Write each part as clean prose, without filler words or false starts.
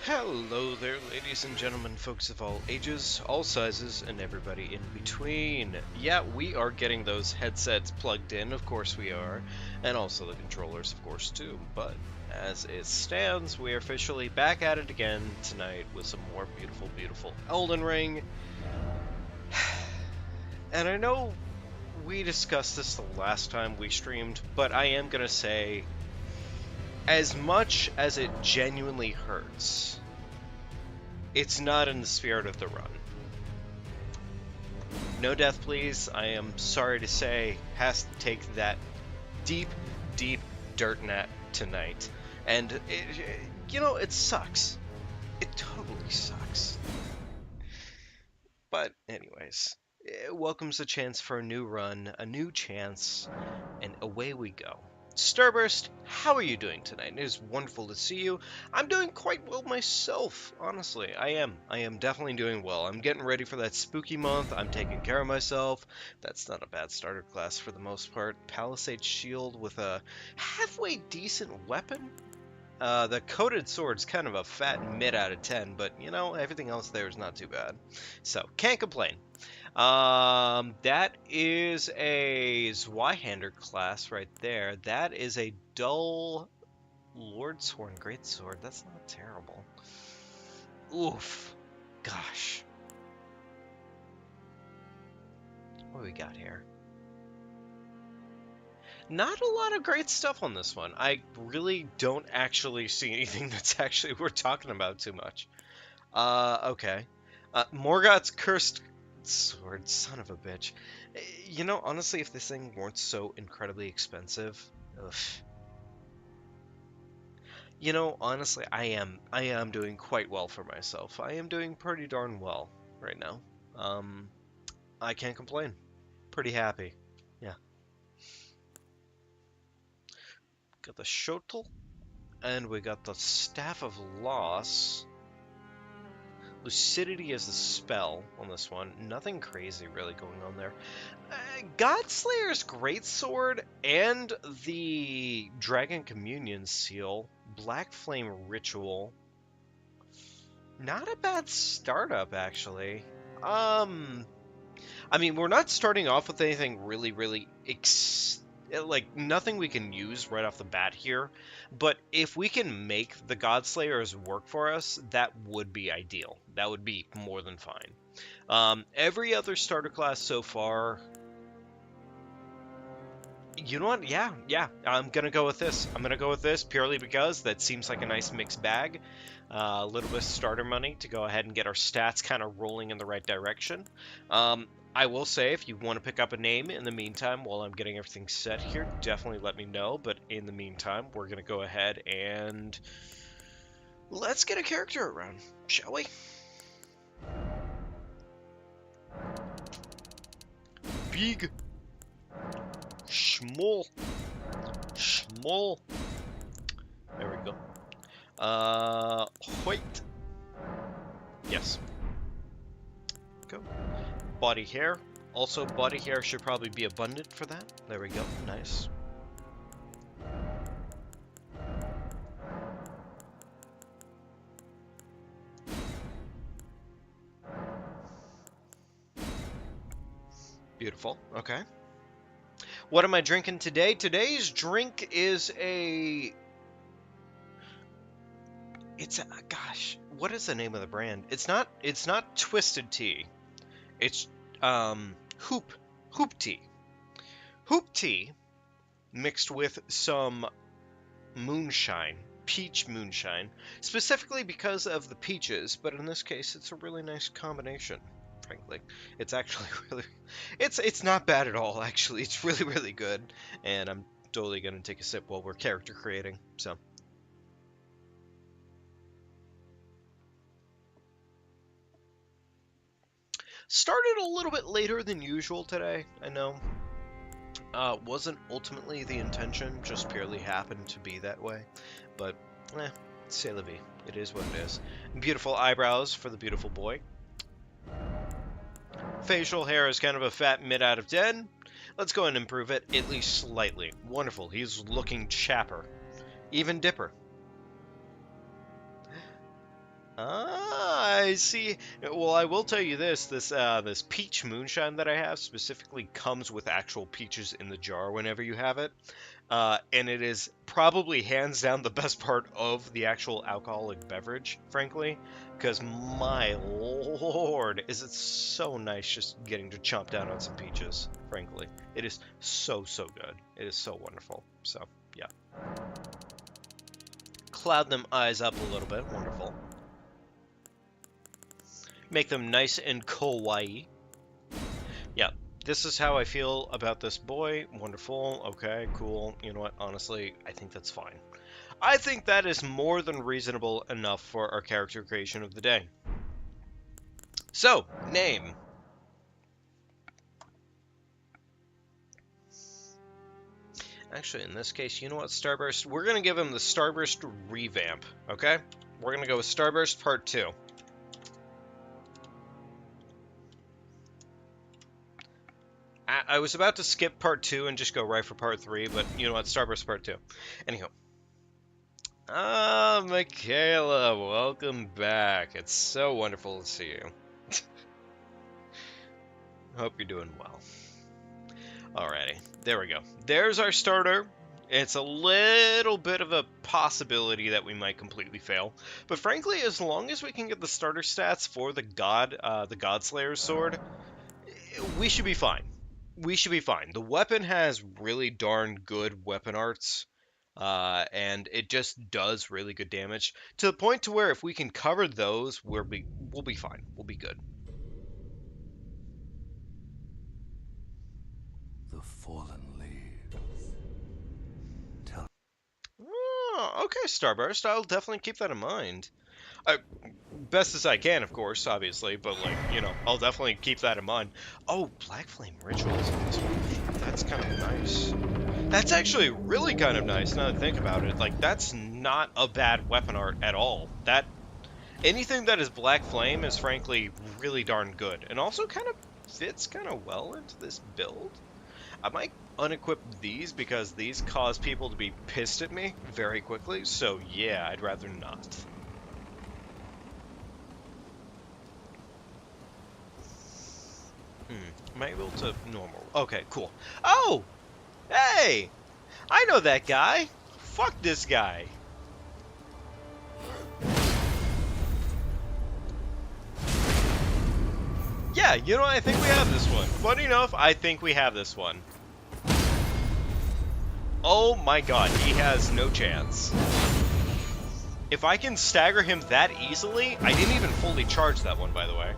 Hello there, ladies and gentlemen, folks of all ages, all sizes, and everybody in between. Yeah, we are getting those headsets plugged in, of course we are, and also the controllers, of course, too. But as it stands, we are officially back at it again tonight with some more beautiful, beautiful Elden Ring. And I know we discussed this the last time we streamed, but I am gonna say, as much as it genuinely hurts, it's not in the spirit of the run. No death, please. I am sorry to say, has to take that deep, deep dirt nap tonight. And, it sucks. It totally sucks. But, anyways, it welcomes a chance for a new run, a new chance, and away we go. Starburst, how are you doing tonight? It is wonderful to see you. I'm doing quite well myself, honestly. I am definitely doing well. I'm getting ready for that spooky month. I'm taking care of myself. That's not a bad starter class for the most part. Palisade Shield with a halfway decent weapon. The coated sword's kind of a fat mid out of 10, but everything else there is not too bad. So, can't complain. That is a Zweihander class right there. That is a dull Lord's Horn Greatsword. That's not terrible. Oof. Gosh. What do we got here? Not a lot of great stuff on this one. I really don't actually see anything that's actually worth talking about too much. Okay. Morgoth's Cursed Sword, son of a bitch. Honestly, if this thing weren't so incredibly expensive, ugh. Honestly, I am doing quite well for myself. I am doing pretty darn well right now. I can't complain. Pretty happy. Yeah. Got the Shotel, and we got the Staff of Loss. Lucidity is the spell on this one. Nothing crazy really going on there. Godslayer's Greatsword and the Dragon Communion Seal. Black Flame Ritual. Not a bad startup, actually. I mean, we're not starting off with anything really like, nothing we can use right off the bat here, but if we can make the Godslayers work for us, that would be ideal. That would be more than fine. Every other starter class so far... You know what? Yeah, I'm gonna go with this. I'm gonna go with this purely because that seems like a nice mixed bag. A little bit of starter money to go ahead and get our stats kind of rolling in the right direction. I will say, if you want to pick up a name in the meantime while I'm getting everything set here, definitely let me know. But in the meantime, we're going to go ahead and let's get a character around, shall we? Big. Small. There we go. White. Yes. Go. Body hair. Also, body hair should probably be abundant for that. There we go. Nice. Beautiful. Okay. What am I drinking today? Today's drink is gosh, what is the name of the brand? It's not Twisted Tea. It's Hoop Tea. Hoop Tea mixed with some moonshine, peach moonshine, specifically because of the peaches, but in this case it's a really nice combination. Frankly, it's actually really, it's not bad at all. Actually, it's really good, and I'm totally gonna take a sip while we're character creating, so. Started a little bit later than usual today, I know. Wasn't ultimately the intention, just purely happened to be that way. But, c'est la vie. It is what it is. Beautiful eyebrows for the beautiful boy. Facial hair is kind of a fat mid out of 10. Let's go and improve it, at least slightly. Wonderful, he's looking chapper. Even dipper. Ah, I see. Well, I will tell you this peach moonshine that I have specifically comes with actual peaches in the jar whenever you have it. And it is probably hands down the best part of the actual alcoholic beverage, frankly, because my lord, is it so nice just getting to chomp down on some peaches, frankly. It is so, so good. It is so wonderful. So, yeah. Cloud them eyes up a little bit. Wonderful. Make them nice and kawaii. Yeah, this is how I feel about this boy. Wonderful. Okay, cool. You know what? Honestly, I think that's fine. I think that is more than reasonable enough for our character creation of the day. So, name. Actually, in this case, you know what, Starburst? We're going to give him the Starburst revamp, okay? We're going to go with Starburst Part 2. I was about to skip part 2 and just go right for part 3, but you know what? Starburst part 2. Anyhow. Ah, Michaela, welcome back. It's so wonderful to see you. Hope you're doing well. Alrighty, there we go. There's our starter. It's a little bit of a possibility that we might completely fail, but frankly, as long as we can get the starter stats for the Godslayer's sword, we should be fine. We should be fine. The weapon has really darn good weapon arts, and it just does really good damage to the point to where if we can cover those, we'll be fine. We'll be good. The fallen leaves. Oh, okay, Starburst. I'll definitely keep that in mind. Best as I can, of course, obviously, but, like, you know, I'll definitely keep that in mind. Oh, Black Flame Rituals in this one. That's kind of nice. That's actually really kind of nice, now that I think about it. Like, that's not a bad weapon art at all. Anything that is Black Flame is, frankly, really darn good. And also kind of fits kind of well into this build. I might unequip these because these cause people to be pissed at me very quickly, so yeah, I'd rather not. Am I able to normal? Okay, cool. Oh! Hey! I know that guy! Fuck this guy! Yeah, you know, I think we have this one. Funny enough, I think we have this one. Oh my god, he has no chance. If I can stagger him that easily, I didn't even fully charge that one, by the way.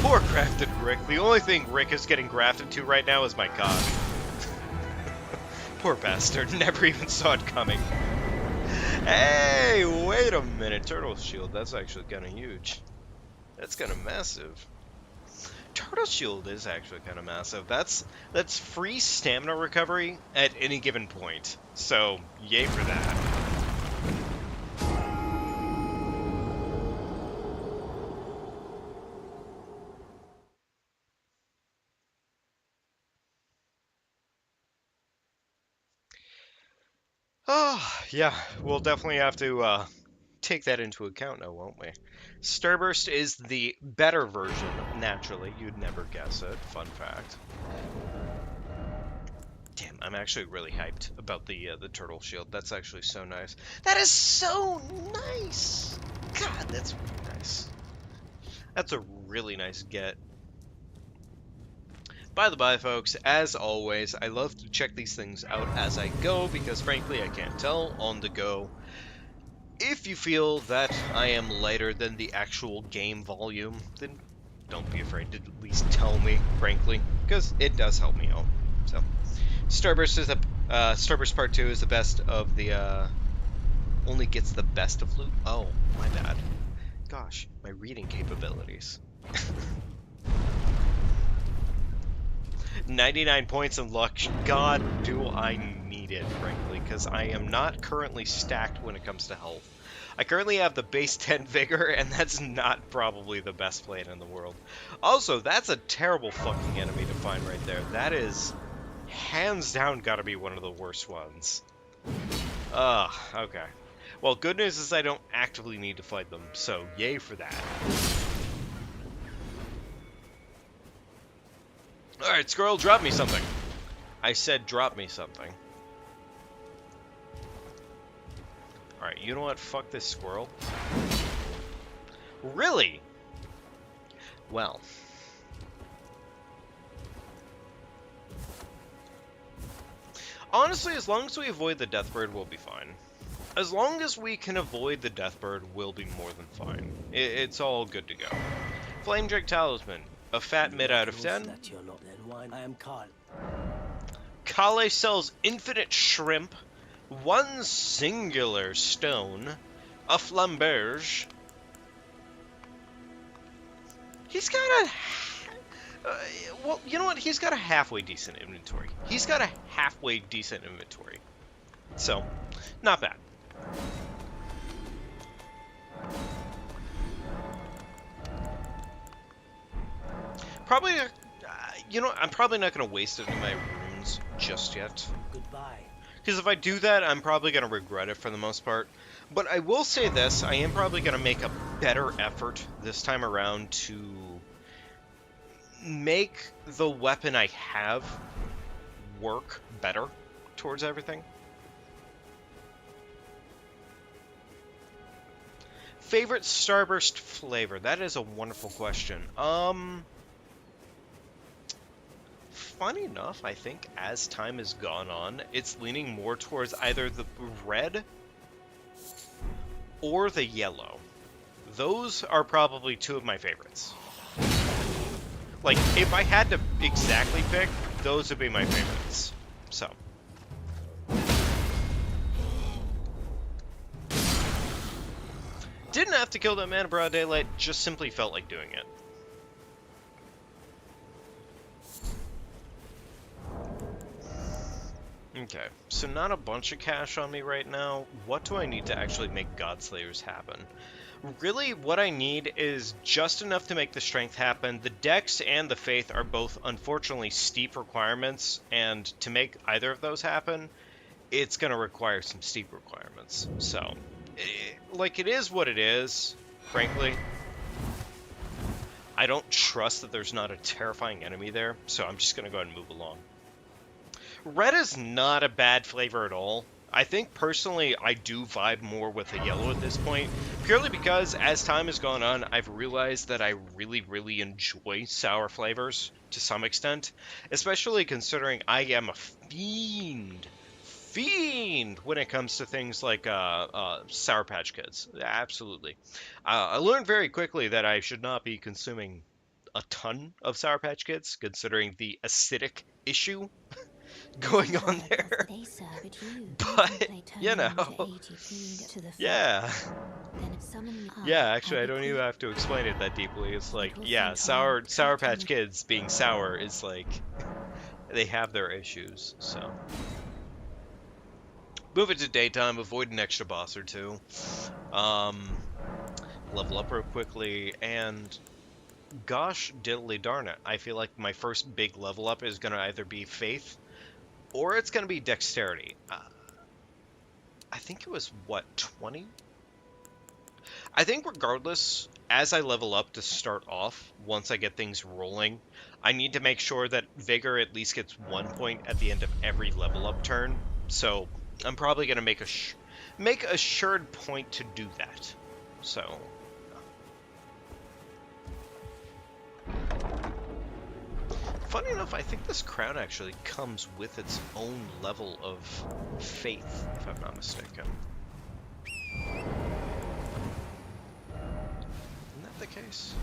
Poor crafted Rick. The only thing Rick is getting grafted to right now is my cock. Poor bastard. Never even saw it coming. Hey, wait a minute. Turtle Shield. That's actually kind of huge. That's kind of massive. Turtle Shield is actually kind of massive. That's free stamina recovery at any given point. So, yay for that. Oh, yeah, we'll definitely have to take that into account now, won't we? Starburst is the better version, naturally. You'd never guess it. Fun fact. Damn, I'm actually really hyped about the Turtle Shield. That's actually so nice. That is so nice! God, that's really nice. That's a really nice get. By the by, folks, as always, I love to check these things out as I go because, frankly, I can't tell on the go. If you feel that I am lighter than the actual game volume, then don't be afraid to at least tell me, frankly, because it does help me out. So, Starburst Part 2 is the best of the, only gets the best of loot. Oh, my bad. Gosh, my reading capabilities. 99 points in luck. God, do I need it, frankly, because I am not currently stacked when it comes to health. I currently have the base 10 vigor, and that's not probably the best plate in the world. Also, that's a terrible fucking enemy to find right there. That is, hands down, gotta be one of the worst ones. Ugh, okay. Well, good news is I don't actively need to fight them, so yay for that. Alright, squirrel, drop me something. I said drop me something. Alright, you know what? Fuck this squirrel. Really? Well. Honestly, as long as we avoid the deathbird, we'll be fine. As long as we can avoid the deathbird, we'll be more than fine. It's all good to go. Flame Drake Talisman. A fat mid out of 10. Kale sells infinite shrimp, one singular stone, a flamberge. He's got a... well, you know what? He's got a halfway decent inventory. So, not bad. Probably, you know, I'm probably not going to waste any of my runes just yet. Goodbye. Because if I do that, I'm probably going to regret it for the most part. But I will say this, I am probably going to make a better effort this time around to make the weapon I have work better towards everything. Favorite Starburst flavor? That is a wonderful question. Funny enough, I think as time has gone on, it's leaning more towards either the red or the yellow. Those are probably two of my favorites. Like, if I had to exactly pick, those would be my favorites. So. Didn't have to kill that man in broad daylight, just simply felt like doing it. Okay, so not a bunch of cash on me right now. What do I need to actually make Godslayers happen? Really, what I need is just enough to make the strength happen. The dex and the faith are both unfortunately steep requirements, and to make either of those happen, it's going to require some steep requirements. So, like, it is what it is, frankly. I don't trust that there's not a terrifying enemy there, so I'm just going to go ahead and move along. Red is not a bad flavor at all. I think, personally, I do vibe more with the yellow at this point, purely because, as time has gone on, I've realized that I really, really enjoy sour flavors, to some extent, especially considering I am a fiend when it comes to things like Sour Patch Kids. Absolutely. I learned very quickly that I should not be consuming a ton of Sour Patch Kids, considering the acidic issue going on there. But, you know, yeah. Yeah, actually, I don't even have to explain it that deeply. It's like, yeah, Sour Patch Kids being sour is like, they have their issues, so. Move it to daytime, avoid an extra boss or two. Level up real quickly, and gosh diddly darn it, I feel like my first big level up is going to either be Faith, or it's going to be Dexterity. I think it was, what, 20? I think regardless, as I level up to start off, once I get things rolling, I need to make sure that Vigor at least gets 1 point at the end of every level up turn. So I'm probably going to make a assured point to do that. So. Funny enough, I think this crown actually comes with its own level of faith, if I'm not mistaken. Isn't that the case?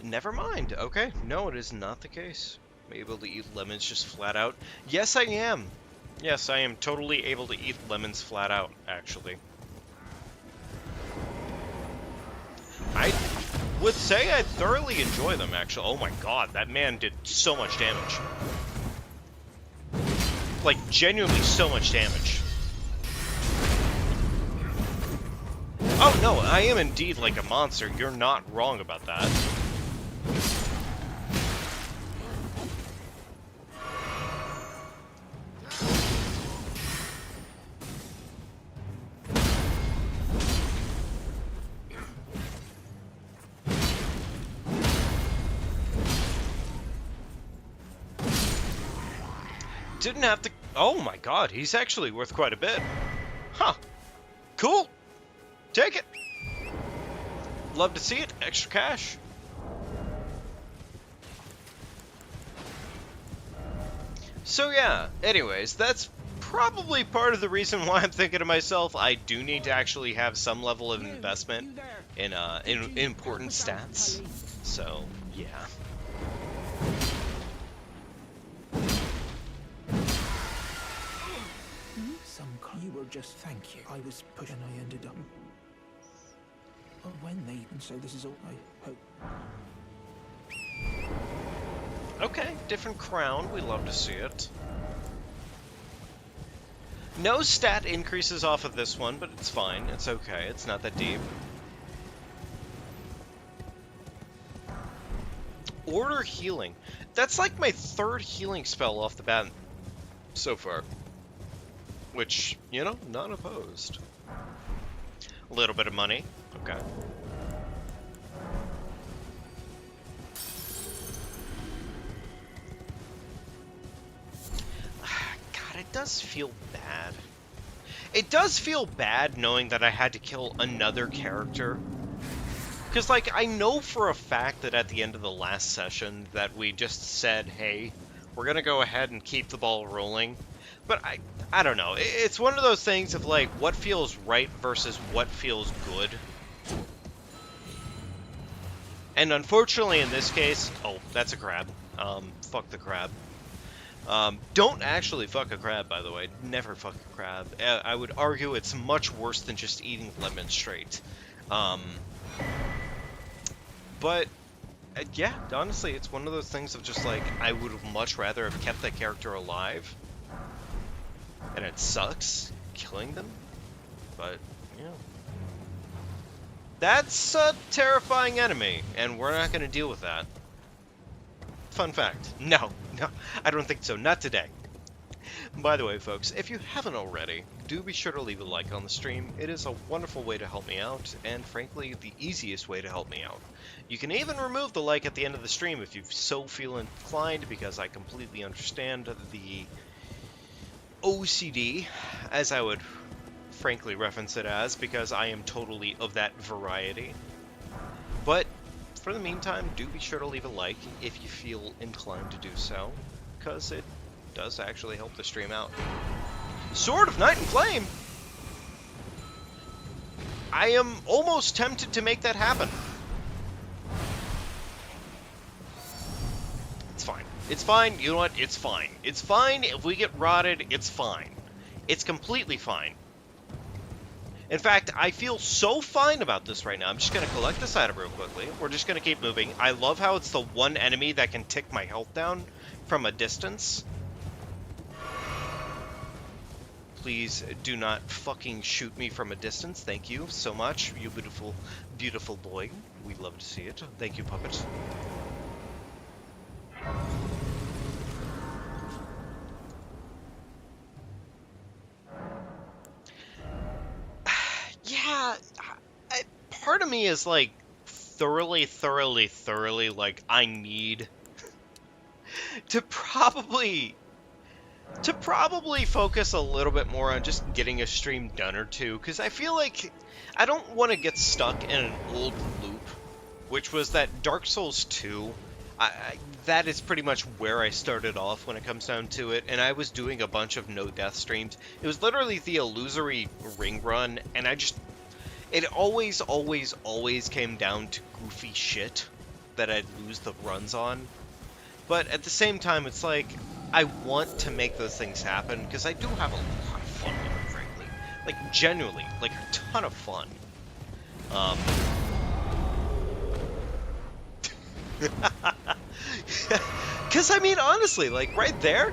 Never mind. Okay, no, it is not the case. I'm able to eat lemons just flat out. Yes, I am. Yes, I am totally able to eat lemons flat out, actually. I would say I thoroughly enjoy them, actually. Oh my god, that man did so much damage. Like, genuinely so much damage. Oh no, I am indeed like a monster. You're not wrong about that. Didn't have to... Oh my god, he's actually worth quite a bit. Huh. Cool. Take it. Love to see it. Extra cash. So yeah, anyways, that's probably part of the reason why I'm thinking to myself, I do need to actually have some level of investment in important stats. So, yeah. You were just thank you. I was pushed and I ended up. Well, when they and so this is all I hope. Okay, different crown. We love to see it. No stat increases off of this one, but it's fine. It's okay. It's not that deep. Order healing. That's like my third healing spell off the bat so far. Which, you know, not opposed. A little bit of money. Okay. God, it does feel bad. It does feel bad knowing that I had to kill another character. Because, like, I know for a fact that at the end of the last session that we just said, hey, we're gonna go ahead and keep the ball rolling. But I don't know. It's one of those things of, like, what feels right versus what feels good. And unfortunately, in this case... Oh, that's a crab. Fuck the crab. Don't actually fuck a crab, by the way. Never fuck a crab. I would argue it's much worse than just eating lemon straight. But... yeah, honestly, it's one of those things of just, like, I would have much rather have kept that character alive. And it sucks killing them, but, yeah. That's a terrifying enemy, and we're not going to deal with that. Fun fact. No, I don't think so. Not today. By the way, folks, if you haven't already, do be sure to leave a like on the stream. It is a wonderful way to help me out, and frankly, the easiest way to help me out. You can even remove the like at the end of the stream if you so feel inclined, because I completely understand the OCD, as I would frankly reference it as, because I am totally of that variety. But for the meantime, do be sure to leave a like if you feel inclined to do so, because it does actually help the stream out. Sword of Night and Flame! I am almost tempted to make that happen. It's fine. It's fine. You know what? It's fine. It's fine. If we get rotted, it's fine. It's completely fine. In fact, I feel so fine about this right now. I'm just going to collect this item real quickly. We're just going to keep moving. I love how it's the one enemy that can tick my health down from a distance. Please do not fucking shoot me from a distance. Thank you so much, you beautiful, beautiful boy. We love to see it. Thank you, puppet. Yeah, part of me is like thoroughly, like, I need to probably focus a little bit more on just getting a stream done or two, because I feel like I don't want to get stuck in an old loop, which was that Dark Souls 2 that is pretty much where I started off when it comes down to it, and I was doing a bunch of no death streams. It was literally the illusory ring run, and it always, always, always came down to goofy shit that I'd lose the runs on. But at the same time, it's like, I want to make those things happen, because I do have a lot of fun with it, frankly. Like, genuinely, like, a ton of fun. Because, I mean, honestly, like, right there,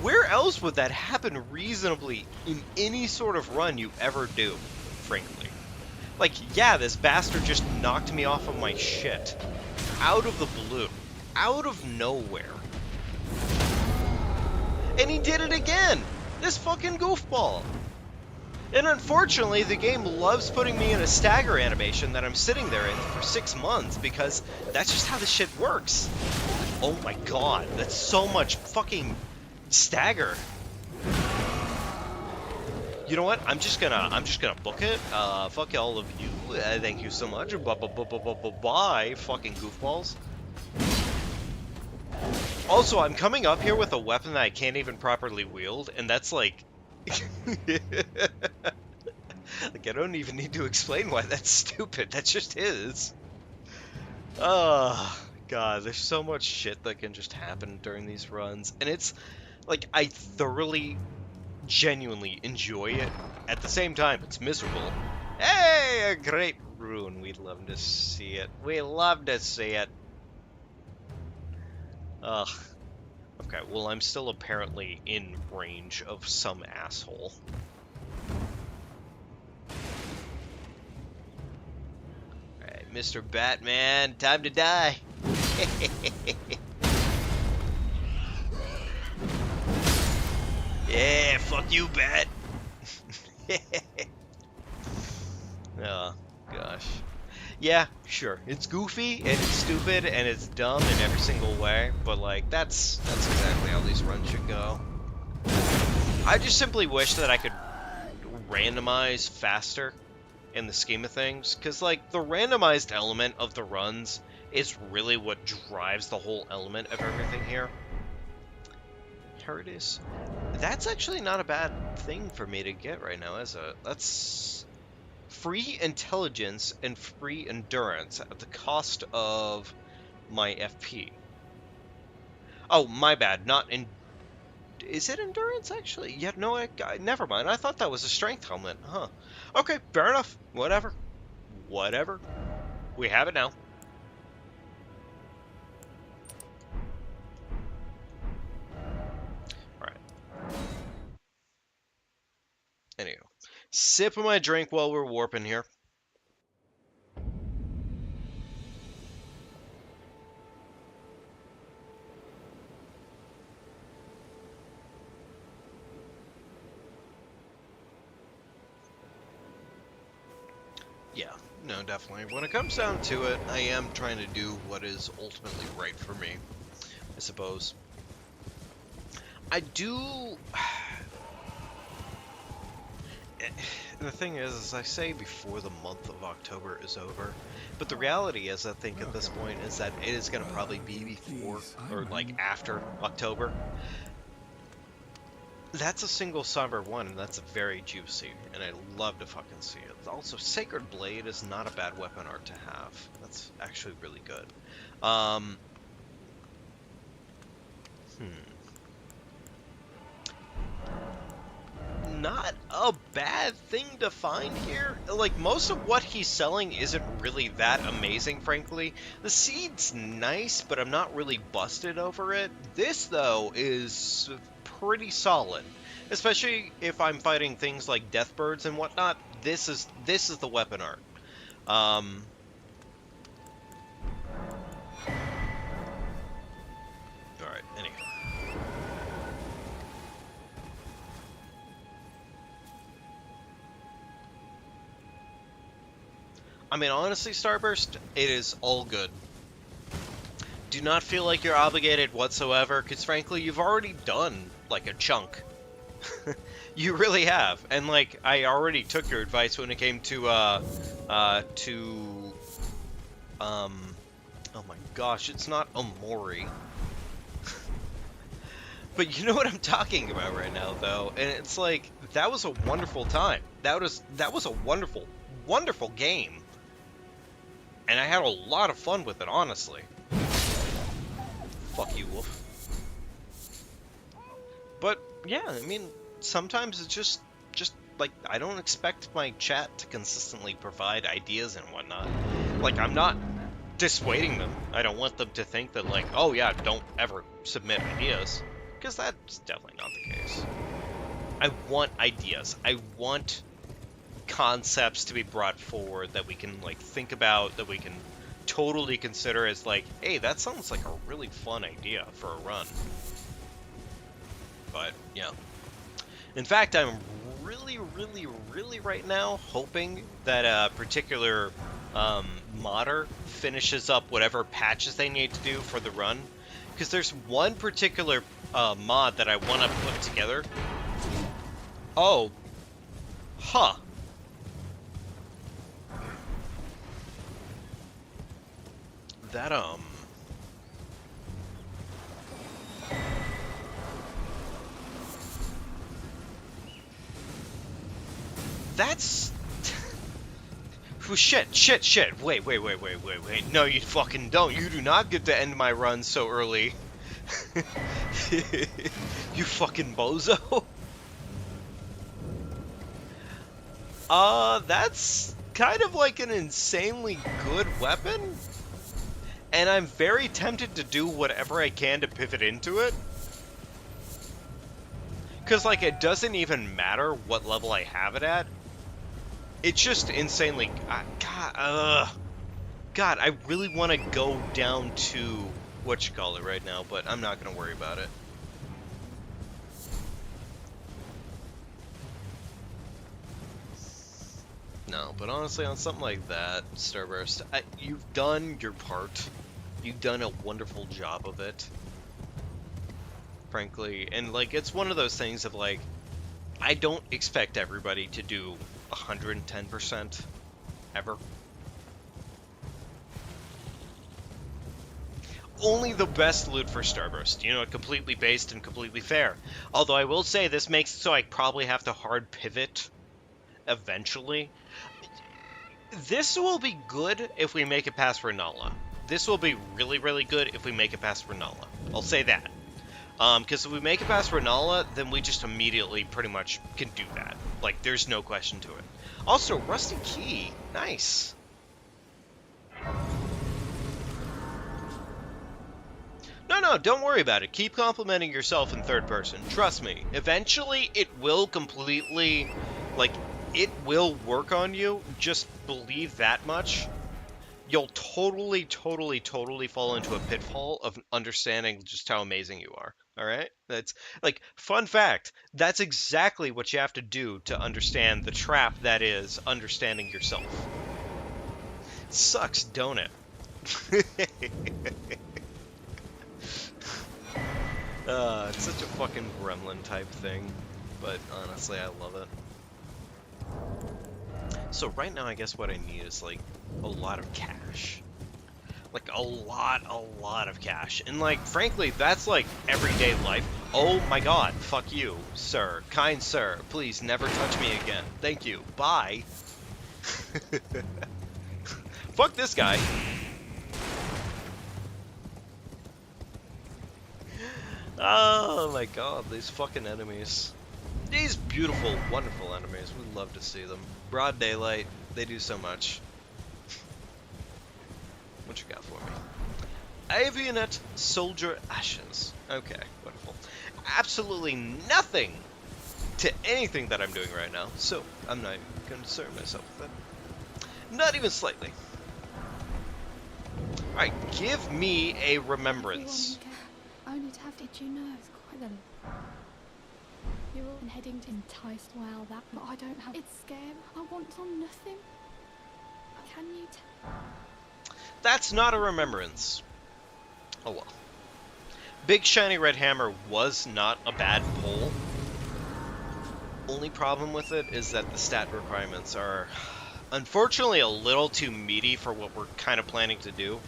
where else would that happen reasonably in any sort of run you ever do, frankly? Like, yeah, this bastard just knocked me off of my shit. Out of the blue. Out of nowhere. And he did it again! This fucking goofball! And unfortunately, the game loves putting me in a stagger animation that I'm sitting there in for 6 months, because that's just how this shit works. Oh my god, that's so much fucking stagger. You know what? I'm just gonna book it. Fuck all of you. Thank you so much. Bye, fucking goofballs. Also, I'm coming up here with a weapon that I can't even properly wield, and that's like... like, I don't even need to explain why that's stupid. That just is. Oh, God, there's so much shit that can just happen during these runs. And it's, like, I thoroughly, genuinely enjoy it. At the same time, it's miserable. Hey, a great rune. We'd love to see it. We love to see it. Ugh. Okay, well, I'm still apparently in range of some asshole. Alright, Mr. Batman, time to die. Yeah, fuck you, Bat. Oh, gosh. Yeah, sure. It's goofy, and it's stupid, and it's dumb in every single way, but, like, that's exactly how these runs should go. I just simply wish that I could randomize faster in the scheme of things, because, like, the randomized element of the runs is really what drives the whole element of everything here. Here it is. That's actually not a bad thing for me to get right now, is it? That's... free intelligence and free endurance at the cost of my FP. Oh, my bad. Not in... Is it endurance, actually? Yeah, no, never mind. I thought that was a strength helmet. Huh. Okay, fair enough. Whatever. Whatever. We have it now. Alright. Anywho. Sip of my drink while we're warping here. Yeah, no, definitely. When it comes down to it, I am trying to do what is ultimately right for me, I suppose. I do... The thing is, as I say before the month of October is over, but the reality is, I think at this point, is that it is going to probably be before, or like after October. That's a single somber one, and that's very juicy, and I love to fucking see it. Also, Sacred Blade is not a bad weapon art to have. That's actually really good. Not a bad thing to find here. Like, most of what he's selling isn't really that amazing, frankly. The seed's nice, but I'm not really busted over it. This, though, is pretty solid. Especially if I'm fighting things like deathbirds and whatnot. This is the weapon art. Alright, anyway. I mean, honestly, Starburst, it is all good. Do not feel like you're obligated whatsoever, because frankly, you've already done, like, a chunk. You really have. And, like, I already took your advice when it came to Oh my gosh, it's not Omori. But you know what I'm talking about right now, though, and it's like that was a wonderful time. That was a wonderful, wonderful game, and I had a lot of fun with it, honestly. Fuck you, Wolf. But yeah, I mean, sometimes it's just like I don't expect my chat to consistently provide ideas and whatnot. Like I'm not dissuading them. I don't want them to think that like, oh yeah, don't ever submit ideas, because that's definitely not the case. I want ideas. I want concepts to be brought forward that we can like think about, that we can totally consider as like, hey, that sounds like a really fun idea for a run. But yeah. In fact, I'm really right now hoping that a particular modder finishes up whatever patches they need to do for the run. Because there's one particular mod that I want to put together. Oh. Huh. That, That's... Oh, shit. Wait. No, you fucking don't. You do not get to end my run so early. You fucking bozo. That's kind of like an insanely good weapon. And I'm very tempted to do whatever I can to pivot into it. Because, like, it doesn't even matter what level I have it at. It's just insanely... God, I really want to go down to whatchamacallit right now, but I'm not going to worry about it. No, but honestly, on something like that, Starburst, you've done your part. You've done a wonderful job of it. Frankly, and, like, it's one of those things of, like, I don't expect everybody to do 110% ever. Only the best loot for Starburst, you know, completely based and completely fair. Although I will say this makes it so I probably have to hard pivot eventually. This will be good if we make it past Renala. This will be really good if we make it past Renala. I'll say that. Because if we make it past Renala, then we just immediately pretty much can do that. Like, there's no question to it. Also, Rusty Key. Nice. No, don't worry about it. Keep complimenting yourself in third person. Trust me. Eventually, it will completely, like, it will work on you. Just believe that much. You'll totally fall into a pitfall of understanding just how amazing you are. Alright? That's, like, fun fact. That's exactly what you have to do to understand the trap that is understanding yourself. Sucks, don't it? It's such a fucking gremlin type thing, but honestly, I love it. So right now, I guess what I need is, like, a lot of cash. Like, a lot of cash. And, like, frankly, that's, like, everyday life. Oh my god, fuck you, sir. Kind sir, please never touch me again. Thank you. Bye. Fuck this guy. Oh my god, these fucking enemies. These beautiful, wonderful enemies. We love to see them. Broad daylight, they do so much. What you got for me? Avionet Soldier Ashes. Okay, wonderful. Absolutely nothing to anything that I'm doing right now, so I'm not even going to concern myself with it. Not even slightly. Alright, give me a remembrance. Only to have, did you know? It's quite a... You're all heading to enticed, well, that, but I don't have... It's scary. I want on nothing. Can you That's not a remembrance. Oh well. Big Shiny Red Hammer was not a bad pull. Only problem with it is that the stat requirements are unfortunately a little too meaty for what we're kind of planning to do.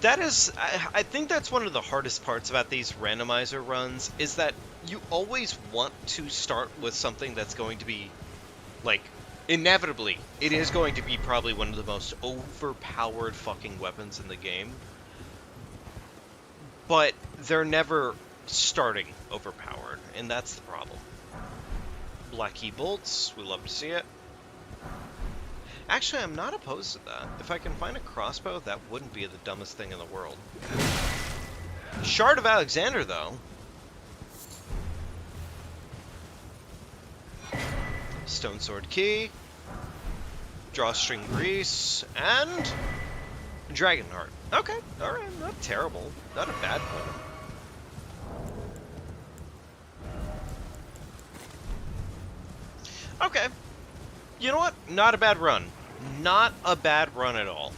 That is, I think that's one of the hardest parts about these randomizer runs, is that you always want to start with something that's going to be, like, inevitably, it is going to be probably one of the most overpowered fucking weapons in the game. But they're never starting overpowered, and that's the problem. Black key bolts, we love to see it. Actually, I'm not opposed to that. If I can find a crossbow, that wouldn't be the dumbest thing in the world. Shard of Alexander, though. Stone sword key. Drawstring grease. And dragon heart. Okay, alright, not terrible. Not a bad one. Okay. You know what? Not a bad run. Not a bad run at all.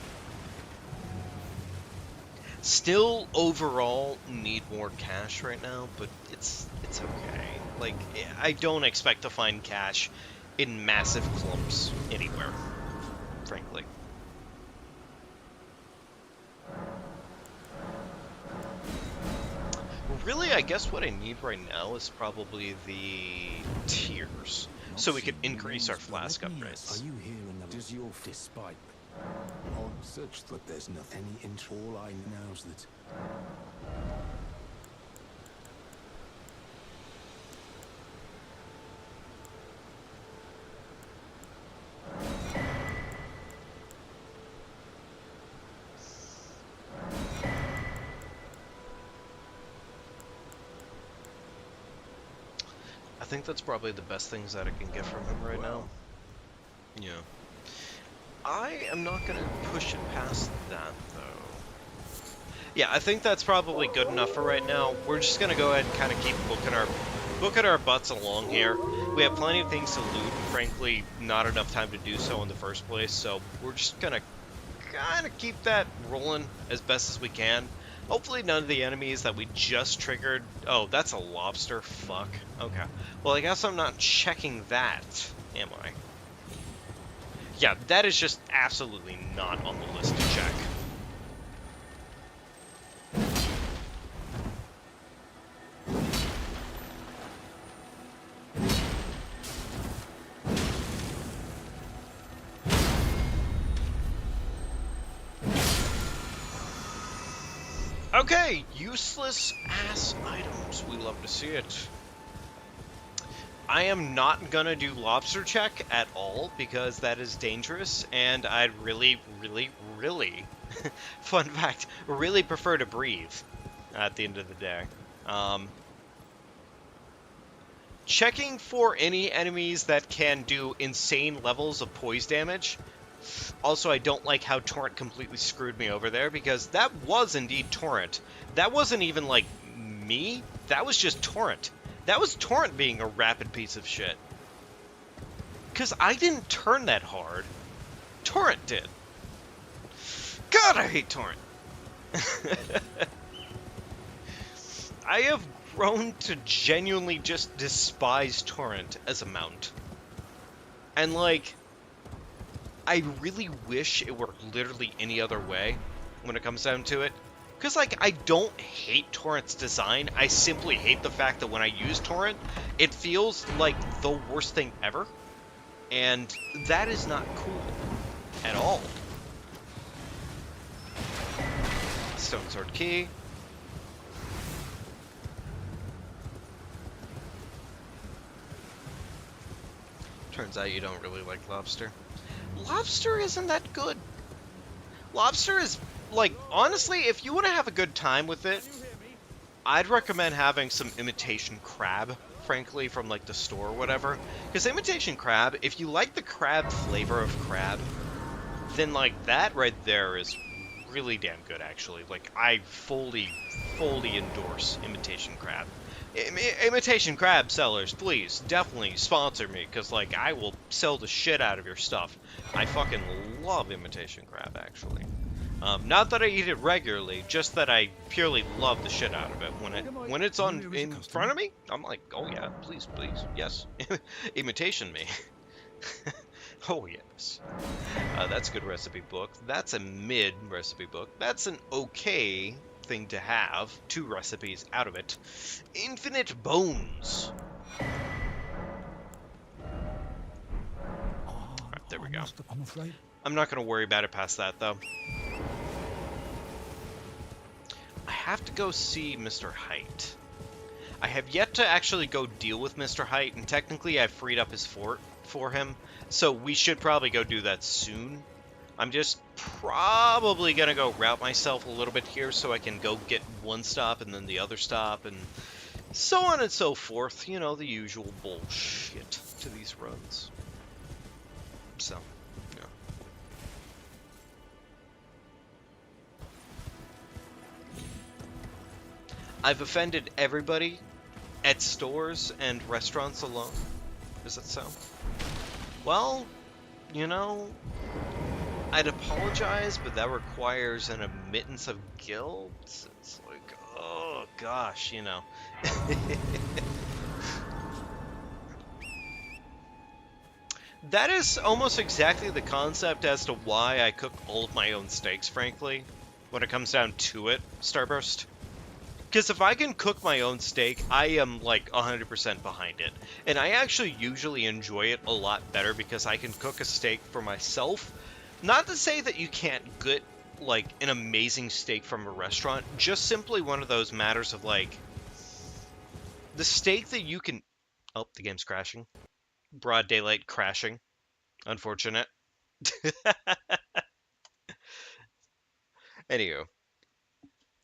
Still, overall, need more cash right now, but it's okay. Like, I don't expect to find cash in massive clumps anywhere, frankly. Really, I guess what I need right now is probably the tiers, so we can increase our flask upgrades. Are you here in the... Does your despite... On such that there's nothing in all I know is that... I think that's probably the best things that I can get from him right now. Yeah. I am not going to push it past that, though. Yeah, I think that's probably good enough for right now. We're just going to go ahead and kind of keep booking our butts along here. We have plenty of things to loot, and frankly, not enough time to do so in the first place, so we're just going to kind of keep that rolling as best as we can. Hopefully none of the enemies that we just triggered... Oh, that's a lobster. Fuck. Okay. Well, I guess I'm not checking that, am I? Yeah, that is just absolutely not on the list to check. Okay, useless ass items. We love to see it. I am not gonna do lobster check at all because that is dangerous, and I'd really, fun fact, really prefer to breathe at the end of the day. Checking for any enemies that can do insane levels of poise damage. Also, I don't like how Torrent completely screwed me over there, because that was indeed Torrent. That wasn't even, like, me. That was just Torrent. That was Torrent being a rapid piece of shit. Because I didn't turn that hard. Torrent did. God, I hate Torrent. I have grown to genuinely just despise Torrent as a mount. And, like... I really wish it were literally any other way when it comes down to it. Because, like, I don't hate Torrent's design. I simply hate the fact that when I use Torrent, it feels like the worst thing ever. And that is not cool at all. Stone Sword Key. Turns out you don't really like lobster. Lobster isn't that good. Lobster is, like, honestly, if you want to have a good time with it, I'd recommend having some imitation crab, frankly, from, like, the store or whatever. Because imitation crab, if you like the crab flavor of crab, then, like, that right there is really damn good, actually. Like, I fully endorse imitation crab. Imitation crab sellers, please, definitely sponsor me, because, like, I will sell the shit out of your stuff. I fucking love imitation crab, actually. Not that I eat it regularly, just that I purely love the shit out of it. When it's in front of me, I'm like, oh yeah, please, yes. Imitation me. Oh, yes. That's a good recipe book. That's a mid recipe book. That's an okay thing to have. 2 recipes out of it. Infinite bones. Alright, there we go. I'm afraid. I'm not going to worry about it past that, though. I have to go see Mr. Height. I have yet to actually go deal with Mr. Height, and technically I've freed up his fort for him, so we should probably go do that soon. I'm just probably going to go route myself a little bit here so I can go get one stop and then the other stop, and so on and so forth. You know, the usual bullshit to these runs. So, yeah. I've offended everybody at stores and restaurants alone. Is that so? Well, you know, I'd apologize, but that requires an admittance of guilt. It's like, oh gosh, you know. That is almost exactly the concept as to why I cook all of my own steaks, frankly, when it comes down to it, Starburst. Because if I can cook my own steak, I am, like, 100% behind it. And I actually usually enjoy it a lot better because I can cook a steak for myself. Not to say that you can't get, like, an amazing steak from a restaurant. Just simply one of those matters of, like, the steak that you can... Oh, the game's crashing. Broad daylight crashing. Unfortunate. Anywho.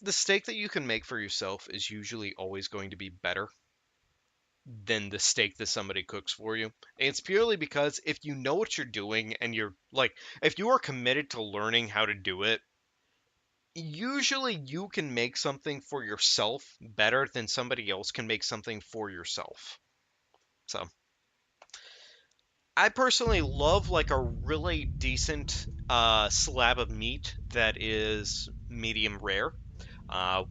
The steak that you can make for yourself is usually always going to be better than the steak that somebody cooks for you. And it's purely because if you know what you're doing and you're like, if you are committed to learning how to do it, usually you can make something for yourself better than somebody else can make something for yourself. So, I personally love like a really decent slab of meat that is medium rare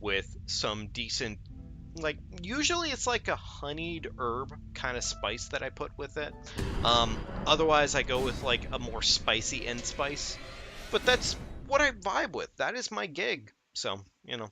with some decent, like, usually it's like a honeyed herb kind of spice that I put with it. Otherwise, I go with like a more spicy end spice. But that's what I vibe with. That is my gig. So, you know.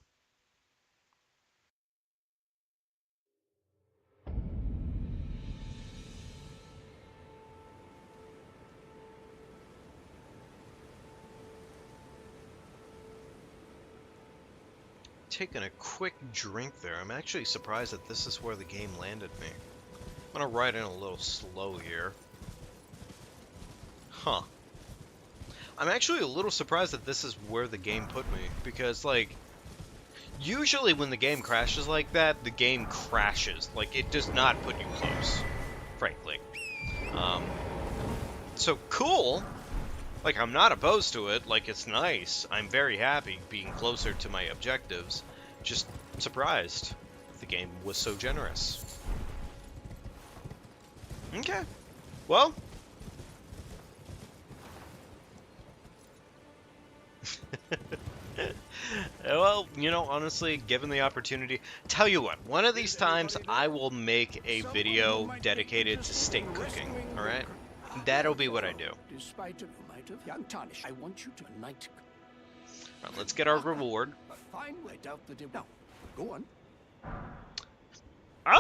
Taking a quick drink there. I'm actually surprised that this is where the game landed me. I'm gonna ride in a little slow here. Huh. I'm actually a little surprised that this is where the game put me, because, like, usually when the game crashes like that, the game crashes. Like, it does not put you close, frankly. So cool. Like, I'm not opposed to it. Like, it's nice. I'm very happy being closer to my objectives. Just surprised the game was so generous. Okay. Well. Well, you know, honestly, given the opportunity, tell you what, one of these times I will make a video dedicated to steak cooking, alright? That'll be what I do. Despite you might have young tarnish, I want you to unite. Right, let's get our reward. Fine, I doubt that it. Now, go on.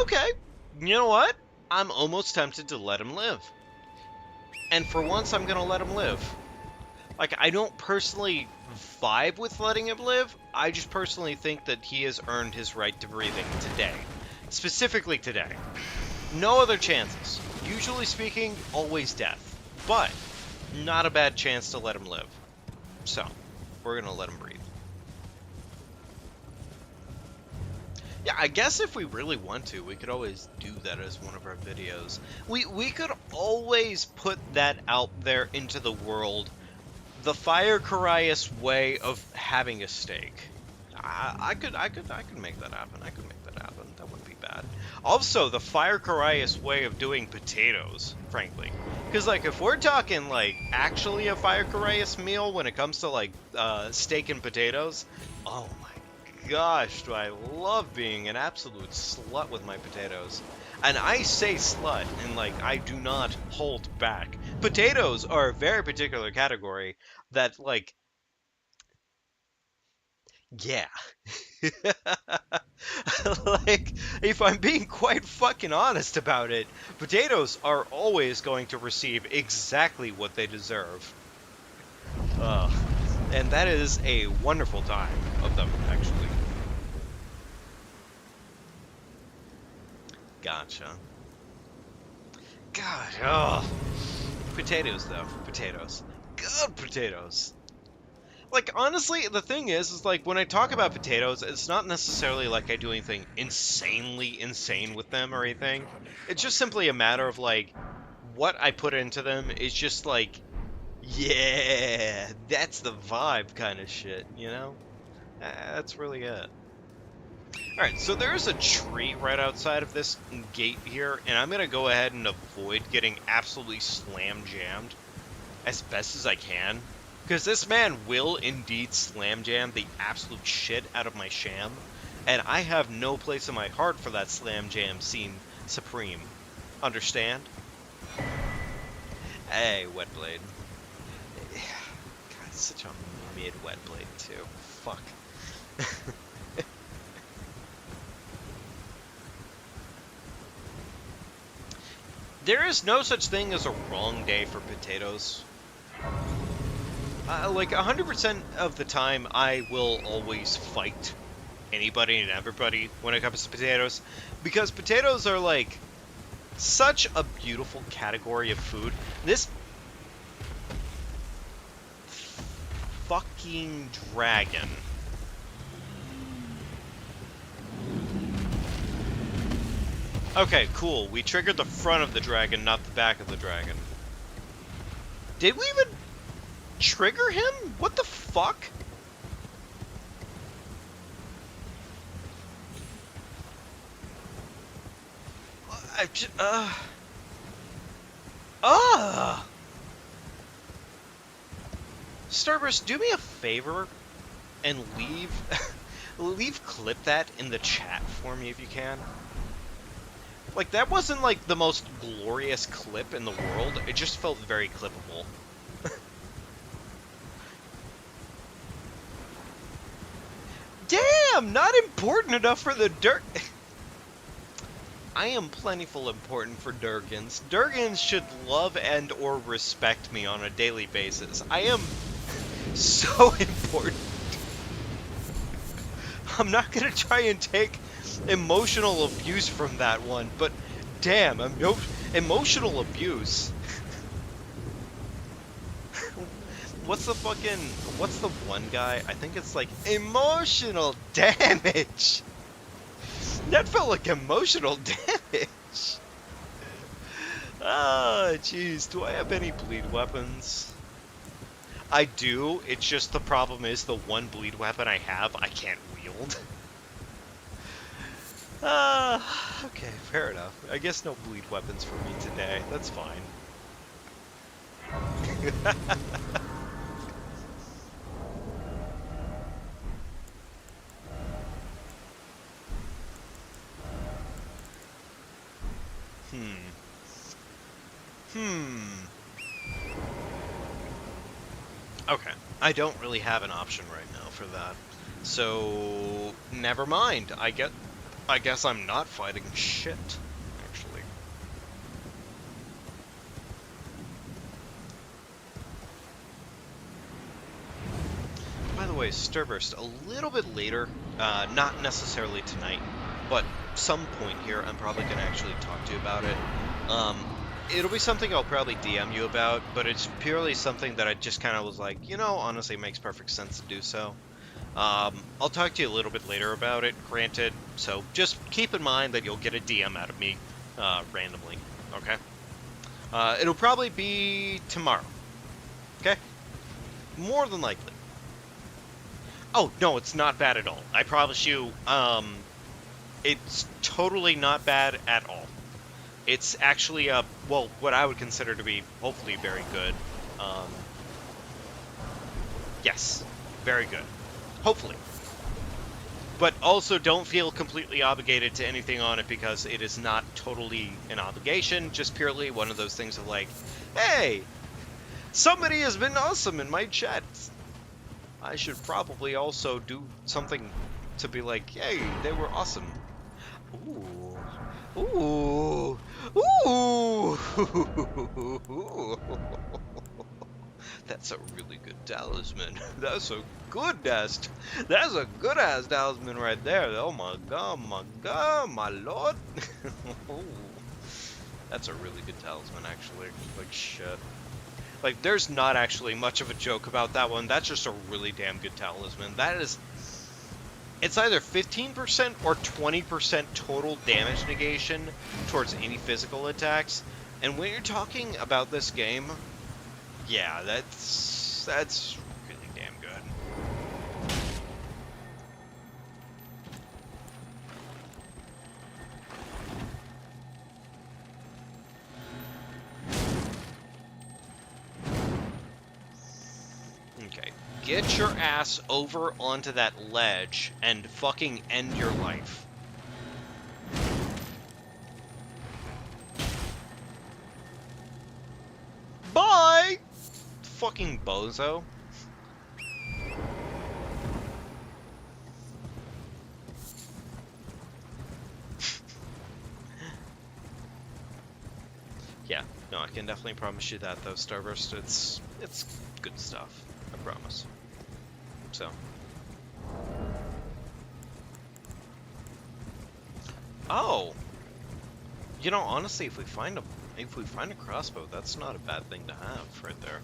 Okay, you know what? I'm almost tempted to let him live. And for once, I'm gonna let him live. Like, I don't personally vibe with letting him live. I just personally think that he has earned his right to breathing today. Specifically today. No other chances. Usually speaking, always death. But, not a bad chance to let him live. So, we're gonna let him breathe. Yeah, I guess if we really want to, we could always do that as one of our videos. We could always put that out there into the world. The Fire Carius way of having a steak. I could make that happen. I could make that happen. That wouldn't be bad. Also, the Fire Carius way of doing potatoes, frankly. Because, like, if we're talking, like, actually a Fire Carius meal when it comes to, like, steak and potatoes, oh my gosh, do I love being an absolute slut with my potatoes. And I say slut, and like, I do not hold back. Potatoes are a very particular category that, like, yeah. Like, if I'm being quite fucking honest about it, potatoes are always going to receive exactly what they deserve. Ugh. And that is a wonderful time of them, actually. Gotcha. God, oh. Potatoes, though. Potatoes. Good potatoes. Like, honestly, the thing is like, when I talk about potatoes, it's not necessarily like I do anything insanely insane with them or anything. It's just simply a matter of, like, what I put into them is just like, yeah, that's the vibe kind of shit, you know? That's really it. Alright, so there's a tree right outside of this gate here, and I'm gonna go ahead and avoid getting absolutely slam jammed as best as I can. Because this man will indeed slam jam the absolute shit out of my sham, and I have no place in my heart for that slam jam scene supreme. Understand? Hey, wet blade. God, it's such a mid wet blade too. Fuck. There is no such thing as a wrong day for potatoes. Like, 100% of the time, I will always fight anybody and everybody when it comes to potatoes. Because potatoes are, like, such a beautiful category of food. This fucking dragon. Okay, cool. We triggered the front of the dragon, not the back of the dragon. Did we even trigger him? What the fuck? I just, Starburst, do me a favor and leave clip that in the chat for me if you can. Like, that wasn't, like, the most glorious clip in the world. It just felt very clippable. Damn! Not important enough for the dirt... I am plentiful important for Durgans. Durgans should love and or respect me on a daily basis. I am so important. I'm not gonna try and take emotional abuse from that one, but damn, emotional abuse. What's the one guy? I think it's like emotional damage. That felt like emotional damage. Ah, jeez. Do I have any bleed weapons? I do. It's just the problem is the one bleed weapon I have, I can't wield. Okay, fair enough. I guess no bleed weapons for me today. That's fine. Okay, I don't really have an option right now for that. So, never mind. I guess I'm not fighting shit, actually. By the way, Starburst, a little bit later, not necessarily tonight, but some point here, I'm probably going to actually talk to you about it. It'll be something I'll probably DM you about, but it's purely something that I just kind of was like, you know, honestly, it makes perfect sense to do so. I'll talk to you a little bit later about it, granted, so just keep in mind that you'll get a DM out of me, randomly, okay? It'll probably be tomorrow, okay? More than likely. Oh, no, it's not bad at all. I promise you, it's totally not bad at all. It's actually, well, what I would consider to be, hopefully, very good. Yes, very good. Hopefully. but also don't feel completely obligated to anything on it because it is not totally an obligation, just purely one of those things of like, hey, somebody has been awesome in my chat. I should probably also do something to be like, hey, they were awesome. Ooh. Ooh. Ooh. That's a really good talisman. That's a good-ass talisman right there. Oh my god, my lord. Ooh. That's a really good talisman, actually. Like, shit. Like, there's not actually much of a joke about that one. That's just a really damn good talisman. That is... It's either 15% or 20% total damage negation towards any physical attacks. And when you're talking about this game, yeah, that's really damn good. Okay, get your ass over onto that ledge and fucking end your life. Bye! Fucking bozo. Yeah, no, I can definitely promise you that, though, Starburst. It's good stuff. I promise. So. Oh! You know, honestly, if we find a crossbow, that's not a bad thing to have right there.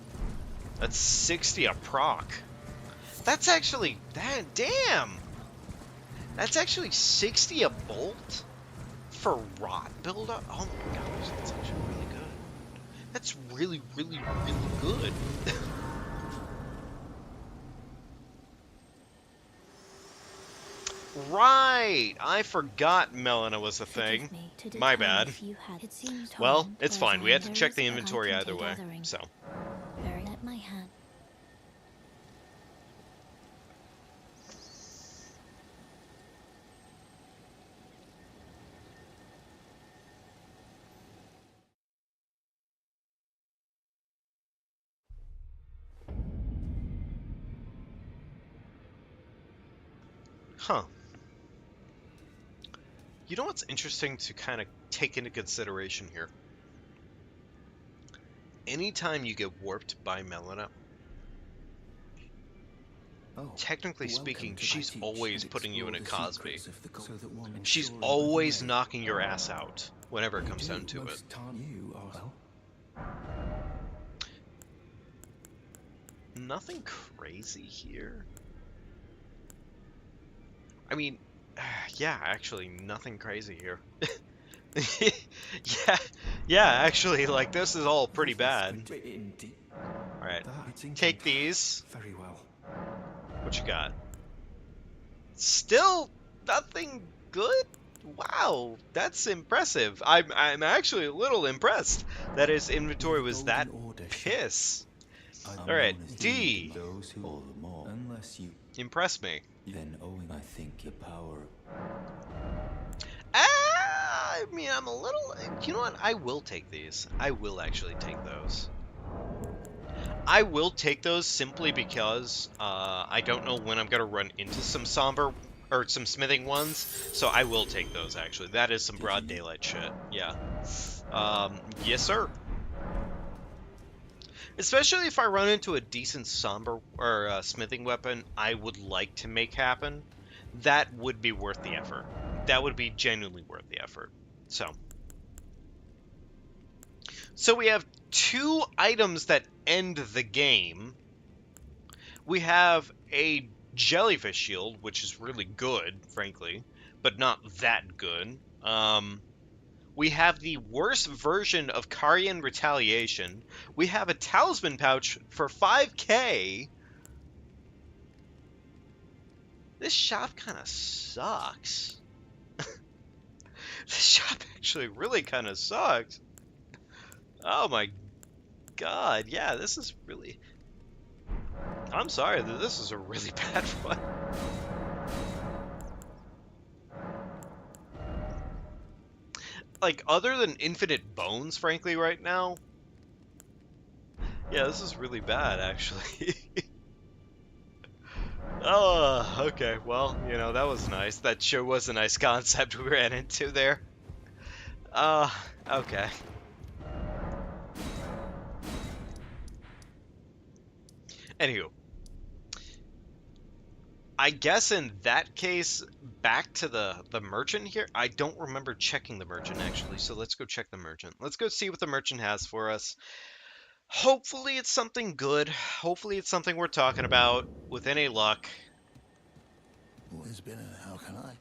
That's 60 a proc. That's actually damn. That's actually 60 a bolt for rot buildup. Oh my gosh, that's actually really good. That's really, really, really good. Right! I forgot Melina was a thing. My bad. Well, it's fine. We had to check the inventory either way, so. My hand. Huh. You know what's interesting to kind of take into consideration here? Anytime you get warped by Melina, technically speaking, she's always putting you in a Cosby. She's always knocking your ass out whenever it comes down to it. Nothing crazy here. I mean, yeah, actually, nothing crazy here. yeah, actually, like, this is all pretty bad. Alright, take these. Very well. What you got? Still nothing good? Wow, that's impressive. I'm actually a little impressed that his inventory was that piss. Alright, D. Impress me. Then owing, I think, your power. I mean, I'm a little... You know what? I will take these. I will actually take those. I will take those simply because I don't know when I'm going to run into some somber... or some smithing ones, so I will take those, actually. That is some broad daylight shit. Yeah. Yes, sir. Especially if I run into a decent somber or smithing weapon I would like to make happen, that would be worth the effort. That would be genuinely worth the effort. So we have 2 items that end the game. We have a jellyfish shield, which is really good, frankly, but not that good. We have the worst version of Karian Retaliation. We have a talisman pouch for 5k. This shop kind of sucks. This shop actually really kind of sucks. Oh my god, yeah, this is really... I'm sorry, this is a really bad one. like, other than infinite bones, frankly, right now. Yeah, this is really bad, actually. Oh, okay. Well, that was nice. That sure was a nice concept we ran into there. Uh, okay. Anywho, I guess in that case, back to the merchant here. I don't remember checking the merchant actually, so let's go check the merchant. Let's go see what the merchant has for us. Hopefully it's something good. Hopefully it's something we're talking about. With any luck. Always been a how can I?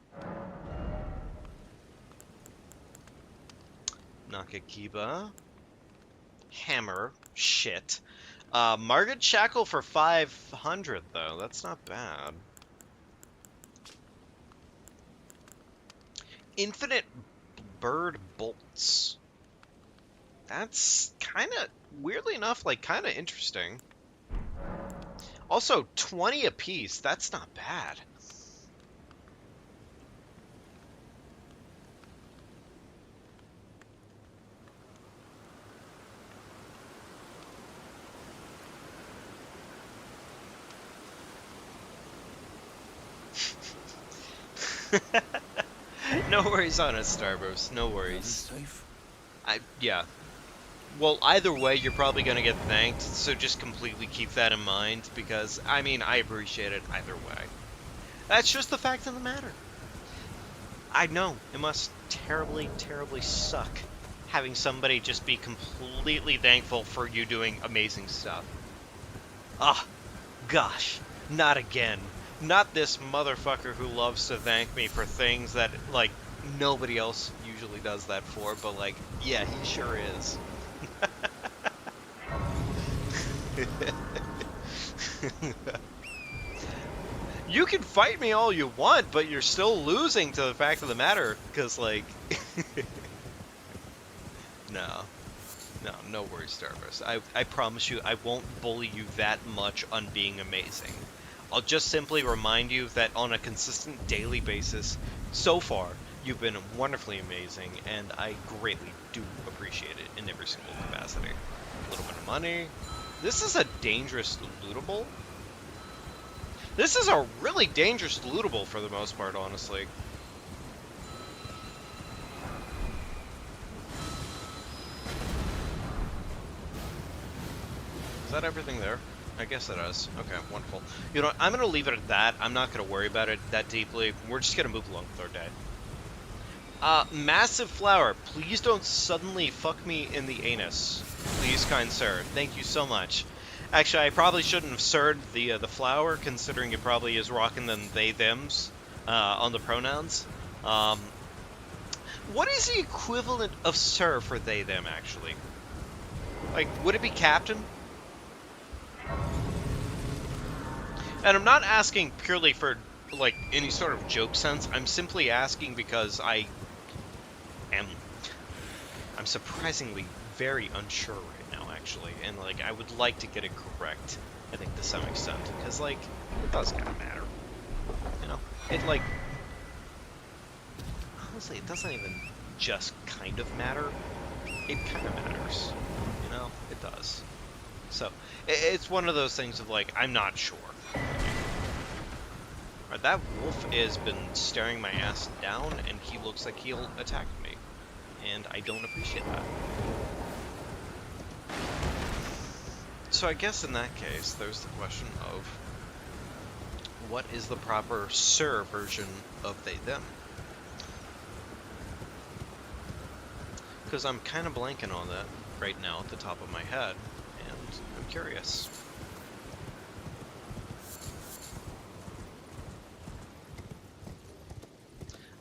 Nakakiba. Hammer. Shit. Margaret Shackle for 500 though. That's not bad. Infinite bird bolts. That's kind of, weirdly enough, like, kind of interesting. Also, 20 apiece. That's not bad. No worries on us, Starburst. No worries. Safe. Yeah. Well, either way, you're probably going to get thanked, so just completely keep that in mind, because, I mean, I appreciate it either way. That's just the fact of the matter. I know, it must terribly, terribly suck having somebody just be completely thankful for you doing amazing stuff. Ah, gosh, not again. Not this motherfucker who loves to thank me for things that, like, nobody else usually does that for, but, like, yeah, he sure is. You can fight me all you want, but you're still losing to the fact of the matter, because, like... No worries, Starburst. I promise you, I won't bully you that much on being amazing. I'll just simply remind you that on a consistent daily basis, so far, you've been wonderfully amazing, and I greatly do appreciate it in every single capacity. A little bit of money. This is a dangerous lootable. This is a really dangerous lootable for the most part, honestly. Is that everything there? I guess it is. Okay, wonderful. You know what? I'm going to leave it at that. I'm not going to worry about it that deeply. We're just going to move along with our day. Massive flower. Please don't suddenly fuck me in the anus. Please, kind sir. Thank you so much. Actually, I probably shouldn't have sirred the flower, considering it probably is rocking them they-thems on the pronouns. What is the equivalent of sir for they-them, actually? Like, would it be captain? And I'm not asking purely for, like, any sort of joke sense. I'm simply asking because I'm surprisingly very unsure right now, actually. And, like, I would like to get it correct, I think, to some extent. Because, like, it does kind of matter. You know? It, like... Honestly, it doesn't even just kind of matter. It kind of matters. You know? It does. So, it's one of those things of, like, I'm not sure. Right, that wolf has been staring my ass down, and he looks like he'll attack me. And I don't appreciate that. So I guess in that case, there's the question of what is the proper sir version of they-them? Because I'm kind of blanking on that right now at the top of my head, and I'm curious.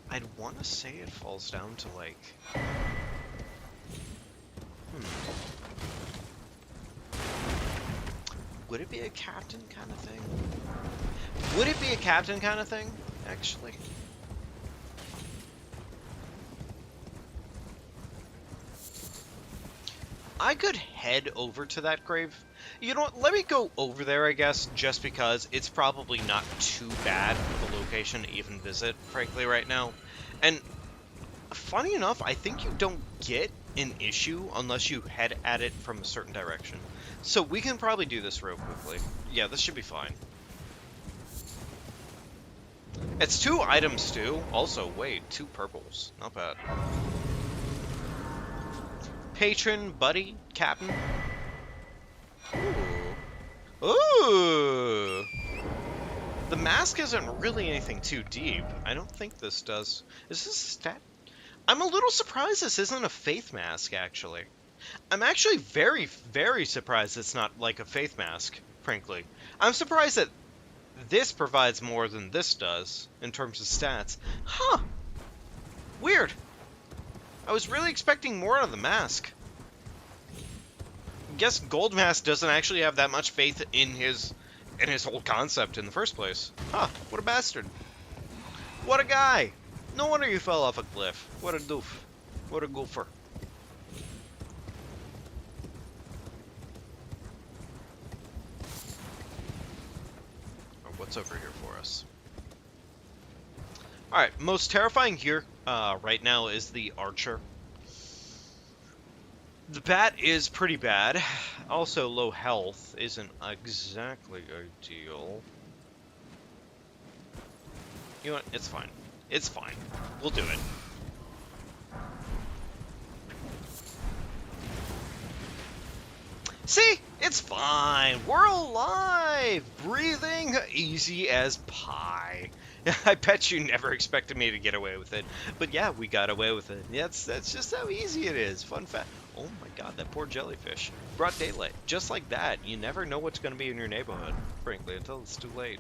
I'd want to say it falls down to, like... Would it be a captain kind of thing? Would it be a captain kind of thing, actually? I could head over to that grave. You know what, let me go over there, I guess, just because it's probably not too bad of a location to even visit, frankly, right now. And funny enough, I think you don't get an issue unless you head at it from a certain direction. So we can probably do this real quickly. Yeah, this should be fine. It's 2 items too. Also, wait, 2 purples. Not bad. Patron, buddy, captain. Ooh. Ooh. The mask isn't really anything too deep. I don't think this does. Is this a stat? I'm a little surprised this isn't a faith mask, actually. I'm actually very, very surprised it's not like a faith mask, frankly. I'm surprised that this provides more than this does in terms of stats. Huh. Weird. I was really expecting more out of the mask. I guess Gold Mask doesn't actually have that much faith in his whole concept in the first place. Huh, what a bastard. What a guy. No wonder you fell off a cliff. What a doof. What a goofer. Oh, what's over here for us? Alright, most terrifying here right now is the archer. The bat is pretty bad. Also, low health isn't exactly ideal. You know what? It's fine. It's fine. We'll do it. See? It's fine. We're alive. Breathing easy as pie. I bet you never expected me to get away with it. But yeah, we got away with it. That's just how easy it is. Fun fact. Oh my god, that poor jellyfish. Brought daylight. Just like that. You never know what's going to be in your neighborhood, frankly, until it's too late.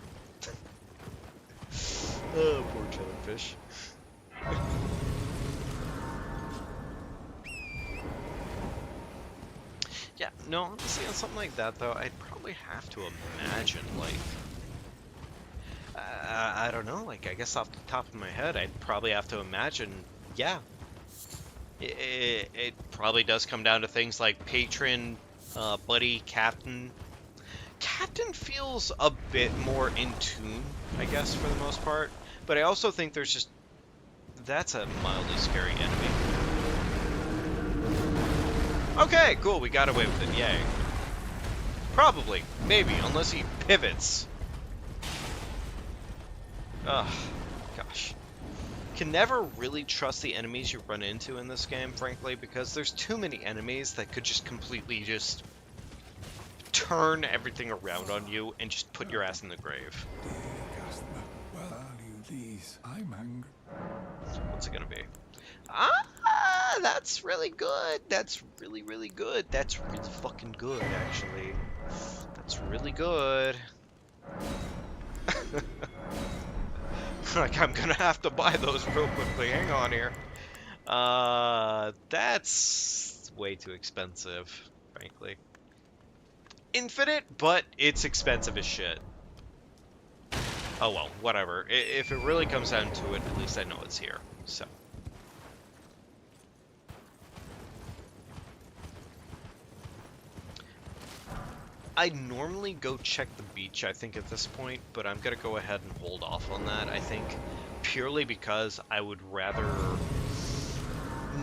Oh, poor jellyfish. Yeah, no, honestly, on something like that, though, I'd probably have to imagine, like... I don't know, like, I guess off the top of my head, I'd probably have to imagine, yeah. It probably does come down to things like patron, buddy, captain. Captain feels a bit more in tune, I guess, for the most part. But I also think there's just... That's a mildly scary enemy. Okay, cool, we got away with it, yay. Probably, maybe, unless he pivots. Ugh, gosh. Can never really trust the enemies you run into in this game, frankly, because there's too many enemies that could just completely just turn everything around on you and just put your ass in the grave. Well, value these. I'm angry. What's it gonna be? Ah, that's really good. That's really, really good. That's really fucking good, actually. That's really good. Like, I'm gonna have to buy those real quickly. Hang on here. That's way too expensive, frankly. Infinite, but it's expensive as shit. Oh well, whatever. If it really comes down to it, at least I know it's here, so. I normally go check the beach, I think, at this point, but I'm gonna go ahead and hold off on that, I think, purely because I would rather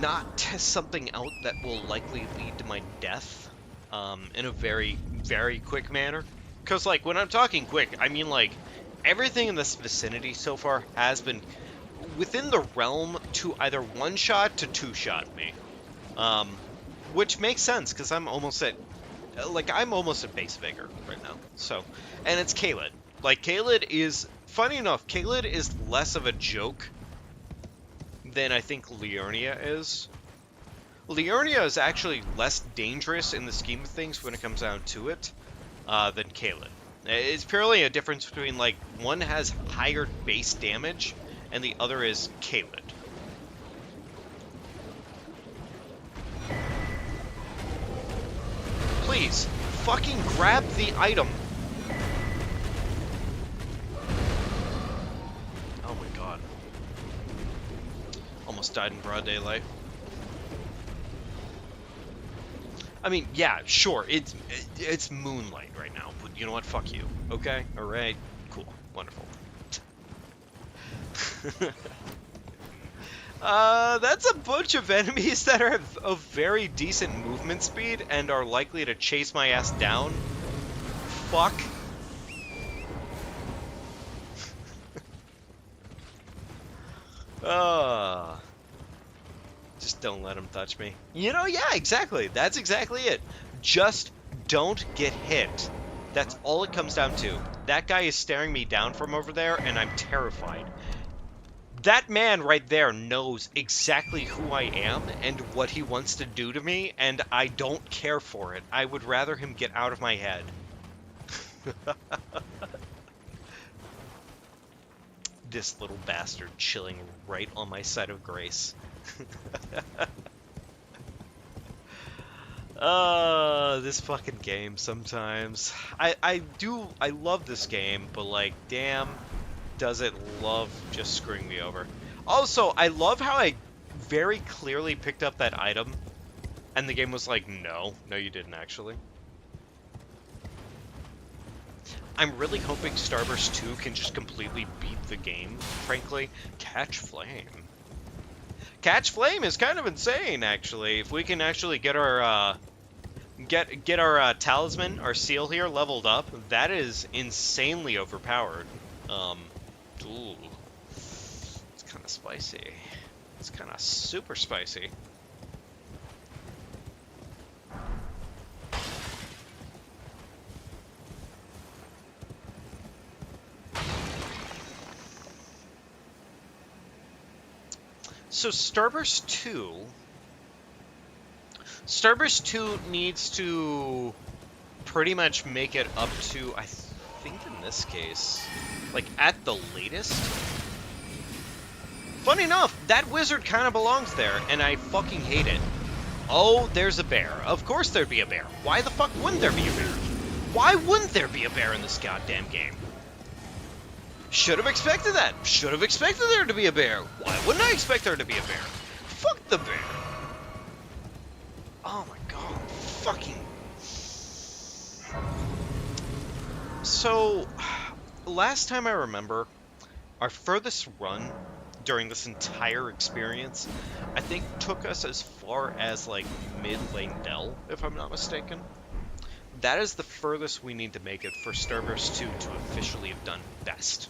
not test something out that will likely lead to my death in a very, very quick manner. Because, like, when I'm talking quick, I mean, like, everything in this vicinity so far has been within the realm to either one-shot to two-shot me. Which makes sense, because I'm almost at... Like, I'm almost at base vigor right now, so... And it's Caelid. Like, Caelid is... Funny enough, Caelid is less of a joke than I think Liurnia is. Liurnia is actually less dangerous in the scheme of things when it comes down to it than Caelid. It's purely a difference between, like, one has higher base damage, and the other is Caelid. Please, fucking grab the item. Oh my god. Almost died in broad daylight. I mean, yeah, sure, it's moonlight right now, but you know what? Fuck you. Okay? Alright. Cool. Wonderful. That's a bunch of enemies that are of very decent movement speed and are likely to chase my ass down. Fuck. Uh, just don't let him touch me. You know, yeah, exactly. That's exactly it. Just don't get hit. That's all it comes down to. That guy is staring me down from over there, and I'm terrified. That man right there knows exactly who I am and what he wants to do to me, and I don't care for it. I would rather him get out of my head. This little bastard chilling right on my side of grace. This fucking game sometimes. I love this game, but like, damn, does it love just screwing me over. Also, I love how I very clearly picked up that item, and the game was like, no, you didn't actually. I'm really hoping Starburst 2 can just completely beat the game, frankly. Catch Flame. Catch Flame is kind of insane, actually. If we can actually get our, get our talisman, our seal here, leveled up, that is insanely overpowered. Ooh. It's kind of spicy. It's kind of super spicy. So Starburst 2 needs to pretty much make it up to, I think in this case, like at the latest. Funny enough, that wizard kind of belongs there, and I fucking hate it. Oh, there's a bear. Of course there'd be a bear. Why the fuck wouldn't there be a bear? Why wouldn't there be a bear in this goddamn game? Should have expected that. Should have expected there to be a bear. Why wouldn't I expect there to be a bear? Fuck the bear. Oh my god. Fucking. So, last time I remember, our furthest run during this entire experience, I think took us as far as like mid-lane Dell, if I'm not mistaken. That is the furthest we need to make it for Starburst 2 to officially have done best.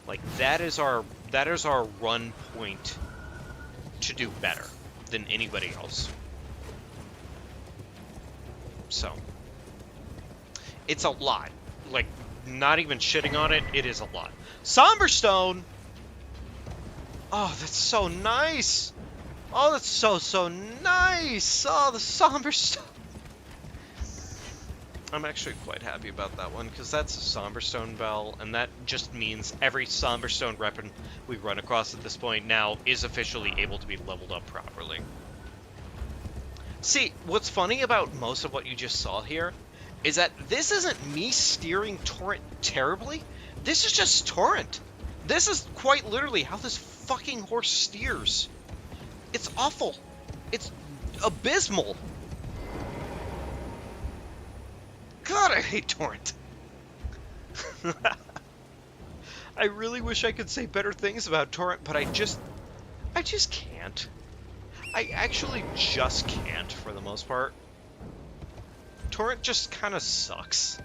Like, that is our run point to do better than anybody else. So, it's a lot. Like, not even shitting on it, it is a lot. Somberstone! Oh, that's so nice! Oh, that's so nice! Oh, the Somberstone! I'm actually quite happy about that one, because that's a Somberstone Bell, and that just means every Somberstone weapon we run across at this point now is officially able to be leveled up properly. See, what's funny about most of what you just saw here is that this isn't me steering Torrent terribly. This is just Torrent. This is quite literally how this fucking horse steers. It's awful. It's abysmal. God, I hate Torrent. I really wish I could say better things about Torrent, but I just can't. I actually just can't, for the most part. Torrent just kind of sucks.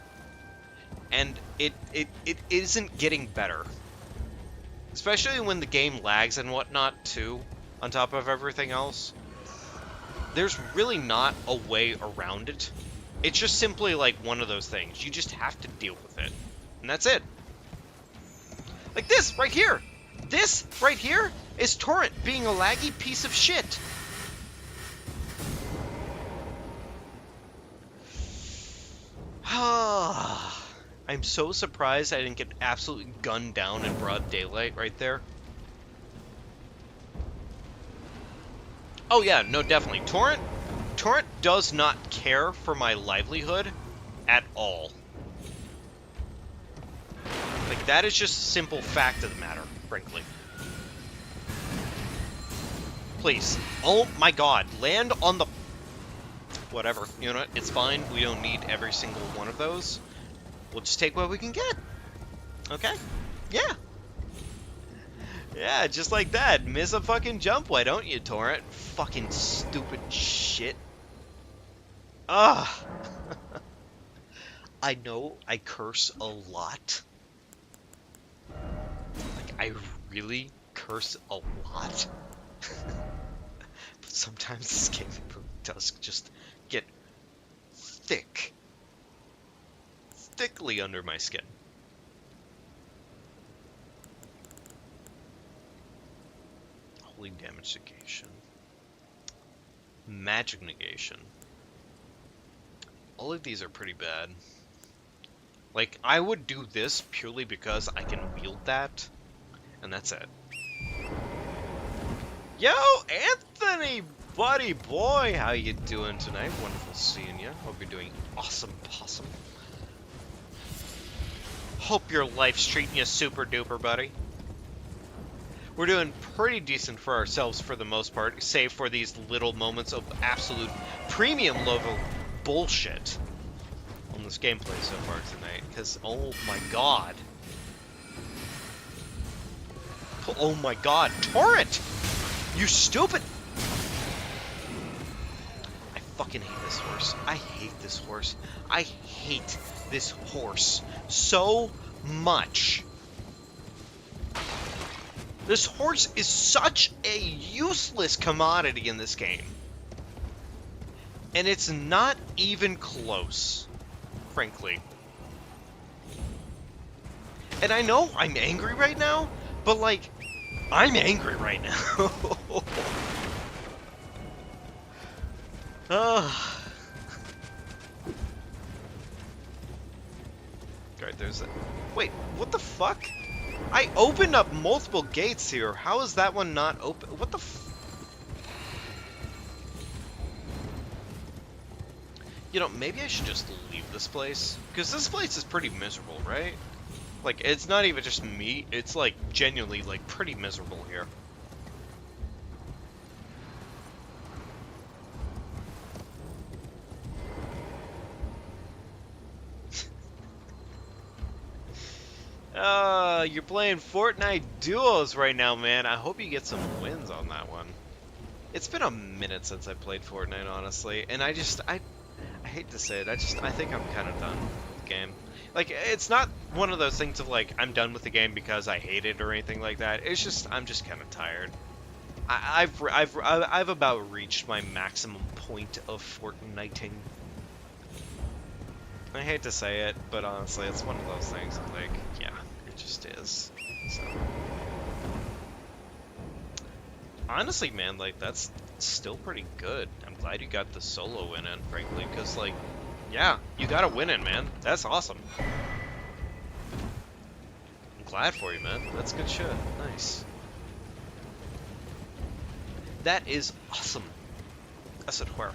And it isn't getting better. Especially when the game lags and whatnot, too, on top of everything else. There's really not a way around it. It's just simply like one of those things. You just have to deal with it. And that's it. Like this, right here. This, right here, is Torrent being a laggy piece of shit. I'm so surprised I didn't get absolutely gunned down in broad daylight right there. Oh yeah, no, definitely. Torrent does not care for my livelihood at all. Like, that is just a simple fact of the matter, frankly. Please. Oh my god, land on the... Whatever, you know what, it's fine. We don't need every single one of those. We'll just take what we can get. Okay? Yeah. Yeah, just like that. Miss a fucking jump, why don't you, Torrent? Fucking stupid shit. Ah! I know I curse a lot. Like, I really curse a lot. But sometimes this game really does just get thick. Thickly under my skin. Holy damage negation. Magic negation. All of these are pretty bad. Like, I would do this purely because I can wield that, and that's it. Yo, Anthony, buddy boy, how you doing tonight? Wonderful seeing you. Hope you're doing awesome possum. Hope your life's treating you super duper, buddy. We're doing pretty decent for ourselves for the most part, save for these little moments of absolute premium level bullshit on this gameplay so far tonight, because oh my god. Oh my god, Torrent! You stupid! I fucking hate this horse. I hate this horse. I hate this horse so much. This horse is such a useless commodity in this game. And it's not even close, frankly. And I know I'm angry right now, but like, I'm angry right now. Alright, there's a... Wait, what the fuck? I opened up multiple gates here. How is that one not open? What the You know, maybe I should just leave this place. Because this place is pretty miserable, right? Like, it's not even just me. It's, like, genuinely, like, pretty miserable here. You're playing Fortnite duos right now, man. I hope you get some wins on that one. It's been a minute since I played Fortnite, honestly, and I hate to say it, I think I'm kind of done with the game. Like, it's not one of those things of like, I'm done with the game because I hate it or anything like that. It's just, I'm just kind of tired. I've about reached my maximum point of Fortniting. I hate to say it, but honestly, it's one of those things of like, yeah, it just is. So, honestly, man, like, that's still pretty good. I'm glad you got the solo win in, frankly, because, like, yeah, you got a win in, man. That's awesome. I'm glad for you, man. That's good shit. Nice. That is awesome. I said where?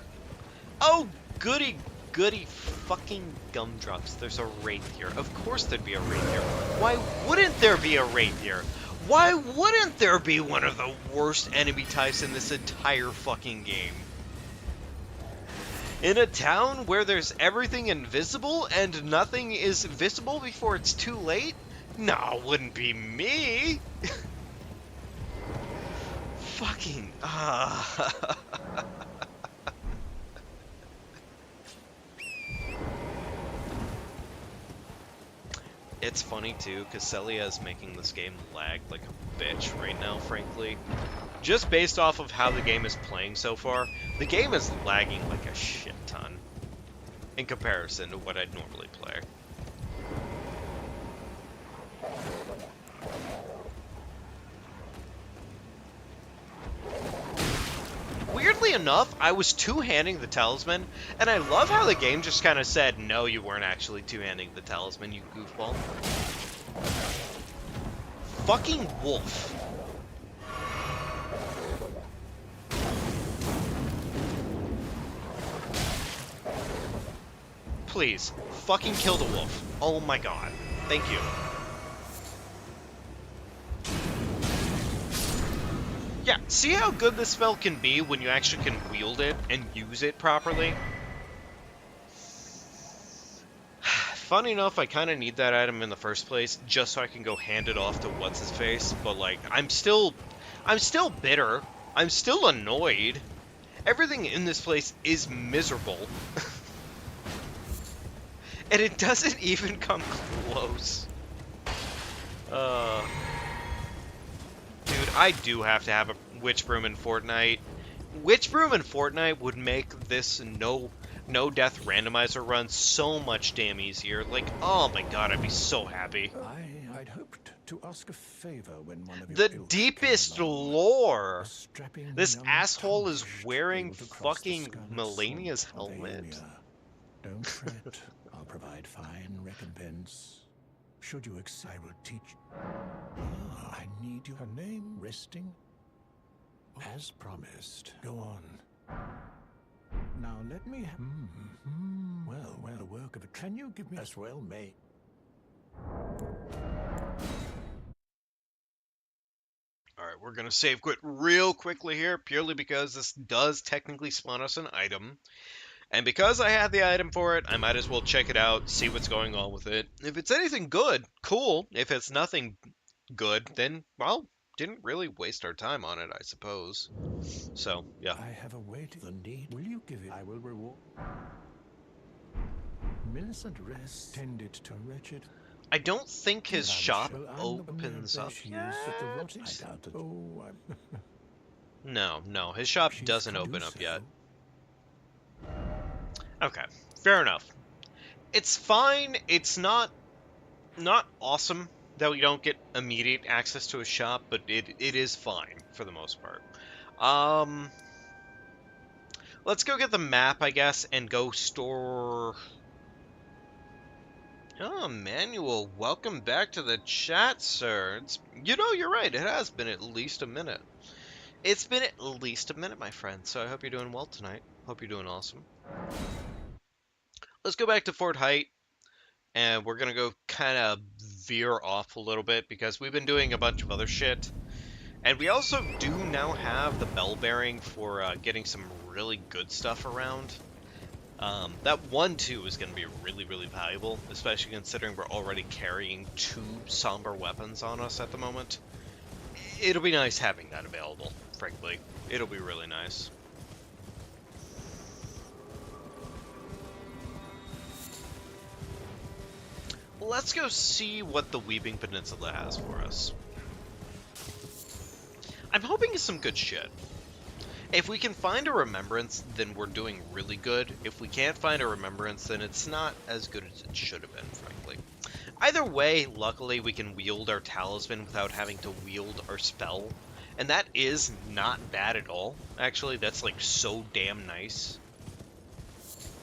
Oh, goody fucking gumdrops. There's a wraith here. Of course there'd be a wraith here. Why wouldn't there be a wraith here? Why wouldn't there be one of the worst enemy types in this entire fucking game? In a town where there's everything invisible and nothing is visible before it's too late? No, it wouldn't be me. Fucking It's funny too, because Celia is making this game lag like a bitch right now, frankly. Just based off of how the game is playing so far, the game is lagging like a shit ton in comparison to what I'd normally play. Weirdly enough, I was two-handing the talisman, and I love how the game just kind of said, no, you weren't actually two-handing the talisman, you goofball. Fucking wolf. Please, fucking kill the wolf. Oh my god. Thank you. Yeah, see how good this spell can be when you actually can wield it and use it properly? funny enough, I kind of need that item in the first place just so I can go hand it off to what's his face. But like, I'm still bitter. I'm still annoyed. Everything in this place is miserable, and it doesn't even come close. Dude, I do have to have a witch broom in Fortnite. Witch broom in Fortnite would make this no death randomizer run so much damn easier. Like, oh my god, I'd be so happy. I'd hoped to ask a favor when one of your The ilk deepest came along. lore. A strapping This young asshole is tarnished wearing rode across the fucking scarlet Melania's swamp of helmet. Aelia. Don't fret. I'll provide fine recompense. Should you I will teach. I need your name resting. As promised. Go on. Now let me. Well, the work of it. Can you give me as well, mate? Alright, we're gonna save quit real quickly here, purely because this does technically spawn us an item. And because I had the item for it, I might as well check it out, see what's going on with it. If it's anything good, cool. If it's nothing good, then, well, didn't really waste our time on it, I suppose. So, yeah. I have awaited the need. Will you give it? I will reward. Millicent rest tended to wretched. I don't think his shop Well, I'm the opens mere up bitch yet. used at the rotting. I doubt it. Oh, No, his shop she's doesn't come open to up so. yet. Okay, fair enough. It's fine. It's not awesome that we don't get immediate access to a shop, but it is fine for the most part. Let's go get the map, I guess, and go store. Oh, Manuel, welcome back to the chat, sir. You're right. It has been at least a minute. It's been at least a minute, my friend. So I hope you're doing well tonight. Hope you're doing awesome. Let's go back to Fort Height, and we're gonna go kind of veer off a little bit because we've been doing a bunch of other shit. And we also do now have the bell bearing for getting some really good stuff around. That one, too, is going to be really, really valuable, especially considering we're already carrying 2 somber weapons on us at the moment. It'll be nice having that available, frankly. It'll be really nice. Let's go see what the Weeping Peninsula has for us. I'm hoping it's some good shit. If we can find a remembrance, then we're doing really good. If we can't find a remembrance, then it's not as good as it should have been, frankly. Either way, luckily we can wield our talisman without having to wield our spell. And that is not bad at all. Actually, that's like so damn nice.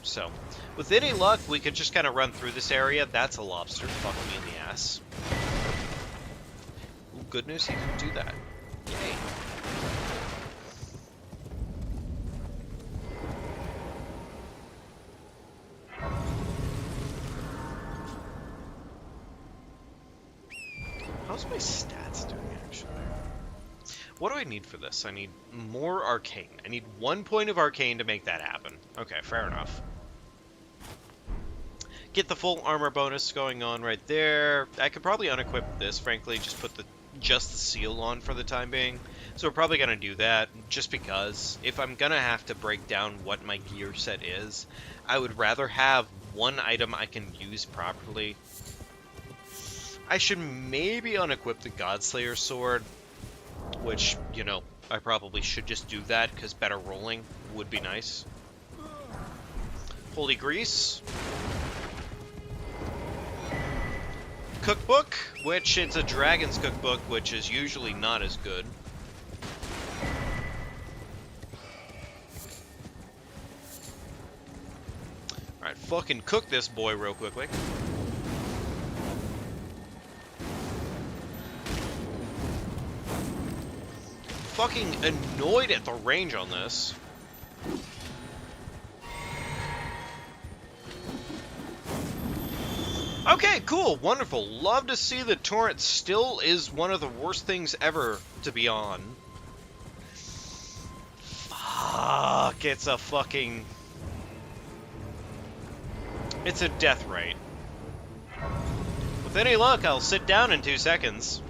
So, with any luck, we could just kind of run through this area. That's a lobster. Fuck me in the ass. Ooh, good news, he didn't do that. Yay. How's my stats doing, actually? What do I need for this? I need more arcane. I need 1 point of arcane to make that happen. Okay, fair enough. Get the full armor bonus going on right there. I could probably unequip this, frankly, just put just the seal on for the time being. So we're probably going to do that, just because if I'm going to have to break down what my gear set is, I would rather have one item I can use properly. I should maybe unequip the Godslayer sword, which, I probably should just do that, because better rolling would be nice. Holy Grease. Cookbook, which it's a dragon's cookbook, which is usually not as good. Alright, fucking cook this boy real quickly. Fucking annoyed at the range on this. Okay, cool, wonderful. Love to see that Torrent still is one of the worst things ever to be on. Fuck, it's a death rate. With any luck, I'll sit down in 2 seconds.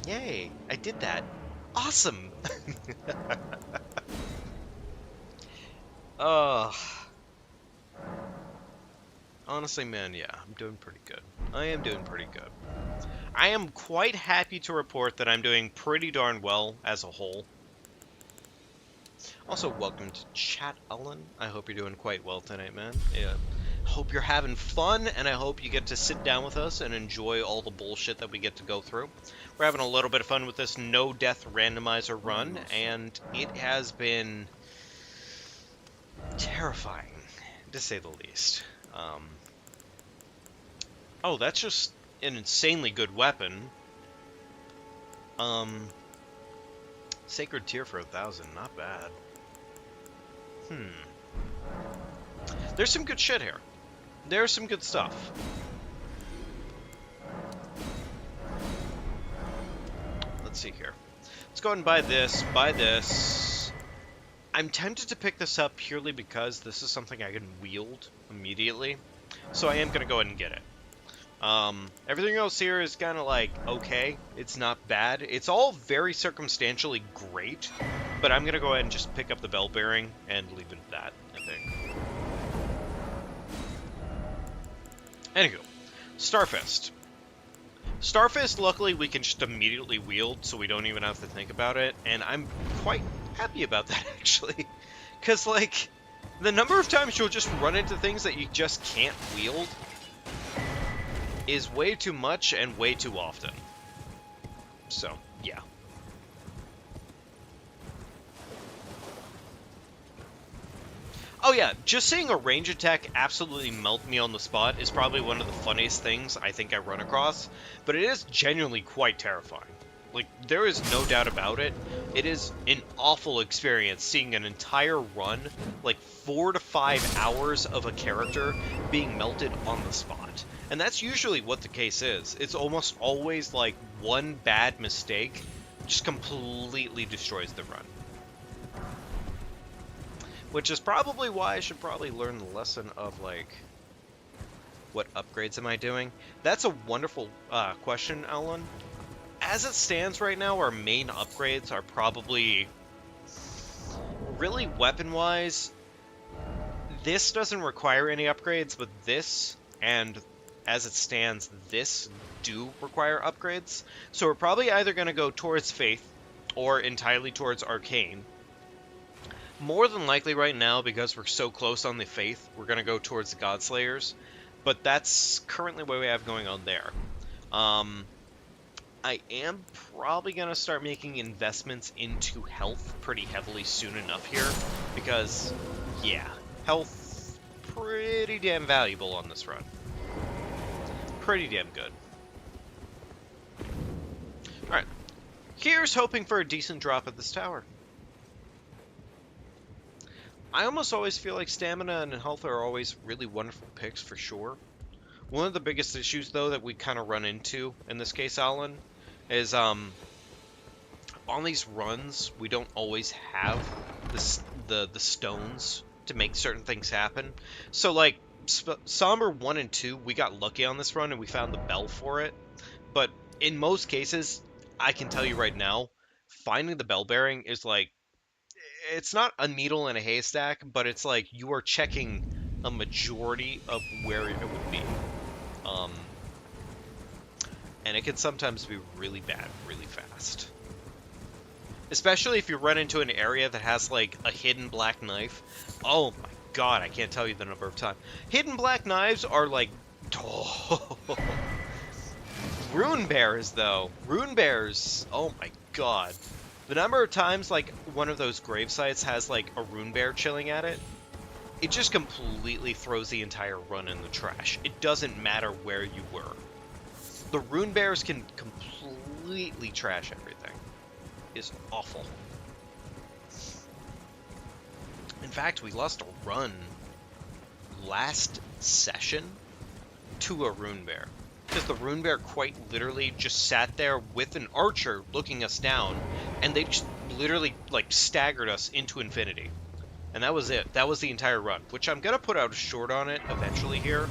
Yay, I did that. Awesome! Honestly, man, yeah, I'm doing pretty good. I am doing pretty good. I am quite happy to report that I'm doing pretty darn well as a whole. Also, welcome to chat, Ellen. I hope you're doing quite well tonight, man. Yeah. Hope you're having fun, and I hope you get to sit down with us and enjoy all the bullshit that we get to go through. We're having a little bit of fun with this no-death randomizer run, and it has been terrifying, to say the least. Oh, that's just an insanely good weapon. Sacred Tear for 1,000, not bad. There's some good shit here. There's some good stuff. Let's see here. Let's go ahead and buy this, buy this. I'm tempted to pick this up purely because this is something I can wield immediately. So I am going to go ahead and get it. Everything else here is kind of like, okay, it's not bad. It's all very circumstantially great, but I'm going to go ahead and just pick up the bell bearing and leave it at that, I think. Anywho, Starfist. Starfist, luckily, we can just immediately wield, so we don't even have to think about it, and I'm quite happy about that, actually. Because, like, the number of times you'll just run into things that you just can't wield is way too much and way too often. So, yeah. Oh yeah, just seeing a range attack absolutely melt me on the spot is probably one of the funniest things I think I run across, but it is genuinely quite terrifying. Like, there is no doubt about it. It is an awful experience seeing an entire run, like 4 to 5 hours of a character being melted on the spot. And that's usually what the case is. It's almost always like one bad mistake just completely destroys the run. Which is probably why I should probably learn the lesson of, like, what upgrades am I doing? That's a wonderful question, Ellen. As it stands right now, our main upgrades are probably really weapon-wise. This doesn't require any upgrades, but this, and as it stands, this do require upgrades. So we're probably either going to go towards Faith or entirely towards Arcane. More than likely right now, because we're so close on the Faith, we're going to go towards the Godslayers. But that's currently what we have going on there. I am probably going to start making investments into health pretty heavily soon enough here. Because, yeah, health pretty damn valuable on this run. Pretty damn good. Alright. Here's hoping for a decent drop at this tower. I almost always feel like stamina and health are always really wonderful picks for sure. One of the biggest issues, though, that we kind of run into in this case, Alan, is on these runs, we don't always have the stones to make certain things happen. So, like, Somber 1 and 2, we got lucky on this run and we found the bell for it. But in most cases, I can tell you right now, finding the bell bearing is like, it's not a needle in a haystack, but it's like you are checking a majority of where it would be. And it can sometimes be really bad, really fast. Especially if you run into an area that has, like, a hidden black knife. Oh my god, I can't tell you the number of times. Hidden black knives are, like... Oh. Rune bears, though. Rune bears. Oh my god. The number of times, like, one of those grave sites has, like, a rune bear chilling at it, it just completely throws the entire run in the trash. It doesn't matter where you were. The rune bears can completely trash everything. It's awful. In fact, we lost a run last session to a rune bear. Because the rune bear quite literally just sat there with an archer looking us down, and they just literally, like, staggered us into infinity. And that was it. That was the entire run, which I'm going to put out a short on it eventually here,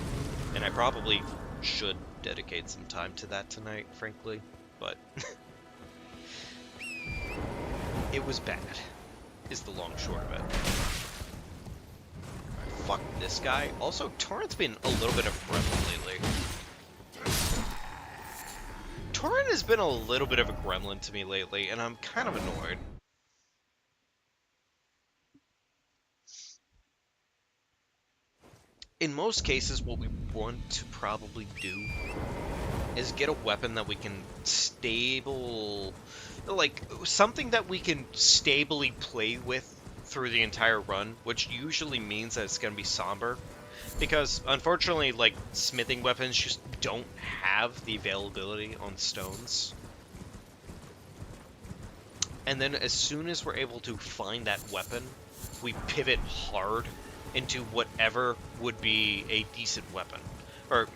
and I probably should dedicate some time to that tonight, frankly, but it was bad, is the long short of it. Alright, fuck this guy. Also, Torrent's been a little bit of a gremlin lately. Torrent has been a little bit of a gremlin to me lately, and I'm kind of annoyed. In most cases, what we want to probably do is get a weapon that we can something that we can stably play with through the entire run, which usually means that it's going to be somber. Because, unfortunately, like, smithing weapons just don't have the availability on stones. And then as soon as we're able to find that weapon, we pivot hard into whatever would be a decent weapon. Or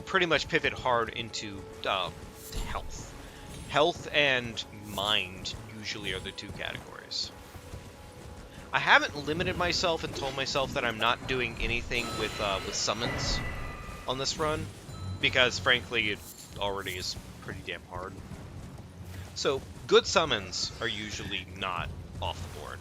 pretty much pivot hard into health. Health and mind usually are the two categories. I haven't limited myself and told myself that I'm not doing anything with summons on this run, because frankly it already is pretty damn hard. So good summons are usually not off the board.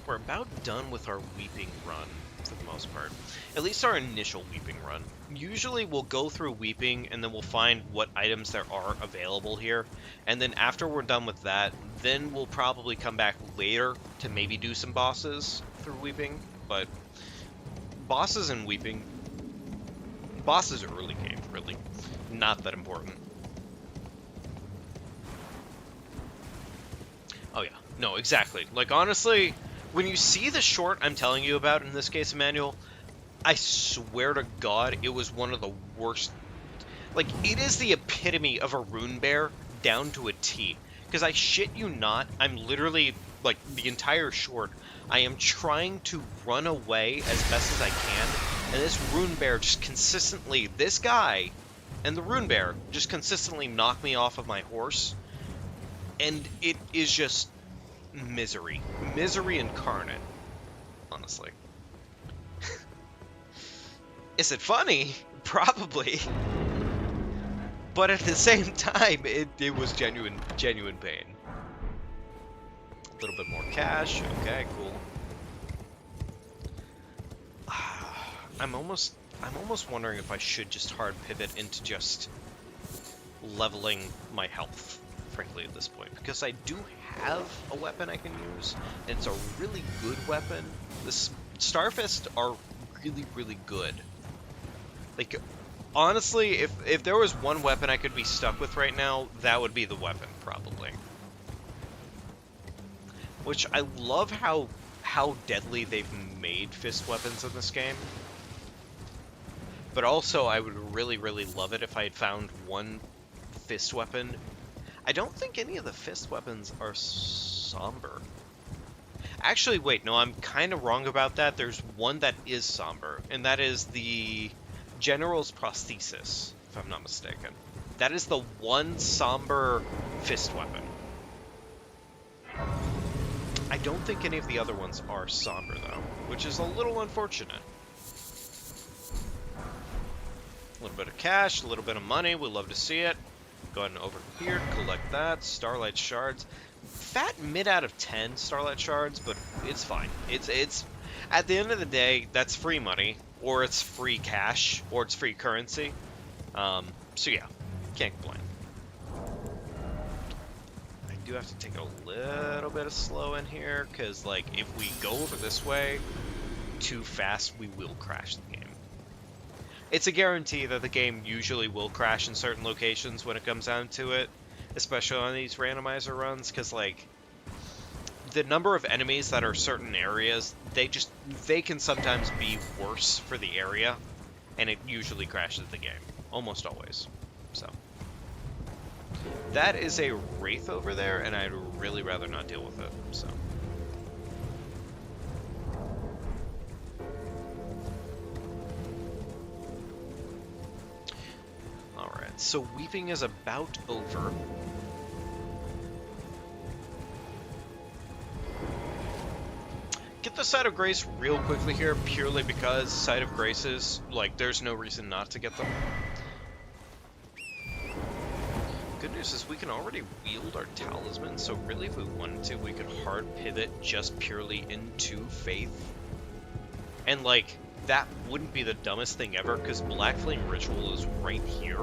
We're about done with our weeping run, for the most part. At least our initial weeping run. Usually we'll go through weeping, and then we'll find what items there are available here. And then after we're done with that, then we'll probably come back later to maybe do some bosses through weeping. But bosses and weeping... Bosses are early game, really. Not that important. Oh yeah, no, exactly. Like, honestly... When you see the short I'm telling you about in this case, Emmanuel, I swear to God, it was one of the worst. Like, it is the epitome of a rune bear down to a T. Because I shit you not, I'm literally, like, the entire short, I am trying to run away as best as I can, and this rune bear just consistently, this guy and the rune bear just consistently knock me off of my horse, and it is just... misery. Misery incarnate, honestly. Is it funny? Probably. But at the same time, it was genuine pain. A little bit more cash. Okay, cool. I'm almost wondering if I should just hard pivot into just leveling my health, frankly, at this point. Because I do have a weapon I can use, and it's a really good weapon. The Starfist are really, really good. Like, honestly, if there was one weapon I could be stuck with right now, that would be the weapon, probably. Which, I love how deadly they've made fist weapons in this game. But also, I would really, really love it if I had found one fist weapon. I don't think any of the fist weapons are somber. Actually, wait, no, I'm kind of wrong about that. There's one that is somber, and that is the General's Prosthesis, if I'm not mistaken. That is the one somber fist weapon. I don't think any of the other ones are somber, though, which is a little unfortunate. A little bit of cash, a little bit of money, we'd love to see it. Go ahead and over here, collect that. Starlight Shards. Fat mid out of 10 Starlight Shards, but it's fine. It's at the end of the day, that's free money, or it's free cash, or it's free currency. So yeah, can't complain. I do have to take a little bit of slow in here, because like if we go over this way too fast, we will crash the game. It's a guarantee that the game usually will crash in certain locations when it comes down to it, especially on these randomizer runs, because, like, the number of enemies that are certain areas, they can sometimes be worse for the area, and it usually crashes the game. Almost always. So. That is a Wraith over there, and I'd really rather not deal with it, so. So weeping is about over. get the Site of Grace real quickly here, purely because Site of Graces, like, there's no reason not to get them. Good news is we can already wield our talisman, so really if we wanted to, we could hard pivot just purely into Faith. And, like, that wouldn't be the dumbest thing ever, because Black Flame Ritual is right here.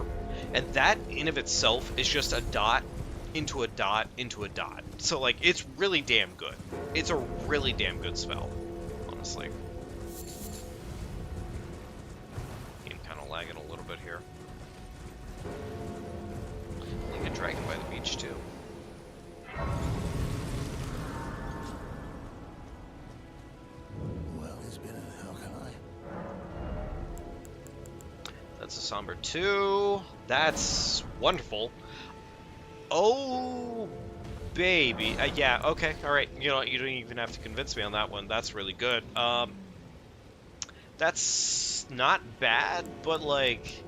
And that, in of itself, is just a dot into a dot into a dot. So, like, it's really damn good. It's a really damn good spell, honestly. Game kind of lagging a little bit here. Like a dragon by the beach, too. Well, it's been a... How can I? That's a somber 2. That's wonderful. Oh, baby. Yeah, okay, alright. You know what, you don't even have to convince me on that one. That's really good. That's not bad, but like,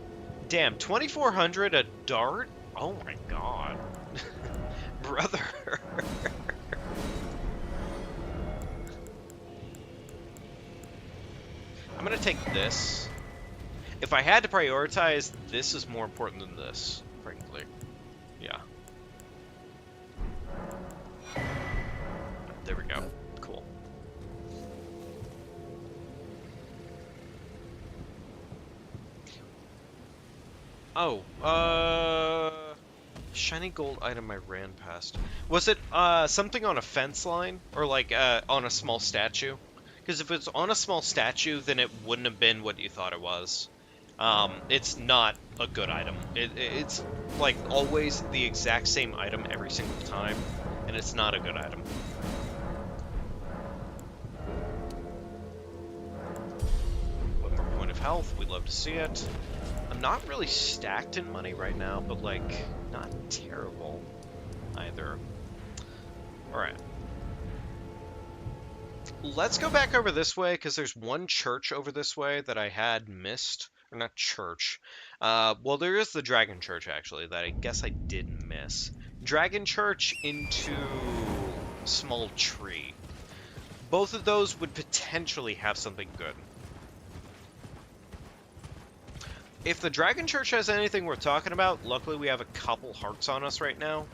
damn, 2,400 a dart? Oh my god. Brother. I'm gonna take this. If I had to prioritize, this is more important than this, frankly. Yeah. There we go. Cool. Oh, shiny gold item I ran past. Was it, something on a fence line? Or, like, on a small statue? Because if it's on a small statue, then it wouldn't have been what you thought it was. It's not a good item. It's, like, always the exact same item every single time, and it's not a good item. One more point of health, we'd love to see it. I'm not really stacked in money right now, but, like, not terrible either. Alright. Let's go back over this way, because there's one church over this way that I had missed. Or not church. Well, there is the Dragon Church, actually, that I guess I did miss. Dragon Church into Small Tree. Both of those would potentially have something good. If the Dragon Church has anything worth talking about, luckily we have a couple hearts on us right now.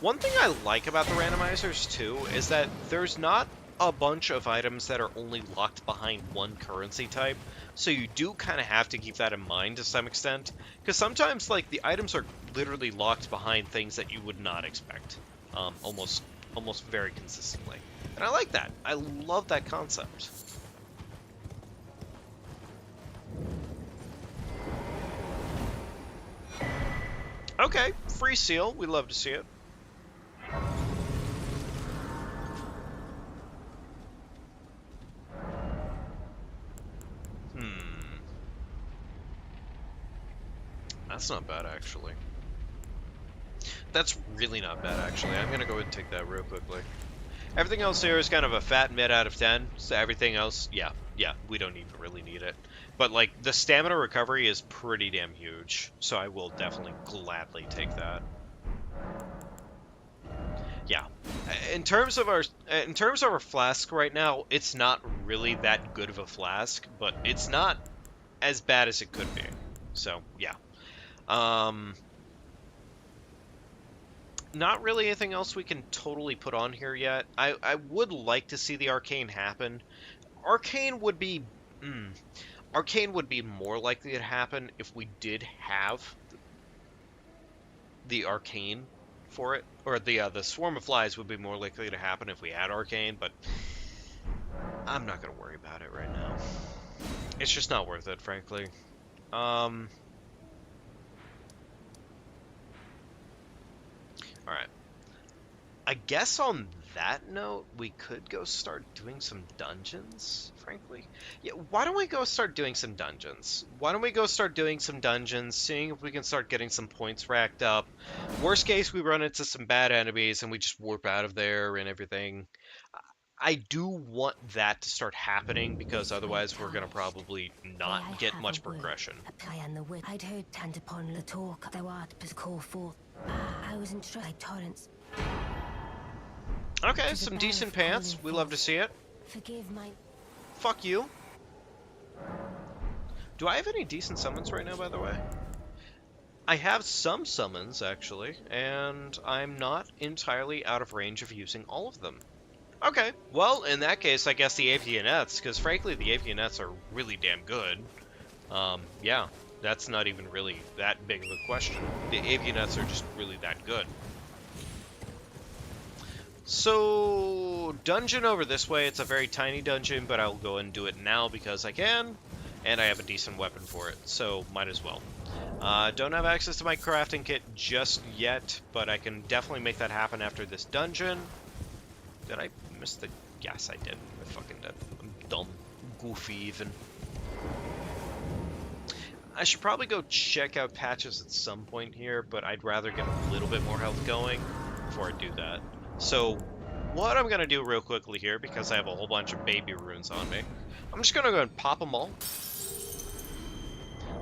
One thing I like about the randomizers, too, is that there's not a bunch of items that are only locked behind one currency type, so you do kind of have to keep that in mind to some extent, because sometimes, like, the items are literally locked behind things that you would not expect, almost very consistently. And I like that. I love that concept. Okay, free seal. We love to see it. That's not bad, actually. That's really not bad, actually. I'm gonna go ahead and take that real quickly. Everything else here is kind of a fat mid out of 10, so everything else, yeah, we don't even really need it. But, like, the stamina recovery is pretty damn huge, so I will definitely gladly take that. Yeah. In terms of our flask right now, it's not really that good of a flask, but it's not as bad as it could be. So, yeah. Not really anything else we can totally put on here yet. I would like to see the arcane happen. Arcane would be more likely to happen if we did have the arcane for it, or the swarm of flies would be more likely to happen if we had arcane, but I'm not gonna worry about it right now. It's just not worth it, frankly. Alright. I guess on that note, we could go start doing some dungeons, frankly. Yeah, why don't we go start doing some dungeons? Seeing if we can start getting some points racked up. Worst case, we run into some bad enemies and we just warp out of there and everything. I do want that to start happening, because otherwise we're going to probably not get much progression. I'd heard Tantapon the talk, thou art call forth. I was instructed by torrents. Okay, some decent pants. We love to see it. Forgive my... Fuck you. Do I have any decent summons right now, by the way? I have some summons, actually, and I'm not entirely out of range of using all of them. Okay, well, in that case, I guess the Avionettes, because frankly, the Avionettes are really damn good. Yeah, that's not even really that big of a question. The Avionettes are just really that good. So, dungeon over this way. It's a very tiny dungeon, but I'll go and do it now because I can, and I have a decent weapon for it, so might as well. Don't have access to my crafting kit just yet, but I can definitely make that happen after this dungeon. Did I miss the... Yes, I did. I fucking did. I'm dumb. Goofy, even. I should probably go check out patches at some point here, but I'd rather get a little bit more health going before I do that. So, what I'm going to do real quickly here, because I have a whole bunch of baby runes on me, I'm just going to go and pop them all.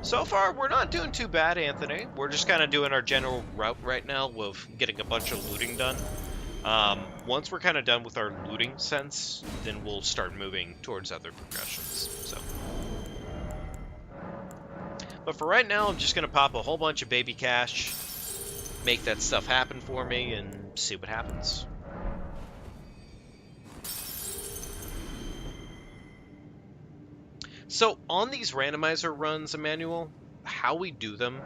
So far, we're not doing too bad, Anthony. We're just kind of doing our general route right now with getting a bunch of looting done. Once we're kind of done with our looting sense, then we'll start moving towards other progressions. So, but for right now, I'm just going to pop a whole bunch of baby cash, make that stuff happen for me, and see what happens. So on these randomizer runs, Emmanuel, how we do them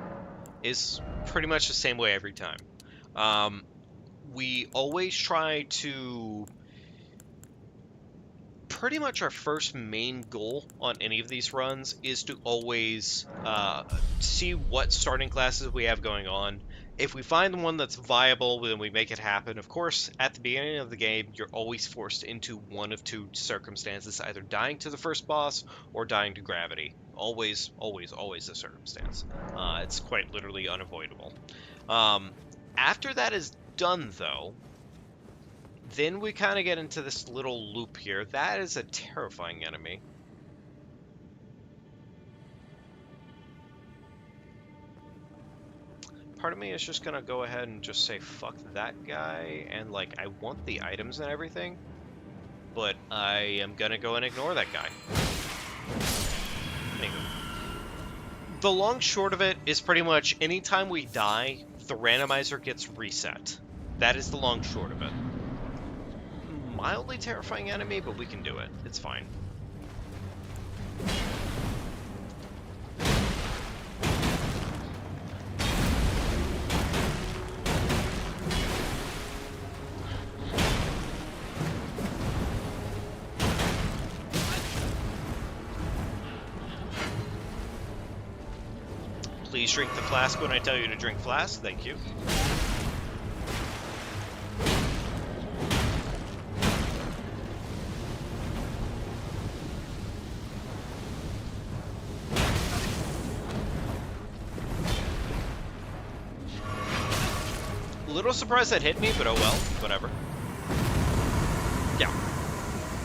is pretty much the same way every time. We always try to... Pretty much our first main goal on any of these runs is to always see what starting classes we have going on. If we find the one that's viable, then we make it happen. Of course, at the beginning of the game, you're always forced into one of two circumstances, either dying to the first boss or dying to gravity. Always, always, always a circumstance. It's quite literally unavoidable. After that is done, though, then we kind of get into this little loop here. That is a terrifying enemy. Part of me is just gonna go ahead and just say fuck that guy, and like I want the items and everything, but I am gonna go and ignore that guy. Anywho. The long short of it is pretty much anytime we die, the randomizer gets reset. That is the long short of it. Mildly terrifying enemy, but we can do it. It's fine. Please drink the flask when I tell you to drink flask. Thank you. A little surprised that hit me, but oh well, whatever. Yeah.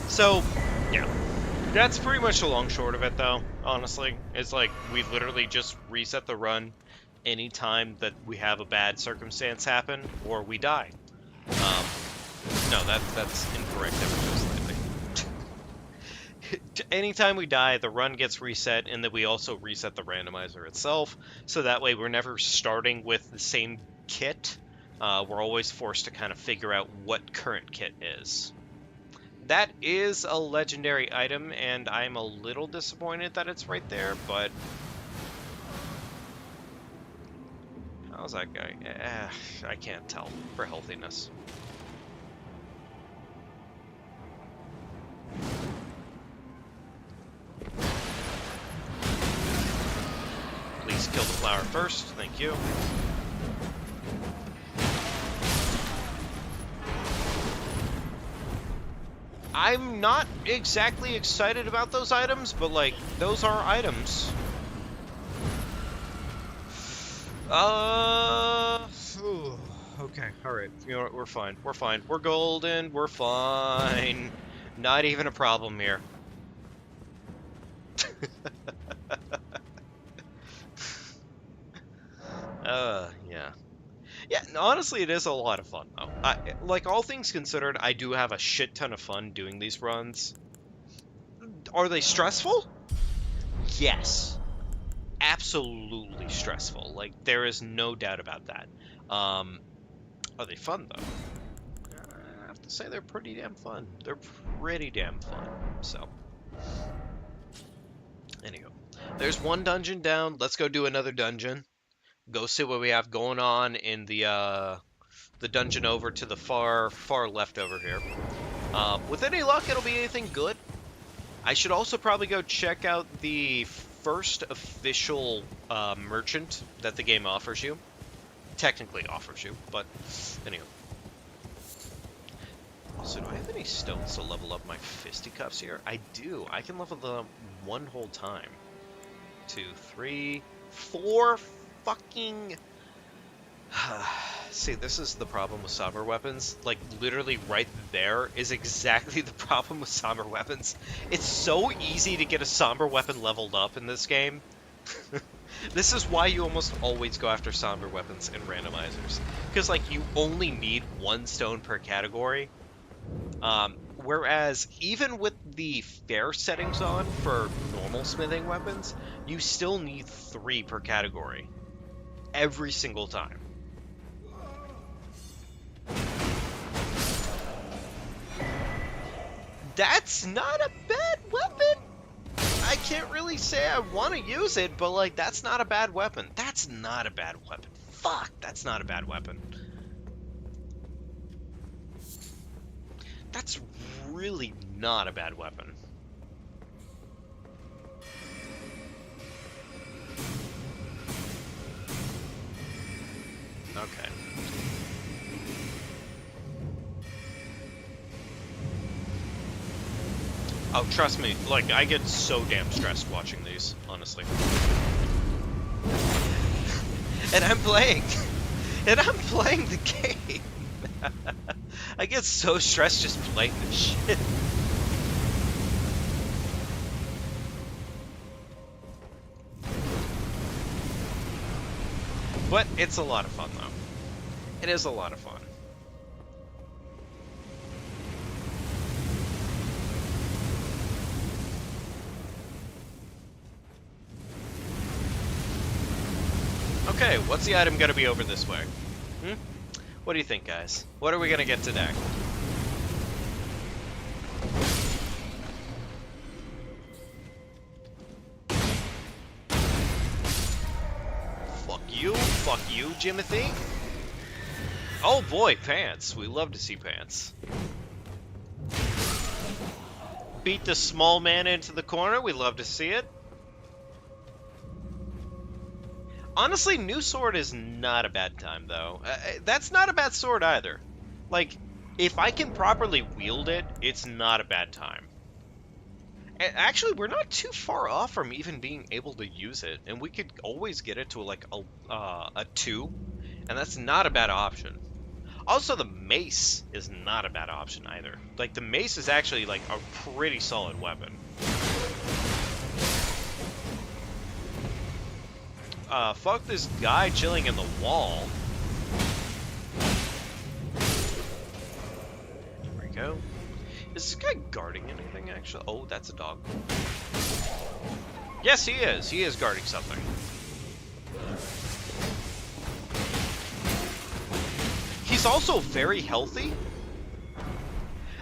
So, yeah. That's pretty much the long short of it, though, honestly. It's like, we literally just reset the run anytime that we have a bad circumstance happen, or we die. No, that's incorrect ever so slightly. Anytime we die, the run gets reset, and then we also reset the randomizer itself, so that way we're never starting with the same kit. We're always forced to kind of figure out what current kit is. That is a legendary item, and I'm a little disappointed that it's right there, but... How's that guy? I can't tell for healthiness. Please kill the flower first, thank you. I'm not exactly excited about those items, but, like, those are items. Okay, alright. You know what, we're fine. We're fine. We're golden. We're fine. Not even a problem here. Yeah. Yeah, honestly, it is a lot of fun, though. Like, all things considered, I do have a shit ton of fun doing these runs. Are they stressful? Yes. Absolutely stressful. Like, there is no doubt about that. Are they fun, though? I have to say they're pretty damn fun. They're pretty damn fun. So, anywho. There's one dungeon down. Let's go do another dungeon. Go see what we have going on in the dungeon over to the far left over here. With any luck, it'll be anything good. I should also probably go check out the first official merchant that the game offers you. Technically offers you, but anyway. Also, do I have any stones to level up my fisticuffs here? I do. I can level them one whole time. 2, 3, 4 fucking... See, this is the problem with somber weapons. Like, literally right there is exactly the problem with somber weapons. It's so easy to get a somber weapon leveled up in this game. This is why you almost always go after somber weapons in randomizers. Because, like, you only need 1 stone per category. Whereas, even with the fair settings on for normal smithing weapons, you still need 3 per category. Every single time. That's not a bad weapon! I can't really say I want to use it, but, like, that's not a bad weapon. That's not a bad weapon. Fuck, that's not a bad weapon. That's really not a bad weapon. Okay. Oh, trust me, like, I get so damn stressed watching these, honestly. And I'm playing the game. I get so stressed just playing this shit. But it's a lot of fun, though. It is a lot of fun. Okay, what's the item gonna be over this way? What do you think, guys? What are we gonna get today? Fuck you, Jimothy. Oh boy, pants. We love to see pants. Beat the small man into the corner. We love to see it. Honestly, new sword is not a bad time, though. That's not a bad sword either. Like, if I can properly wield it, it's not a bad time. Actually, we're not too far off from even being able to use it, and we could always get it to, like, a 2, and that's not a bad option. Also, the mace is not a bad option either. Like, the mace is actually, like, a pretty solid weapon. Fuck this guy chilling in the wall. There we go. Is this guy guarding anything, actually? Oh, that's a dog. Yes, he is. He is guarding something. He's also very healthy.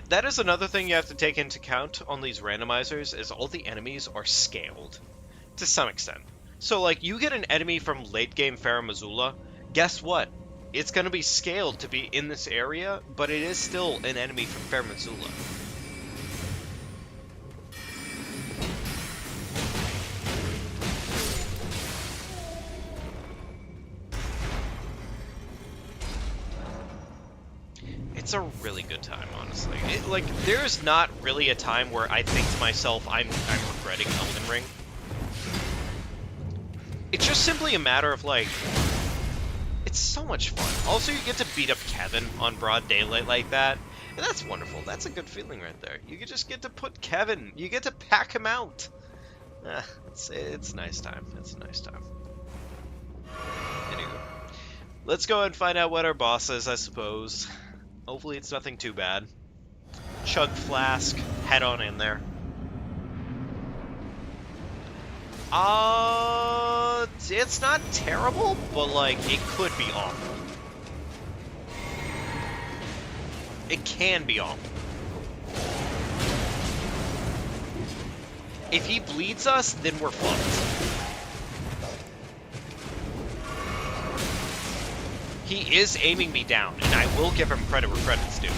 That is another thing you have to take into account on these randomizers, is all the enemies are scaled. To some extent. So, like, you get an enemy from late game Farum Azula, guess what? It's going to be scaled to be in this area, but it is still an enemy from Farum Azula. It's a really good time, honestly. Like, there's not really a time where I think to myself, I'm regretting Elden Ring. It's just simply a matter of, like, it's so much fun. Also, you get to beat up Kevin on broad daylight like that, and that's wonderful. That's a good feeling right there. You just get to put Kevin, you get to pack him out. It's a nice time. It's a nice time. Anyway, let's go and find out what our boss is, I suppose. Hopefully it's nothing too bad. Chug flask, head on in there. It's not terrible, but like it could be awful. It can be awful. If he bleeds us, then we're fucked. He is aiming me down, and I will give him credit where credit's due.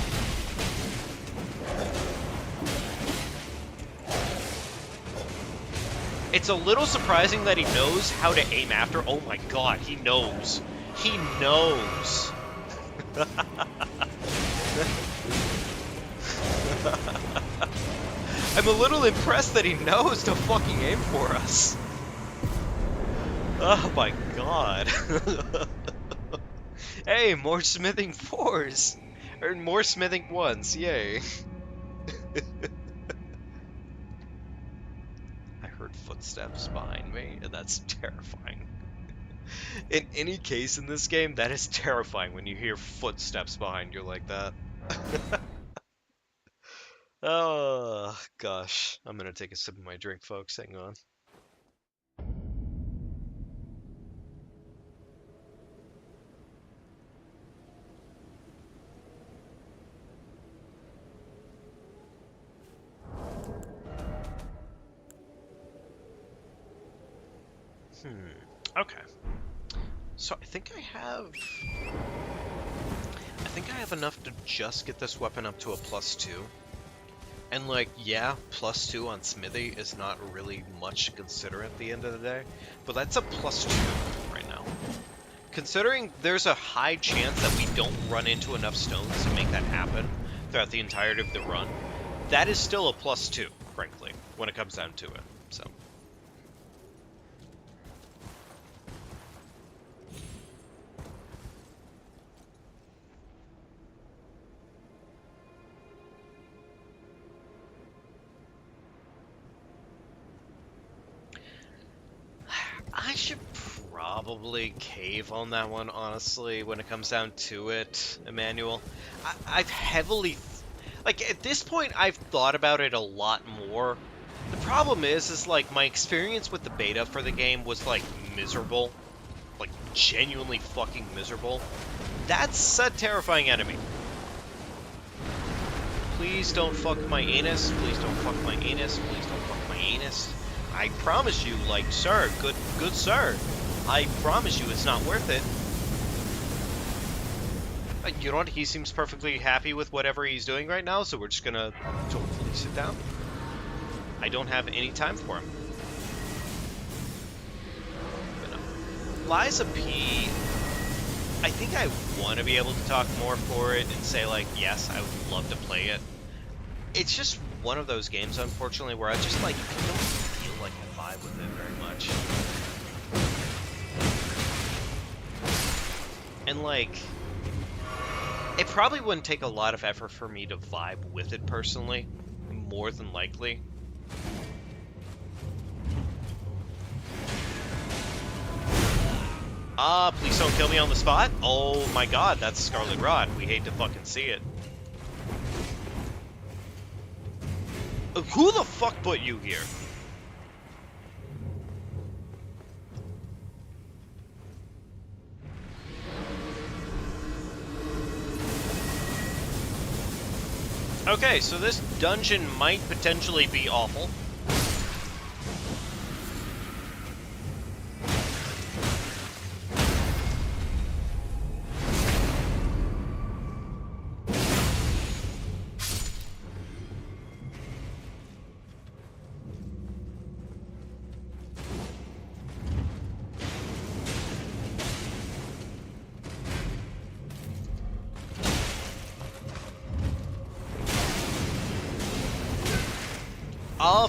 It's a little surprising that he knows how to aim after. Oh my god, he knows. He knows. I'm a little impressed that he knows to fucking aim for us. Oh my god. Hey, more smithing 4s! Or more smithing 1s, yay. I heard footsteps behind me, and that's terrifying. In any case in this game, that is terrifying when you hear footsteps behind you like that. Oh, gosh. I'm gonna take a sip of my drink, folks. Hang on. Okay. So I think I have enough to just get this weapon up to a +2. And like, yeah, +2 on Smithy is not really much to consider at the end of the day, but that's a +2 right now. Considering there's a high chance that we don't run into enough stones to make that happen throughout the entirety of the run, that is still a +2, frankly, when it comes down to it, so. I should probably cave on that one, honestly, when it comes down to it, Emmanuel. I've heavily... Like, at this point, I've thought about it a lot more. The problem is like, my experience with the beta for the game was, like, miserable. Like, genuinely fucking miserable. That's a terrifying enemy. Please don't fuck my anus. Please don't fuck my anus. Please don't fuck my anus. I promise you, like, sir, good sir, I promise you it's not worth it. You know what, he seems perfectly happy with whatever he's doing right now, so we're just gonna hopefully sit down. I don't have any time for him. Liza P, I think I want to be able to talk more for it and say, like, yes, I would love to play it. It's just one of those games, unfortunately, where I just, like, I don't feel like I vibe with it very much. And, like, it probably wouldn't take a lot of effort for me to vibe with it personally, more than likely. Please don't kill me on the spot. Oh my god, that's Scarlet Rod. We hate to fucking see it. Who the fuck put you here? Okay, so this dungeon might potentially be awful.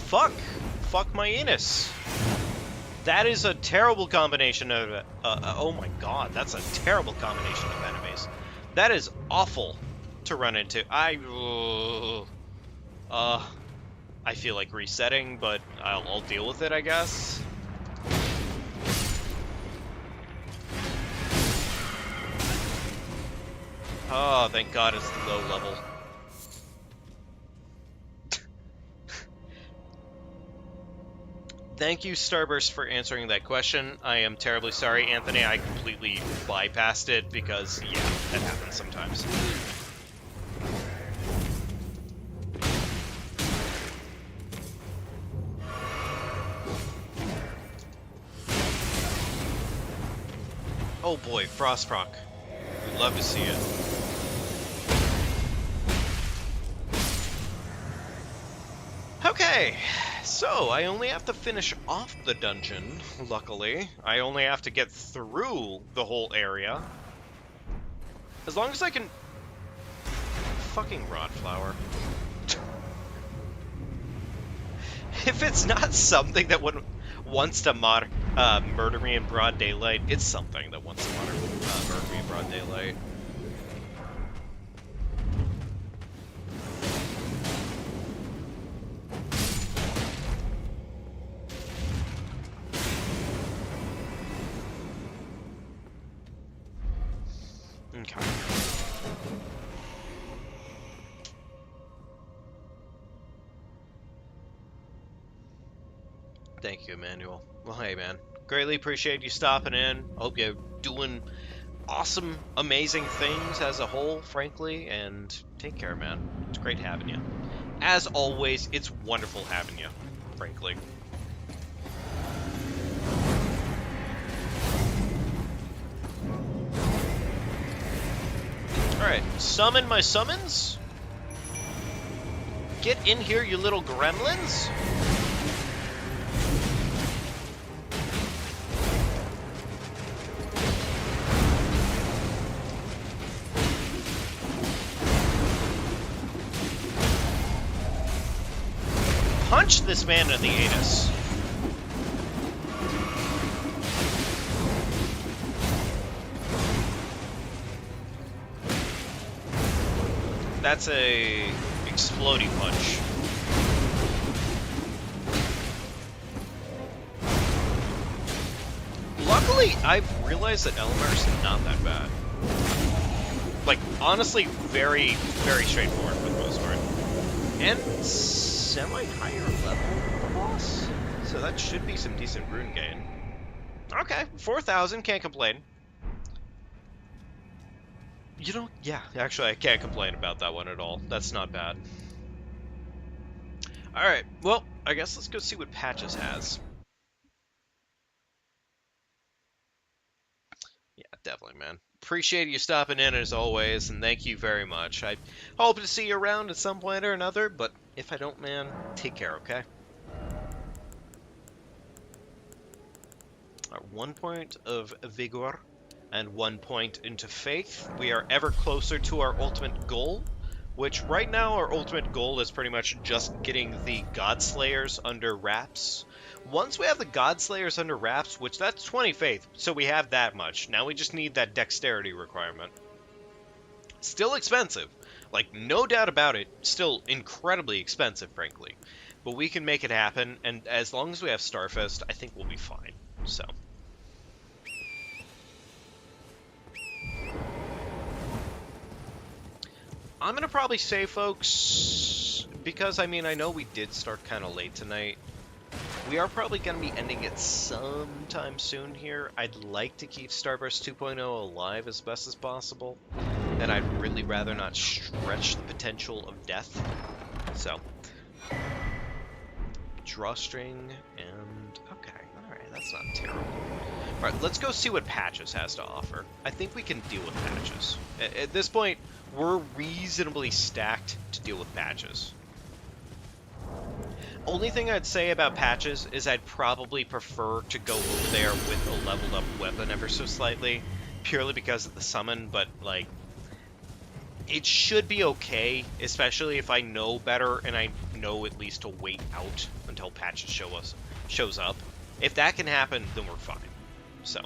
Fuck. Fuck my anus. That is a terrible combination of... oh my god, that's a terrible combination of enemies. That is awful to run into. I feel like resetting, but I'll deal with it, I guess. Oh, thank god it's the low level. Thank you, Starburst, for answering that question. I am terribly sorry, Anthony. I completely bypassed it because, yeah, that happens sometimes. Oh boy, Frostproc. We'd love to see it. Okay, so I only have to finish off the dungeon, luckily. I only have to get through the whole area. As long as I can... Fucking Rodflower. If it's not something that wants to murder me in broad daylight, it's something that wants to murder me in broad daylight. Okay. Thank you, Emmanuel. Well, hey, man. Greatly appreciate you stopping in. I hope you're doing awesome, amazing things as a whole, frankly, and take care, man. It's great having you. As always, it's wonderful having you, frankly. Alright, summon my summons. Get in here, you little gremlins. Punch this man in the anus. That's a exploding punch. Luckily, I've realized that Elmer's not that bad. Like, honestly, very, very straightforward for the most part. And semi-higher level boss? So that should be some decent rune gain. Okay, 4,000, can't complain. You know, yeah, actually, I can't complain about that one at all. That's not bad. Alright, well, I guess let's go see what Patches has. Yeah, definitely, man. Appreciate you stopping in as always, and thank you very much. I hope to see you around at some point or another, but if I don't, man, take care, okay? 1 point of vigor and 1 point into faith. We are ever closer to our ultimate goal, which right now our ultimate goal is pretty much just getting the Godslayers under wraps. Once we have the Godslayers under wraps, which that's 20 faith, so we have that much. Now we just need that dexterity requirement. Still expensive. Like, no doubt about it, still incredibly expensive, frankly. But we can make it happen, and as long as we have Starfist, I think we'll be fine. So... I'm going to probably say, folks, because, I mean, I know we did start kind of late tonight. We are probably going to be ending it sometime soon here. I'd like to keep Starburst 2.0 alive as best as possible, and I'd really rather not stretch the potential of death. So, drawstring, and... okay, alright, that's not terrible. Alright, let's go see what Patches has to offer. I think we can deal with Patches. At this point, we're reasonably stacked to deal with Patches. Only thing I'd say about Patches is I'd probably prefer to go over there with a leveled up weapon ever so slightly, purely because of the summon, but, like, it should be okay, especially if I know better and I know at least to wait out until Patches shows up. If that can happen, then we're fine. So.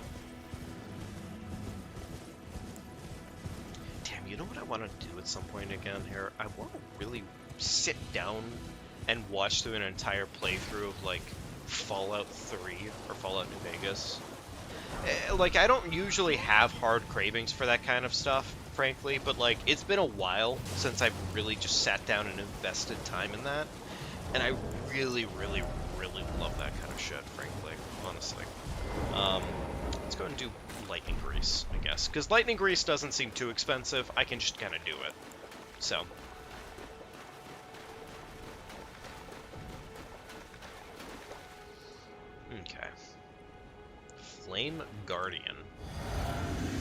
Damn, you know what I want to do at some point again here? I want to really sit down and watch through an entire playthrough of, like, Fallout 3 or Fallout New Vegas. Like, I don't usually have hard cravings for that kind of stuff, frankly, but, like, it's been a while since I've really just sat down and invested time in that, and I really, really, really love that kind of shit, frankly, honestly. Let's go and do lightning grease, I guess. Because lightning grease doesn't seem too expensive. I can just kind of do it. So. Okay. Flame Guardian.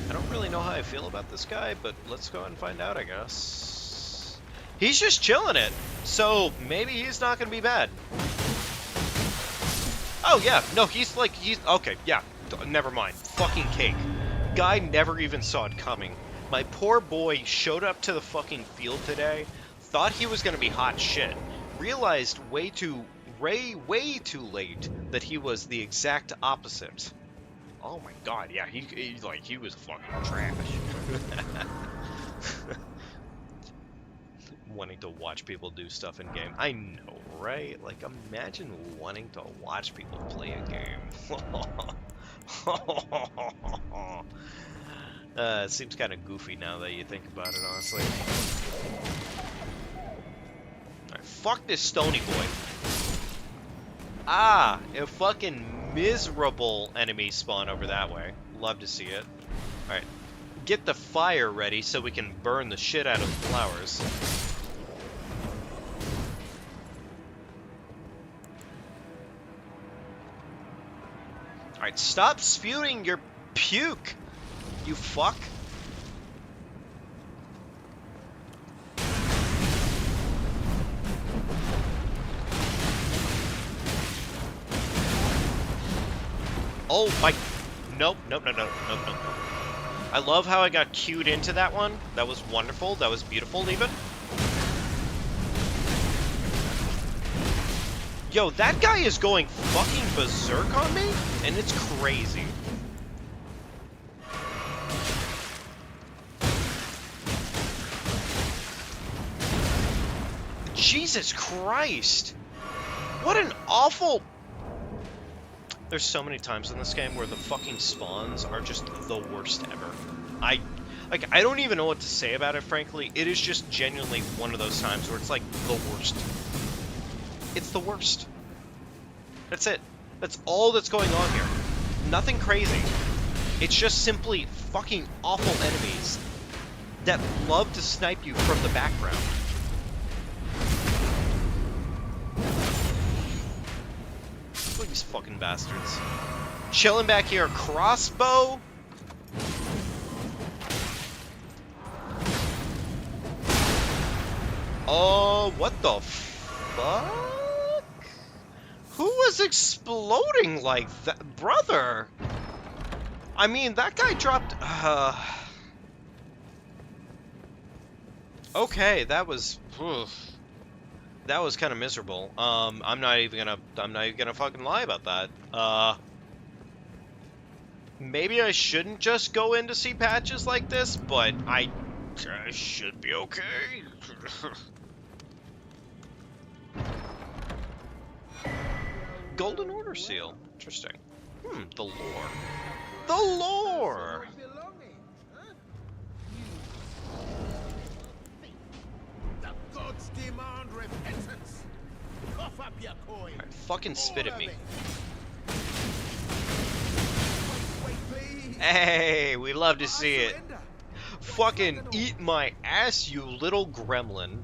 I don't really know how I feel about this guy, but let's go and find out, I guess. He's just chilling it, so maybe he's not going to be bad. Oh, yeah. No, he's... Okay, yeah. Never mind. Fucking cake. Guy never even saw it coming. My poor boy showed up to the fucking field today, thought he was going to be hot shit, realized way too late that he was the exact opposite. Oh my god, yeah, he was fucking trash. Wanting to watch people do stuff in game. I know, right? Like, imagine wanting to watch people play a game. It seems kind of goofy now that you think about it, honestly. Alright, fuck this stony boy. Ah, a fucking miserable enemy spawn over that way. Love to see it. Alright, get the fire ready so we can burn the shit out of the flowers. Alright, stop spewing your puke, you fuck. Oh my... Nope. I love how I got cued into that one. That was wonderful. That was beautiful, even. Yo, that guy is going fucking berserk on me, and it's crazy. Jesus Christ! What an awful... There's so many times in this game where the fucking spawns are just the worst ever. I don't even know what to say about it, frankly. It is just genuinely one of those times where it's like the worst. It's the worst. That's it. That's all that's going on here. Nothing crazy. It's just simply fucking awful enemies that love to snipe you from the background. Look at these fucking bastards. Chilling back here, crossbow. Oh, what the fuck? Who was exploding like that? Brother! I mean, that guy dropped... Okay, that was... That was kind of miserable. I'm not even gonna fucking lie about that. Maybe I shouldn't just go in to see patches like this, but I should be okay. Golden Order seal. Interesting. The lore. The lore! The gods demand repentance. Cough up your coin. Alright, fucking spit at me. Wait, please. Hey, we love to see it. Surrender. Fucking eat my ass, you little gremlin.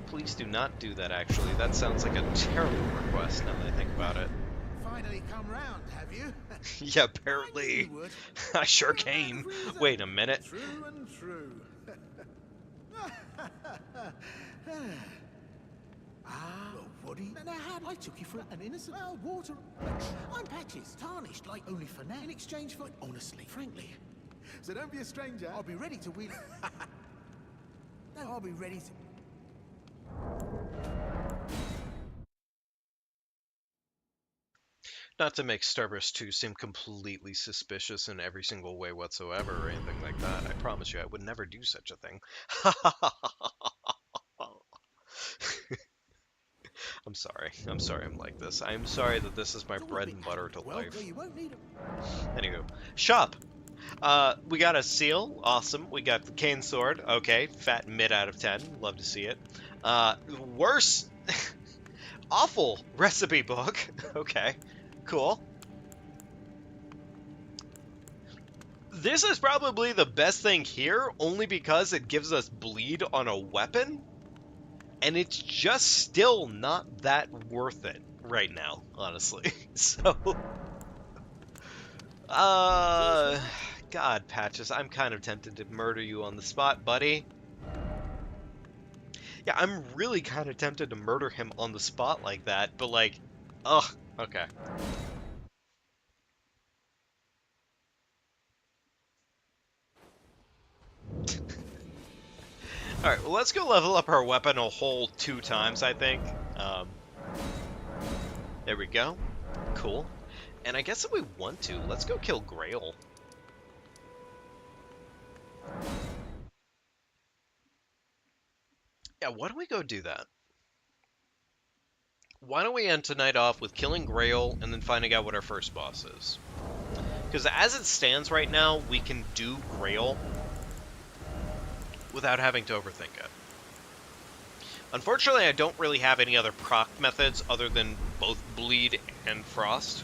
Please do not do that, actually. That sounds like a terrible request now that I think about it. Finally come round, have you? Yeah, apparently. I sure came. Wait a minute. True and true. Woody? Now, how I took you for an innocent water. I'm Patches, tarnished, like only for now. In exchange for, honestly, frankly. So don't be a stranger. I'll be ready to wheel. No, I'll be ready to. Not to make Starburst 2 seem completely suspicious in every single way whatsoever or anything like that. I promise you I would never do such a thing. I'm sorry. I'm sorry I'm like this. I'm sorry that this is my bread and butter to life. Anywho, shop! We got a seal. Awesome. We got the cane sword. Okay, fat mid out of 10. Love to see it. Worse... awful recipe book. Okay, cool. This is probably the best thing here, only because it gives us bleed on a weapon, and it's just still not that worth it right now, honestly. So, uh, God, Patches, I'm kind of tempted to murder you on the spot, buddy. Yeah, I'm really kind of tempted to murder him on the spot like that, but like, ugh, okay. Alright, well, let's go level up our weapon a whole 2 times, I think. There we go. Cool. And I guess if we want to, let's go kill Grail. Yeah, why don't we go do that? Why don't we end tonight off with killing Grail and then finding out what our first boss is? Because as it stands right now, we can do Grail without having to overthink it. Unfortunately, I don't really have any other proc methods other than both Bleed and Frost.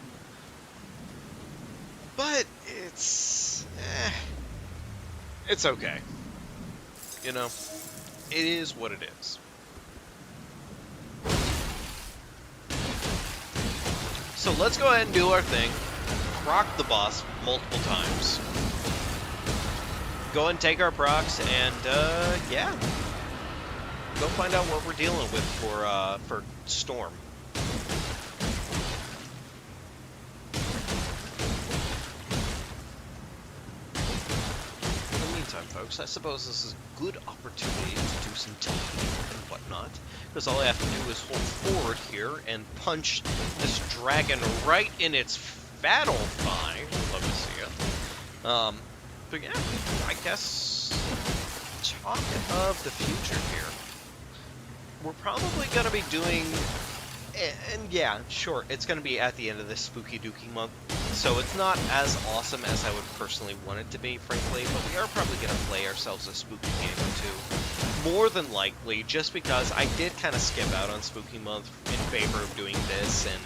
But it's... it's okay. You know? It is what it is. So let's go ahead and do our thing. Proc the boss multiple times. Go and take our procs and, yeah. Go find out what we're dealing with for Storm. In the meantime, folks, I suppose this is a good opportunity to do some teaming and whatnot, because all I have to do is hold forward here and punch this dragon right in its battle thigh. Love to see it. But yeah, I guess talk of the future here. We're probably going to be doing, and yeah, sure, it's going to be at the end of this spooky dookie month, so it's not as awesome as I would personally want it to be, frankly, but we are probably going to play ourselves a spooky game or two. More than likely, just because I did kind of skip out on spooky month in favor of doing this, and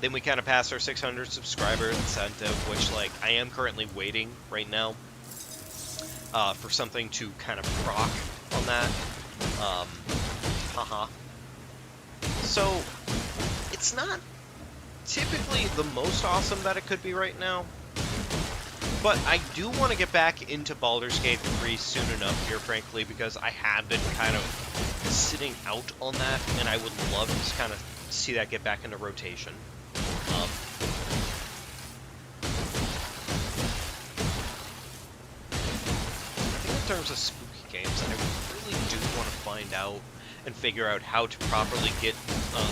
then we kind of passed our 600 subscriber incentive, which, like, I am currently waiting right now for something to kind of proc on that. So, it's not typically the most awesome that it could be right now, but I do want to get back into Baldur's Gate 3 soon enough here, frankly, because I have been kind of sitting out on that, and I would love to kind of see that get back into rotation. I think in terms of spooky games, I really do want to find out and figure out how to properly get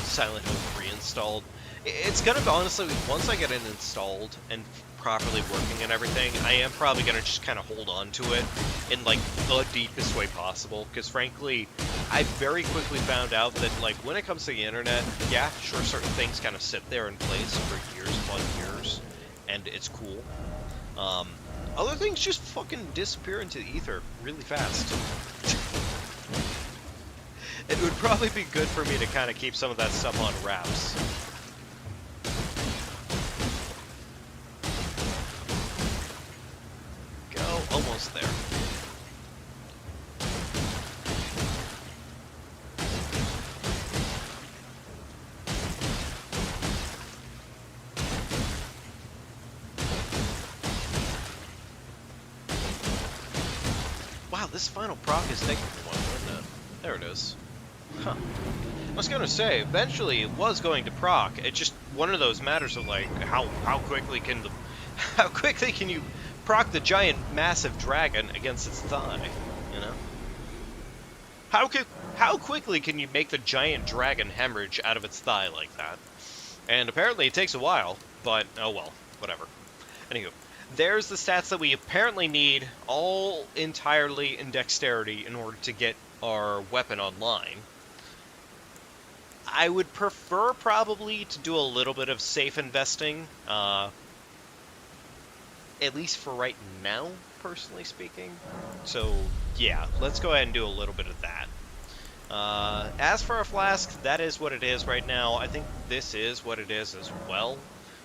Silent Hill 3 installed. It's gonna be, honestly, once I get it installed and properly working and everything, I am probably gonna just kind of hold on to it in, like, the deepest way possible, because frankly, I very quickly found out that, like, when it comes to the internet, yeah, sure, certain things kind of sit there in place for years upon years, and it's cool. Other things just fucking disappear into the ether really fast. It would probably be good for me to kind of keep some of that stuff on wraps. Go, almost there. Wow, this final proc is taking one, isn't it? There it is. Huh. I was gonna say, eventually it was going to proc. It's just one of those matters of, like, how quickly can you proc the giant massive dragon against its thigh, you know? How quickly can you make the giant dragon hemorrhage out of its thigh like that? And apparently it takes a while, but oh well, whatever. Anywho, there's the stats that we apparently need, all entirely in dexterity, in order to get our weapon online. I would prefer probably to do a little bit of safe investing, at least for right now, personally speaking. So yeah, let's go ahead and do a little bit of that. As for a flask, that is what it is right now. I think this is what it is as well.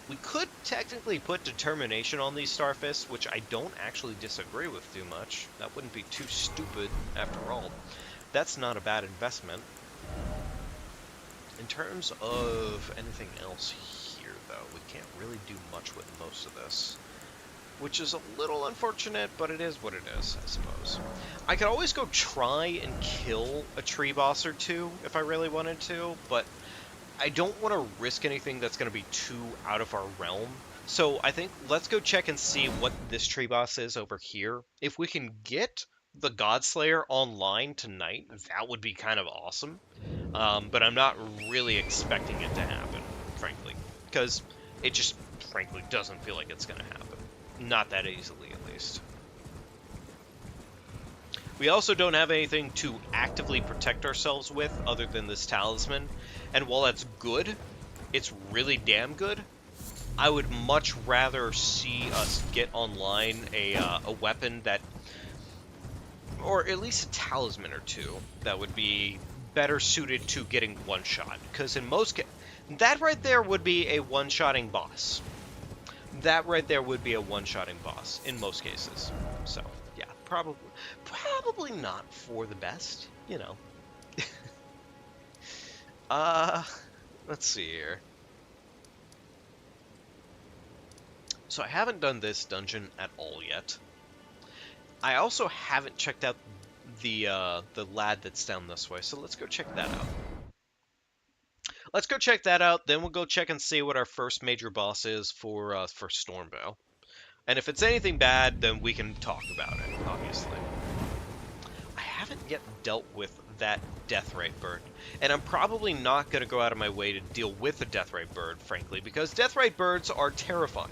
We could technically put determination on these starfists, which I don't actually disagree with too much. That wouldn't be too stupid after all. That's not a bad investment. In terms of anything else here, though, we can't really do much with most of this. Which is a little unfortunate, but it is what it is, I suppose. I could always go try and kill a tree boss or two if I really wanted to, but I don't want to risk anything that's going to be too out of our realm. So I think let's go check and see what this tree boss is over here. If we can get the Godslayer online tonight, that would be kind of awesome. But I'm not really expecting it to happen, frankly, because it just, frankly, doesn't feel like it's going to happen. Not that easily, at least. We also don't have anything to actively protect ourselves with other than this talisman. And while that's good, it's really damn good, I would much rather see us get online a weapon that, or at least a talisman or two, that would be better suited to getting one-shot. Because in most cases, that right there would be a one-shotting boss. That right there would be a one-shotting boss in most cases. So, yeah, probably not for the best, you know. Let's see here. So I haven't done this dungeon at all yet. I also haven't checked out the lad that's down this way, so let's go check that out. Let's go check that out, then we'll go check and see what our first major boss is for Stormbow. And if it's anything bad, then we can talk about it, obviously. I haven't yet dealt with that Deathrite bird, and I'm probably not going to go out of my way to deal with a Deathrite bird, frankly, because Deathrite birds are terrifying.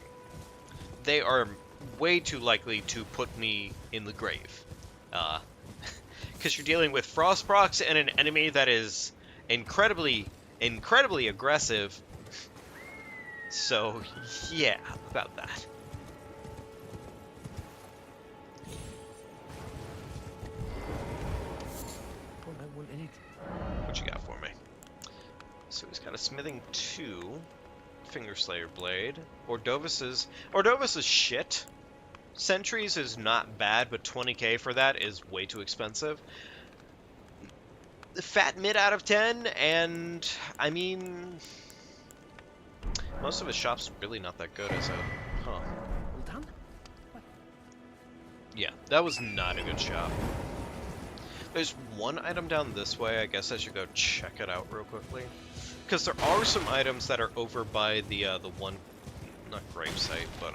They are way too likely to put me in the grave. Because you're dealing with frost procs and an enemy that is incredibly aggressive. So, yeah, about that. What you got for me? So he's got a smithing 2, Fingerslayer blade. Ordovis is shit. Sentries is not bad, but 20k for that is way too expensive. Fat mid out of 10, and I mean, most of his shop's really not that good, is it? Huh. All done? Yeah, that was not a good shop. There's one item down this way. I guess I should go check it out real quickly. Because there are some items that are over by the one, not gravesite, but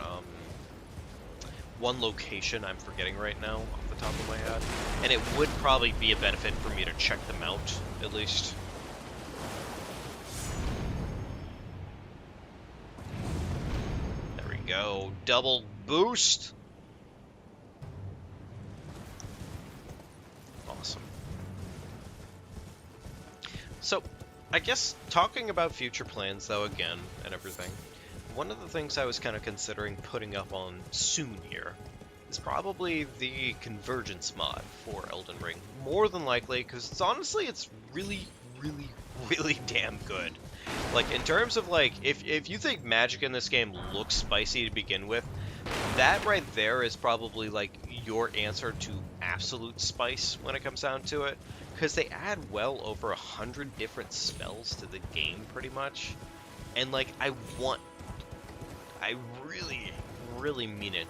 one location I'm forgetting right now off the top of my head. And it would probably be a benefit for me to check them out, at least. There we go. Double boost. Awesome. So, I guess talking about future plans, though, again, and everything, one of the things I was kind of considering putting up on soon here is probably the Convergence mod for Elden Ring. More than likely, because it's really damn good. Like, in terms of, like, if you think magic in this game looks spicy to begin with, that right there is probably, like, your answer to absolute spice when it comes down to it. Because they add well over 100 different spells to the game, pretty much. And, like, I really mean it.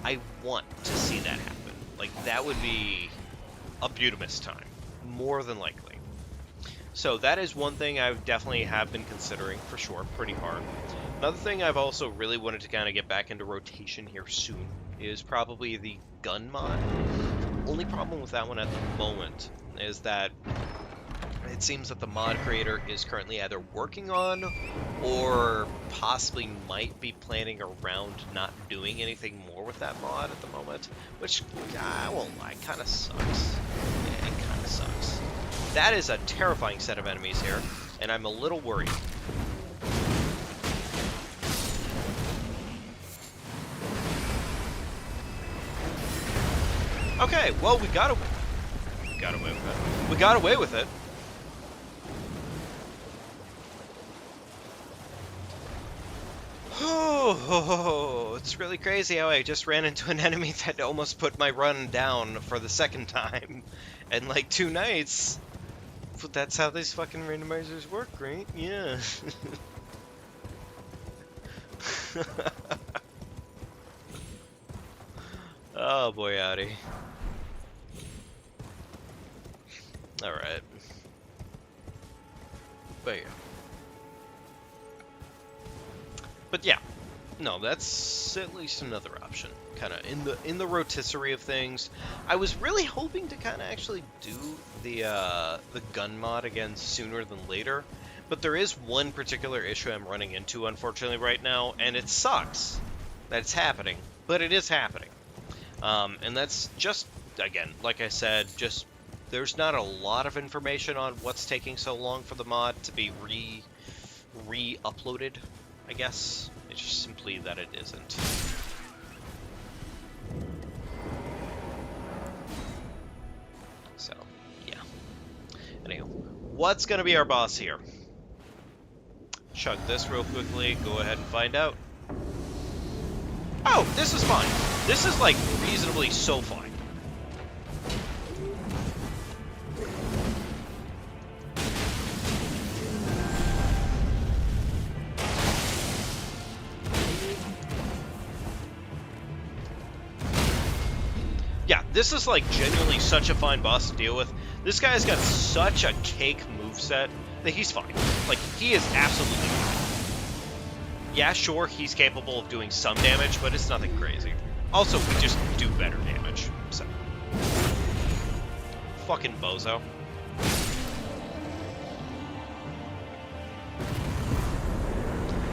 I want to see that happen. Like, that would be a beautimous time. More than likely. So that is one thing I definitely have been considering, for sure, pretty hard. Another thing I've also really wanted to kind of get back into rotation here soon is probably the gun mod. Only problem with that one at the moment is that it seems that the mod creator is currently either working on or possibly might be planning around not doing anything more with that mod at the moment, which, I won't lie, kind of sucks. Yeah, it kind of sucks. That is a terrifying set of enemies here, and I'm a little worried. Okay, well, we got away with it. We got away with it. Oh, it's really crazy how I just ran into an enemy that almost put my run down for the second time in like 2 nights. But that's how these fucking randomizers work, right? Yeah. Oh boy, howdy. Alright. But yeah. But yeah. No, that's at least another option. Kind of in the rotisserie of things. I was really hoping to kind of actually do the gun mod again sooner than later, but there is one particular issue I'm running into, unfortunately, right now, and it sucks that it's happening, but it is happening. And that's just, again, like I said, just there's not a lot of information on what's taking so long for the mod to be re-uploaded, I guess. It's just simply that it isn't. So, yeah. Anyway, what's going to be our boss here? Chug this real quickly, go ahead and find out. Oh, this is fine. This is, like, reasonably so fine. Yeah, this is like genuinely such a fine boss to deal with. This guy's got such a cake moveset that he's fine. Like, he is absolutely fine. Yeah, sure, he's capable of doing some damage, but it's nothing crazy. Also, we just do better damage, so. Fucking bozo.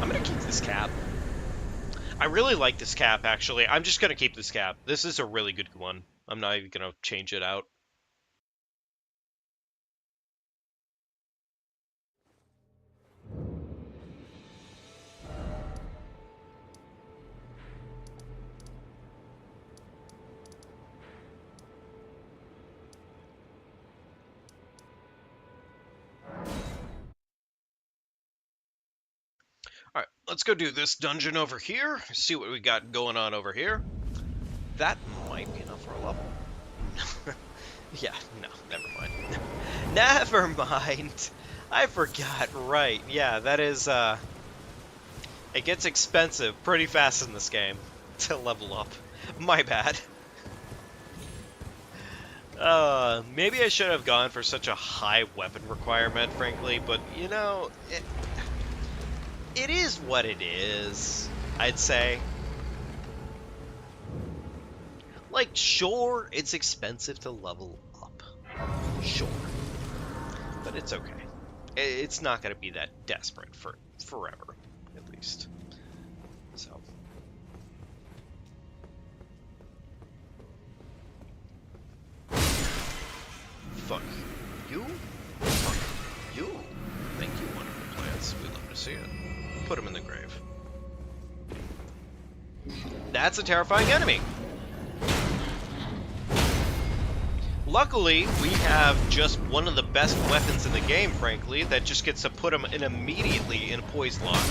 I'm gonna keep this cap. I really like this cap, actually. I'm just going to keep this cap. This is a really good one. I'm not even going to change it out. Alright, let's go do this dungeon over here. See what we got going on over here. That might be enough for a level. Yeah, no, never mind. Never mind. I forgot, right. Yeah, that is, it gets expensive pretty fast in this game to level up. My bad. Maybe I should have gone for such a high weapon requirement, frankly, but, you know, it is what it is, I'd say. Like, sure, it's expensive to level up. Sure. But it's okay. It's not going to be that desperate for forever, at least. So. Fuck you. Fuck you. Thank you, wonderful plants. We'd love to see it. Put him in the grave. That's a terrifying enemy. Luckily, we have just one of the best weapons in the game, frankly, that just gets to put him in immediately in a poise lock.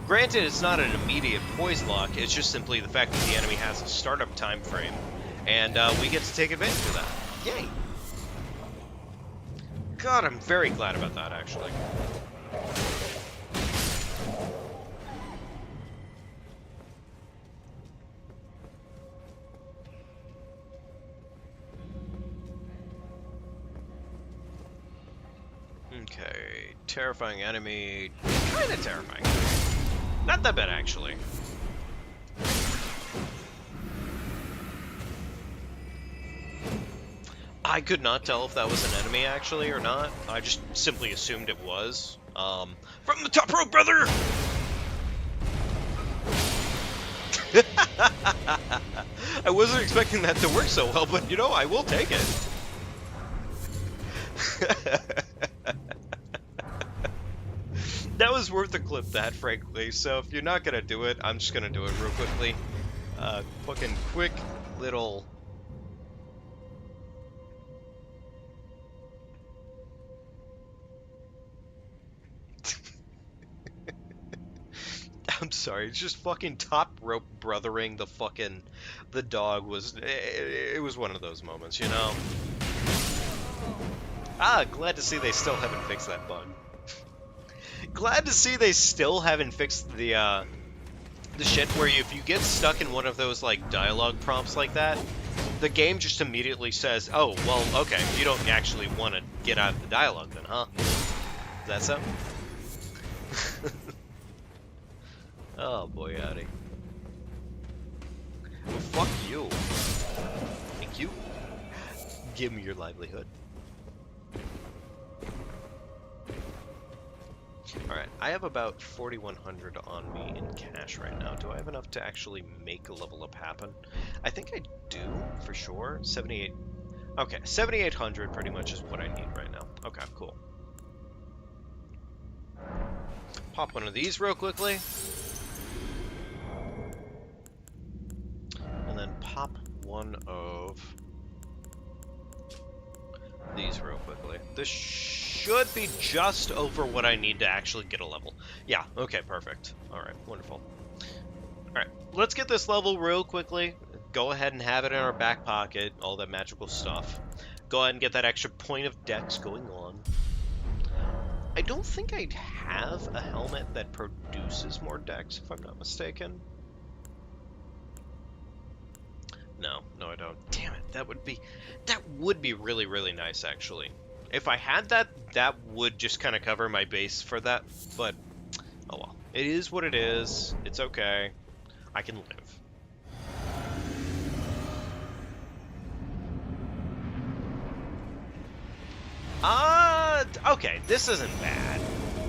Granted, it's not an immediate poise lock, it's just simply the fact that the enemy has a startup time frame, and we get to take advantage of that. Yay! God, I'm very glad about that, actually. Okay, terrifying enemy. Kinda terrifying. Not that bad, actually. I could not tell if that was an enemy, actually, or not. I just simply assumed it was. From the top rope, brother! I wasn't expecting that to work so well, but, you know, I will take it. That was worth a clip, that, frankly. So if you're not gonna do it, I'm just gonna do it real quickly. Fucking quick little... I'm sorry, it's just fucking top rope brothering the dog was, it was one of those moments, you know? Ah, glad to see they still haven't fixed that bug. Glad to see they still haven't fixed the shit where if you get stuck in one of those, like, dialogue prompts like that, the game just immediately says, oh, well, okay, you don't actually want to get out of the dialogue then, huh? Is that so? Oh, boy, howdy. Well, fuck you. Thank you. Give me your livelihood. Alright, I have about 4,100 on me in cash right now. Do I have enough to actually make a level up happen? I think I do, for sure. 78... Okay, 7,800 pretty much is what I need right now. Okay, cool. Pop one of these real quickly. And then pop one of these real quickly. This should be just over what I need to actually get a level. Yeah, okay, perfect. Alright, wonderful. Alright, let's get this level real quickly. Go ahead and have it in our back pocket, all that magical stuff. Go ahead and get that extra point of dex going on. I don't think I have a helmet that produces more dex, if I'm not mistaken. No, I don't. Damn it, that would be really, really nice, actually. If I had that, that would just kind of cover my base for that, but oh well. It is what it is. It's okay. I can live. Okay, this isn't bad.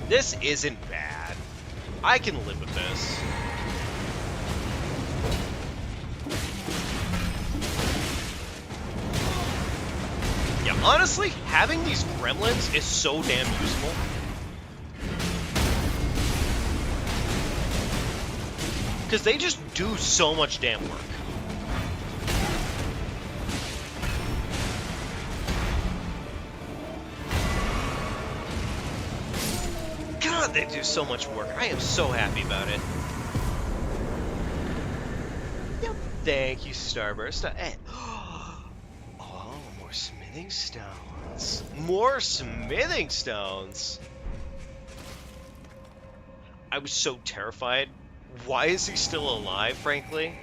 This isn't bad. I can live with this. Yeah, honestly, having these gremlins is so damn useful. Because they just do so much damn work. God, they do so much work. I am so happy about it. Yep. Thank you, Starburst. And oh, more smithing stones. More smithing stones. I was so terrified. Why is he still alive, frankly?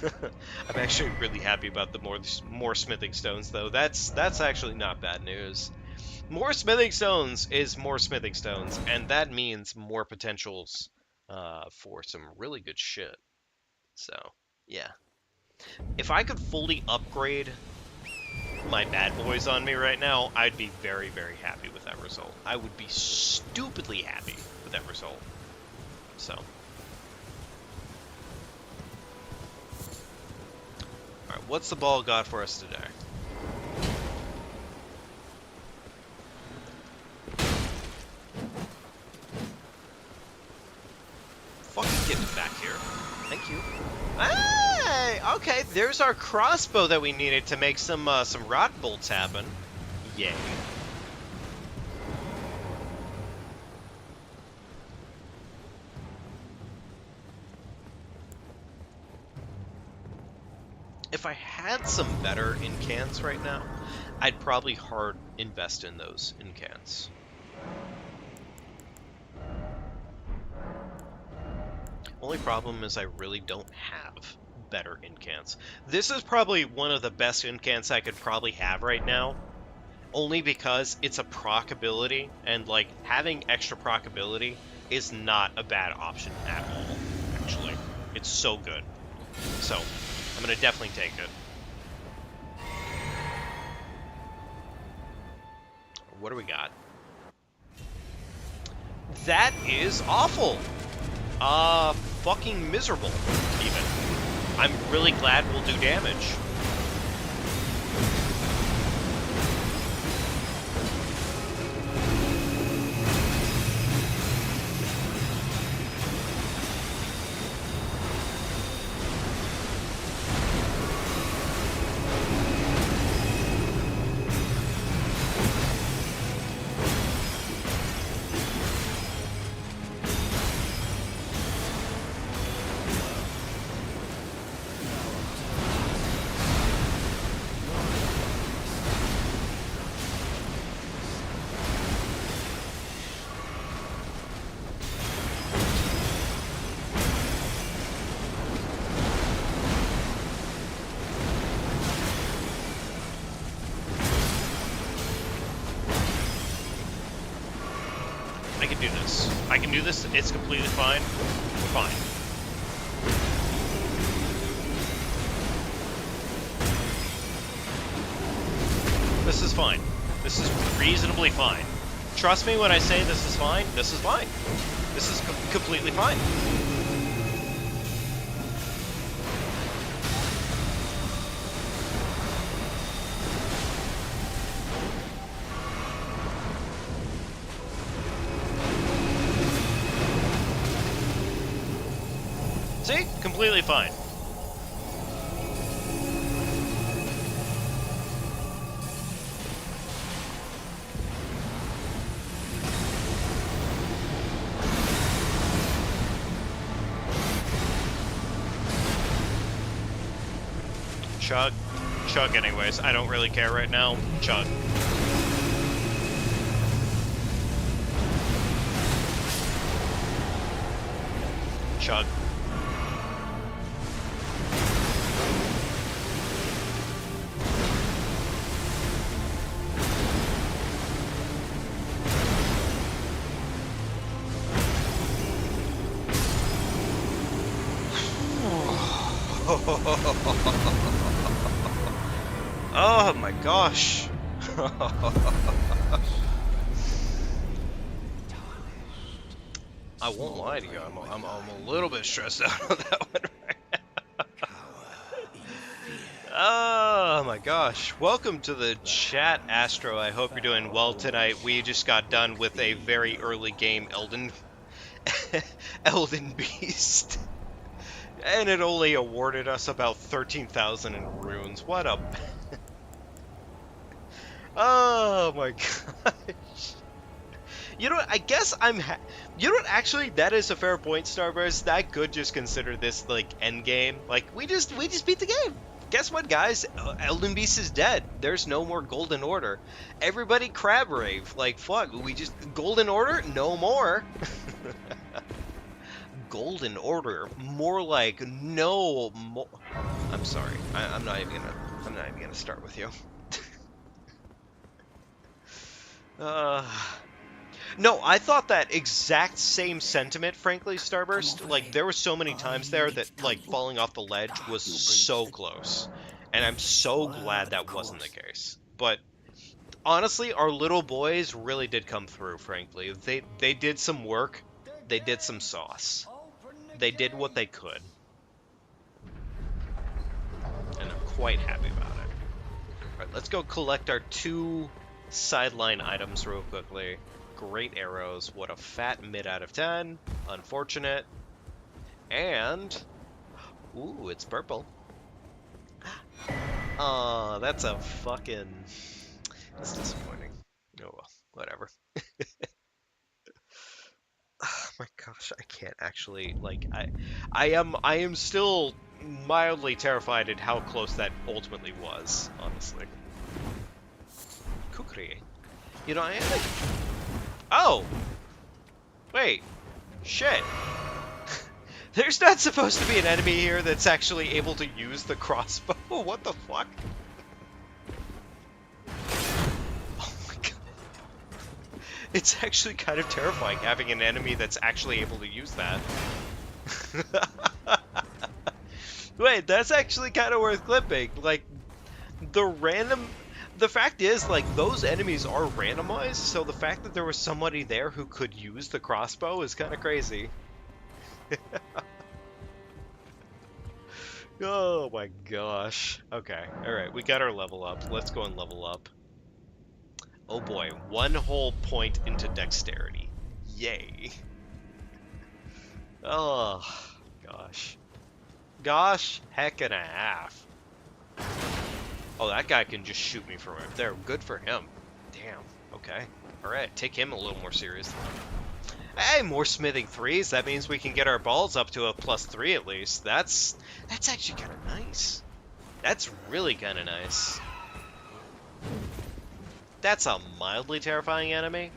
I'm actually really happy about the more smithing stones, though. That's actually not bad news. More smithing stones is more smithing stones, and that means more potentials for some really good shit. So, yeah. If I could fully upgrade my bad boys on me right now, I'd be very, very happy with that result. I would be stupidly happy with that result. So. Alright, what's the ball got for us today? Fucking get it back here. Thank you. Hey! Okay, there's our crossbow that we needed to make some rot bolts happen. Yay. If I had some better incants right now, I'd probably hard invest in those incants. Only problem is I really don't have better incants. This is probably one of the best incants I could probably have right now, only because it's a proc ability, and like having extra proc ability is not a bad option at all, actually. It's so good. So, I'm gonna definitely take it. What do we got? That is awful! Fucking miserable, even. I'm really glad we'll do damage. I can do this. I can do this. It's completely fine. We're fine. This is fine. This is reasonably fine. Trust me when I say this is fine. This is fine. This is completely fine. See? Completely fine. Chug. Chug anyways. I don't really care right now. Chug. Chug. Oh my gosh. I won't lie to you, I'm a little bit stressed out on that one right now. Oh my gosh. Welcome to the chat, Astro. I hope you're doing well tonight. We just got done with a very early game, Elden Beast. And it only awarded us about 13,000 in runes. What a... Oh my gosh. You know what, I guess you know what, actually, that is a fair point, Starburst. That could just consider this, like, end game. Like, we just beat the game. Guess what, guys? Elden Beast is dead. There's no more Golden Order. Everybody crab rave. Like, fuck, Golden Order? No more. Golden Order. More like, no more. I'm sorry. I'm not even gonna start with you. No, I thought that exact same sentiment, frankly, Starburst. Like, there were so many times there that, like, falling off the ledge was so close. And I'm so glad that wasn't the case. But, honestly, our little boys really did come through, frankly. They did some work. They did some sauce. They did what they could. And I'm quite happy about it. Alright, let's go collect our 2 sideline items real quickly. Great arrows. What a fat mid out of 10. Unfortunate. And... Ooh, it's purple. Aw, that's a fucking... That's disappointing. Oh well, whatever. Oh my gosh, I can't actually, like, I am still mildly terrified at how close that ultimately was, honestly. Kukri. You know, I am like... Oh! Wait. Shit. There's not supposed to be an enemy here that's actually able to use the crossbow. What the fuck? Oh my god. It's actually kind of terrifying having an enemy that's actually able to use that. Wait, that's actually kind of worth clipping. Like, the fact is, like, those enemies are randomized, so the fact that there was somebody there who could use the crossbow is kind of crazy. Oh my gosh. Okay, alright, we got our level up. Let's go and level up. Oh boy, 1 whole point into dexterity. Yay. Oh, gosh. Gosh, heck and a half. Oh, that guy can just shoot me from right there. Good for him. Damn. Okay. Alright, take him a little more seriously. Hey, more smithing 3s. That means we can get our balls up to a +3 at least. That's actually kind of nice. That's really kind of nice. That's a mildly terrifying enemy.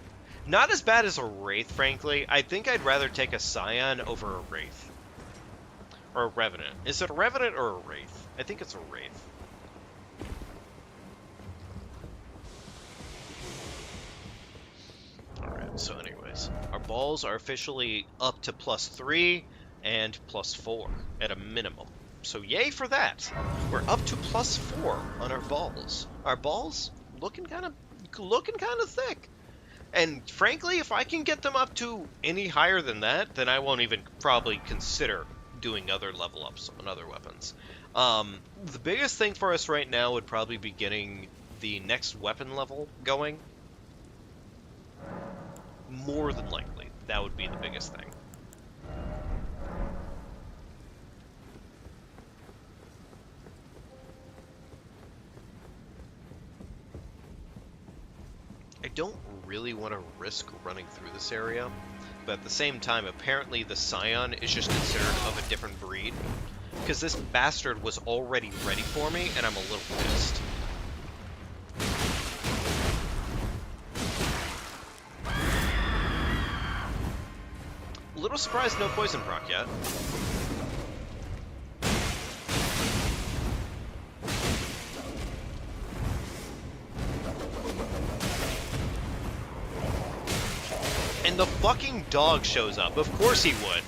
Not as bad as a Wraith, frankly. I think I'd rather take a Scion over a Wraith. Or a Revenant. Is it a Revenant or a Wraith? I think it's a Wraith. Alright, so anyways. Our balls are officially up to +3 and +4 at a minimum. So yay for that. We're up to +4 on our balls. Our balls looking kind of thick. And frankly, if I can get them up to any higher than that, then I won't even probably consider doing other level ups on other weapons. The biggest thing for us right now would probably be getting the next weapon level going. More than likely, that would be the biggest thing. I don't really want to risk running through this area, but at the same time, apparently the Scion is just considered of a different breed, because this bastard was already ready for me, and I'm a little pissed. A little surprised no poison proc yet. And the fucking dog shows up. Of course he would.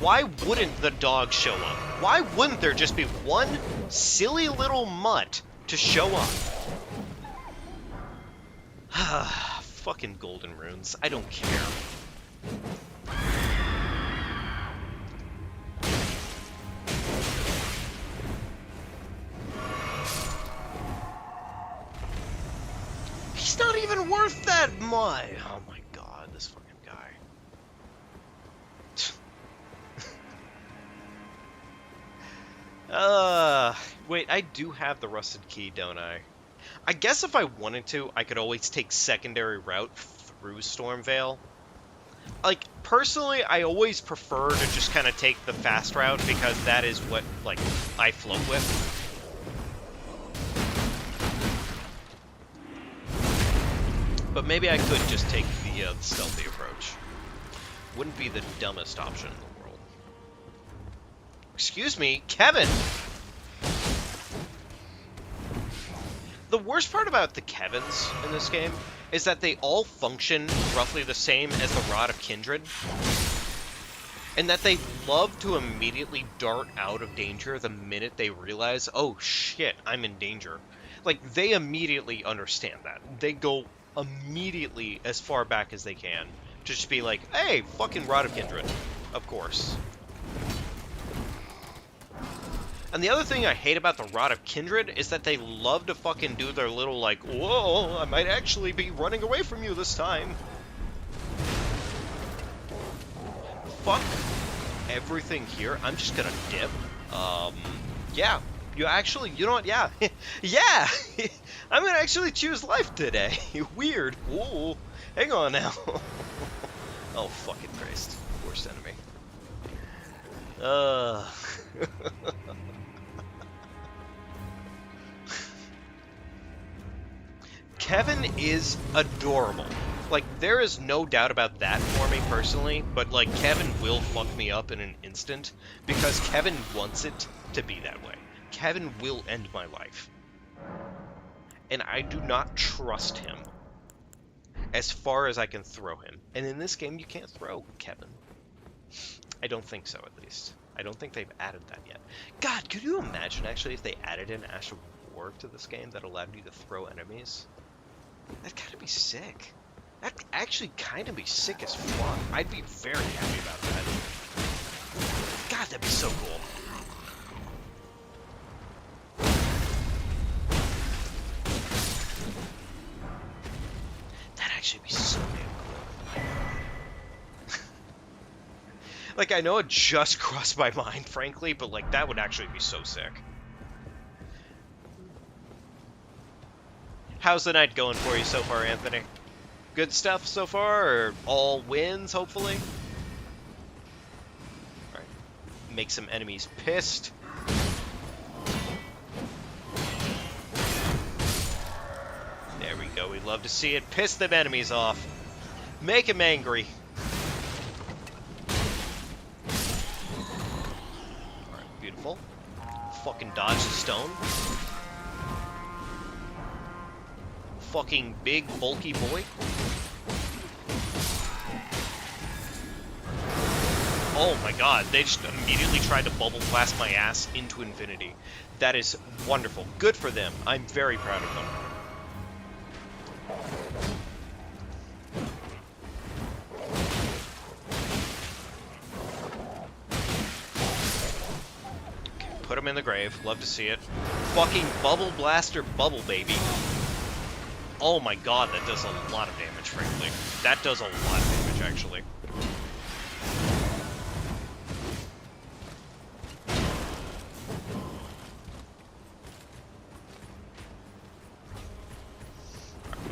Why wouldn't the dog show up? Why wouldn't there just be one silly little mutt to show up? Fucking golden runes. I don't care. He's not even worth that much. Oh my god, this fucking guy. Wait, I do have the rusted key, don't I? I guess if I wanted to, I could always take secondary route through Stormvale. Like, personally, I always prefer to just kind of take the fast route because that is what, like, I float with. But maybe I could just take the stealthy approach. Wouldn't be the dumbest option in the world. Excuse me, Kevin! The worst part about the Kevins in this game is that they all function roughly the same as the Rod of Kindred, and that they love to immediately dart out of danger the minute they realize, oh shit, I'm in danger. Like, they immediately understand that. They go immediately as far back as they can to just be like, hey, fucking Rod of Kindred. Of course. And the other thing I hate about the Rod of Kindred is that they love to fucking do their little, like, whoa, I might actually be running away from you this time. Fuck everything here. I'm just gonna dip. Yeah. You know what? Yeah. Yeah! I'm gonna actually choose life today. Weird. Whoa. Hang on now. Oh, fucking Christ. Worst enemy. Kevin is adorable. Like, there is no doubt about that for me personally, but, like, Kevin will fuck me up in an instant because Kevin wants it to be that way. Kevin will end my life. And I do not trust him as far as I can throw him. And in this game, you can't throw Kevin. I don't think so, at least. I don't think they've added that yet. God, could you imagine, actually, if they added an Ash of War to this game that allowed you to throw enemies? That'd kind of be sick. That'd actually kind of be sick as fuck. I'd be very happy about that. God, that'd be so cool. That'd actually be so damn cool. Like, I know it just crossed my mind, frankly, but, like, that would actually be so sick. How's the night going for you so far, Anthony? Good stuff so far, or all wins, hopefully? Alright. Make some enemies pissed. There we go, we love to see it. Piss them enemies off. Make them angry. Alright, beautiful. Fucking dodge the stone. Fucking big, bulky boy. Oh my god, they just immediately tried to bubble blast my ass into infinity. That is wonderful. Good for them. I'm very proud of them. Okay, put him in the grave. Love to see it. Fucking Bubble Blaster Bubble Baby. Oh my god, that does a lot of damage, frankly. That does a lot of damage, actually.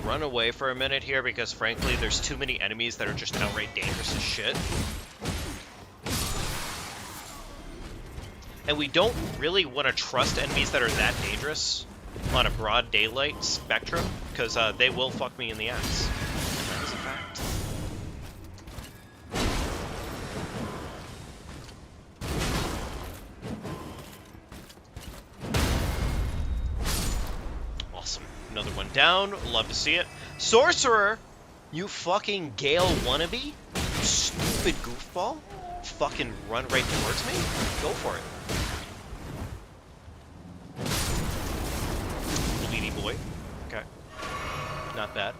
Run away for a minute here because, frankly, there's too many enemies that are just outright dangerous as shit. And we don't really want to trust enemies that are that dangerous on a broad daylight spectrum, because they will fuck me in the ass. That is a fact. Awesome. Another one down. Love to see it. Sorcerer! You fucking Gale wannabe? You stupid goofball. Fucking run right towards me? Go for it. Bleedy boy. Okay. Not bad.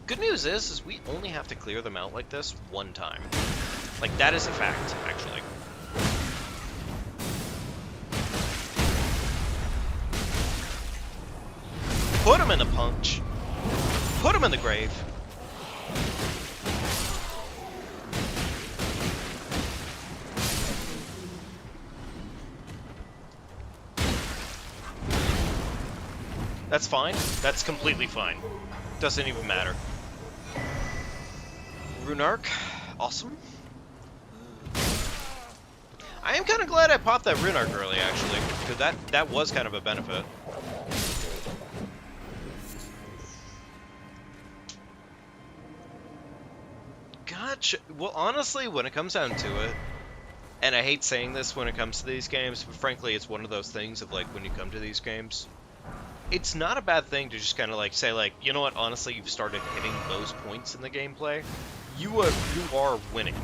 Good news is we only have to clear them out like this one time. Like, that is a fact, actually. Put him in the punch. Put him in the grave. That's fine. That's completely fine. Doesn't even matter. Runark. Awesome. I am kind of glad I popped that Runark early, actually, because that was kind of a benefit. Gotcha. Well, honestly, when it comes down to it, and I hate saying this when it comes to these games, but frankly, it's one of those things of, like, when you come to these games, it's not a bad thing to just kind of, like, say, like, you know what, honestly, you've started hitting those points in the gameplay. You are winning.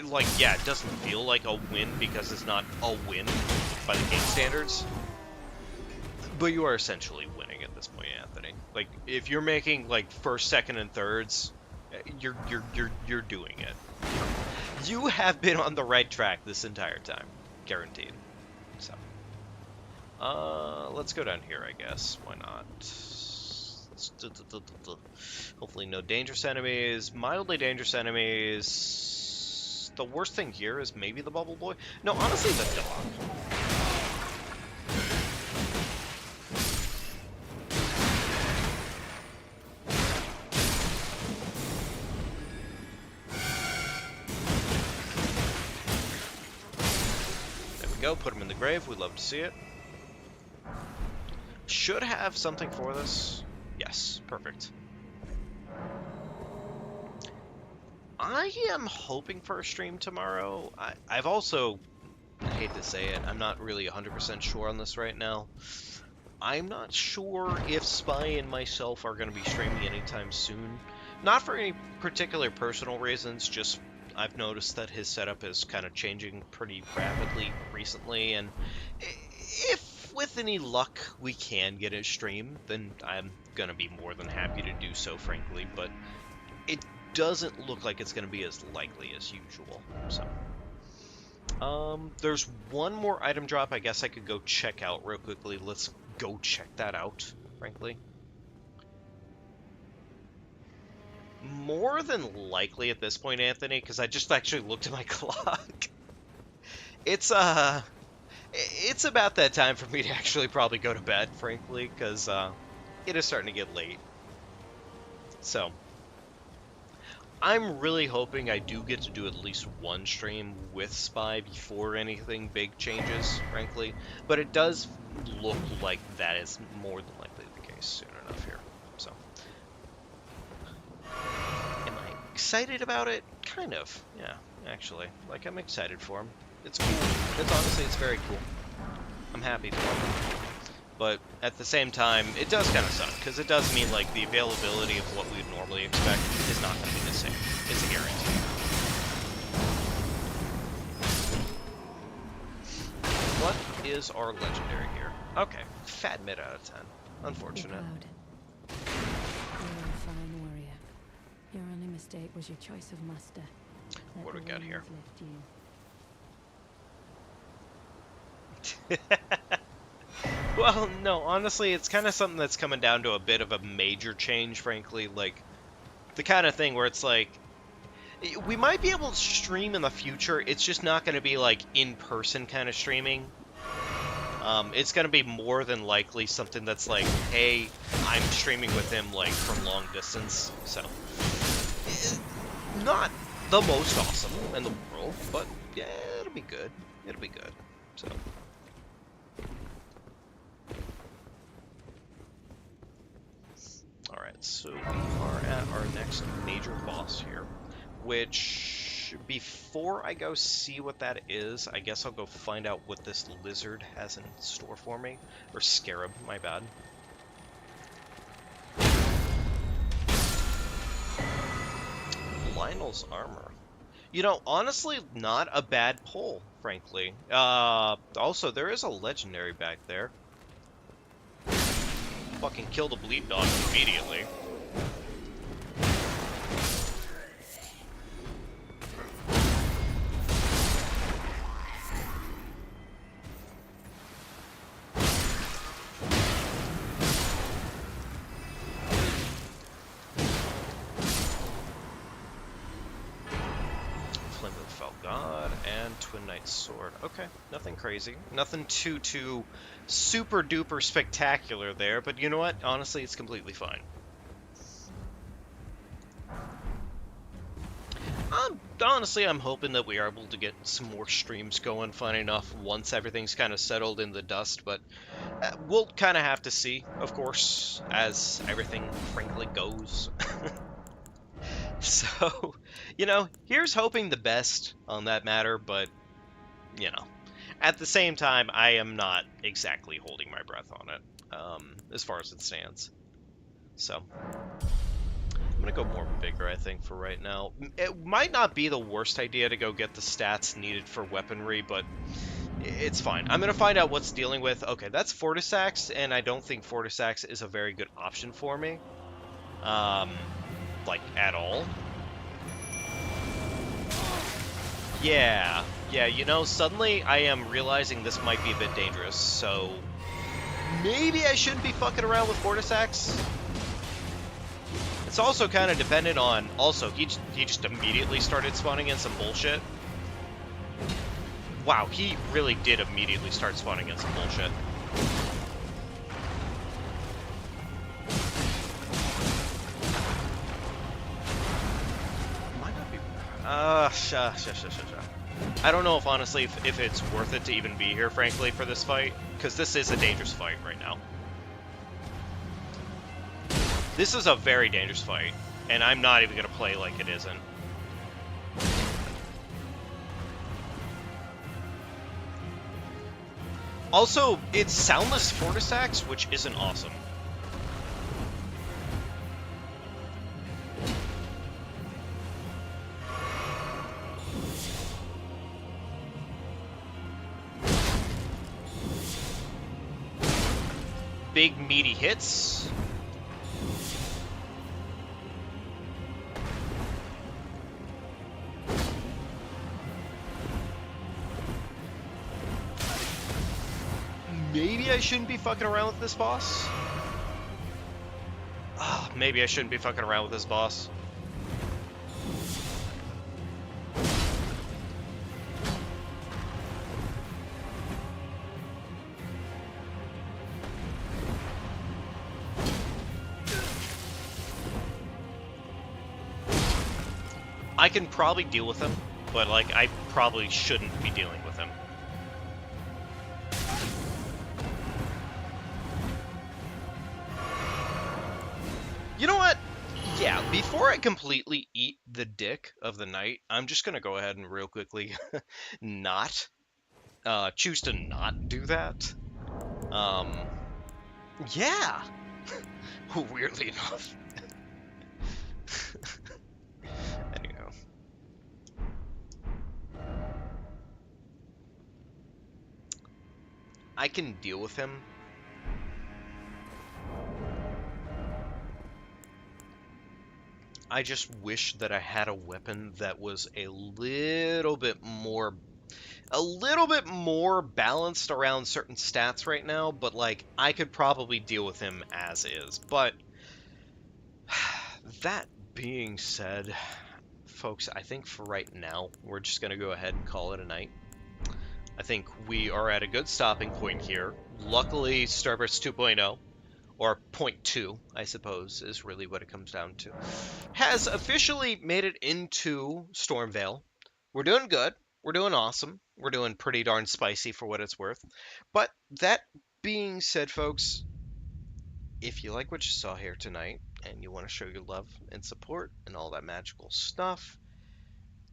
Like, yeah, it doesn't feel like a win because it's not a win by the game standards, but you are essentially winning at this point, Anthony. Like, if you're making, like, first, second, and thirds, you're doing it. You have been on the right track this entire time, guaranteed. So, let's go down here, I guess. Why not? Hopefully no dangerous enemies. Mildly dangerous enemies. The worst thing here is maybe the bubble boy. No, honestly, the dog. There we go. Put him in the grave. We'd love to see it. Should have something for this. Yes, perfect. I am hoping for a stream tomorrow. I've also, I hate to say it, I'm not really 100% sure on this right now. I'm not sure if Spy and myself are going to be streaming anytime soon. Not for any particular personal reasons, just I've noticed that his setup is kind of changing pretty rapidly recently, and if with any luck we can get a stream, then I'm going to be more than happy to do so, frankly, but it doesn't look like it's going to be as likely as usual, so. There's one more item drop I guess I could go check out real quickly. Let's go check that out, frankly. More than likely at this point, Anthony, because I just actually looked at my clock. It's about that time for me to actually probably go to bed, frankly, because, it is starting to get late. So, I'm really hoping I do get to do at least one stream with Spy before anything big changes, frankly. But it does look like that is more than likely the case soon enough here. So, am I excited about it? Kind of, yeah, actually. Like, I'm excited for him. It's cool. Honestly, it's very cool. I'm happy for him. But at the same time, it does kind of suck, because it does mean, like, the availability of what we'd normally expect is not going to be the same. It's a guarantee. What is our legendary here? Okay, fat mid out of 10. Unfortunate. Proud. You're a fine warrior. Your only mistake was your choice of master. Let What do we the got here? winds lift you. Well, no, honestly, it's kind of something that's coming down to a bit of a major change, frankly. Like, the kind of thing where it's like, we might be able to stream in the future, it's just not going to be, like, in-person kind of streaming. It's going to be more than likely something that's like, hey, I'm streaming with him, like, from long distance, so. Not the most awesome in the world, but, yeah, it'll be good. It'll be good, so. Alright, so we are at our next major boss here, which, before I go see what that is, I guess I'll go find out what this lizard has in store for me. Or scarab, my bad. Lionel's armor. You know, honestly, not a bad pull, frankly. Also, there is a legendary back there. Fucking kill the bleed dog immediately. Flame of the Fell God and Twin Knight's Sword. Okay, nothing crazy. Nothing too super duper spectacular there, but you know what? Honestly, it's completely fine. Honestly, I'm hoping that we are able to get some more streams going, fun enough, once everything's kind of settled in the dust, but we'll kind of have to see, of course, as everything frankly goes. So, you know, here's hoping the best on that matter, but, you know, at the same time, I am not exactly holding my breath on it, as far as it stands. So, I'm going to go more Vigor, I think, for right now. It might not be the worst idea to go get the stats needed for weaponry, but it's fine. I'm going to find out what's dealing with. Okay, that's Fortisax, and I don't think Fortisax is a very good option for me. Like, at all. Yeah, you know, suddenly I am realizing this might be a bit dangerous, so maybe I shouldn't be fucking around with Fortisax. It's also kind of dependent on, also, he just immediately started spawning in some bullshit. Wow, he really did immediately start spawning in some bullshit. Might not be... I don't know if, honestly, if it's worth it to even be here, frankly, for this fight. Because this is a dangerous fight right now. This is a very dangerous fight. And I'm not even going to play like it isn't. Also, it's soundless Fortisax, which isn't awesome. Big meaty hits. Maybe I shouldn't be fucking around with this boss. Oh, maybe I shouldn't be fucking around with this boss. I can probably deal with him, but, like, I probably shouldn't be dealing with him. You know what? Yeah, before I completely eat the dick of the night, I'm just gonna go ahead and real quickly choose to not do that. Yeah! Weirdly enough. Anyhow. I can deal with him. I just wish that I had a weapon that was a little bit more balanced around certain stats right now, but like I could probably deal with him as is. But that being said, folks, I think for right now, we're just going to go ahead and call it a night. I think we are at a good stopping point here. Luckily, Starburst 2.0, or point 0.2, I suppose, is really what it comes down to, has officially made it into Stormvale. We're doing good. We're doing awesome. We're doing pretty darn spicy for what it's worth. But that being said, folks, if you like what you saw here tonight and you want to show your love and support and all that magical stuff,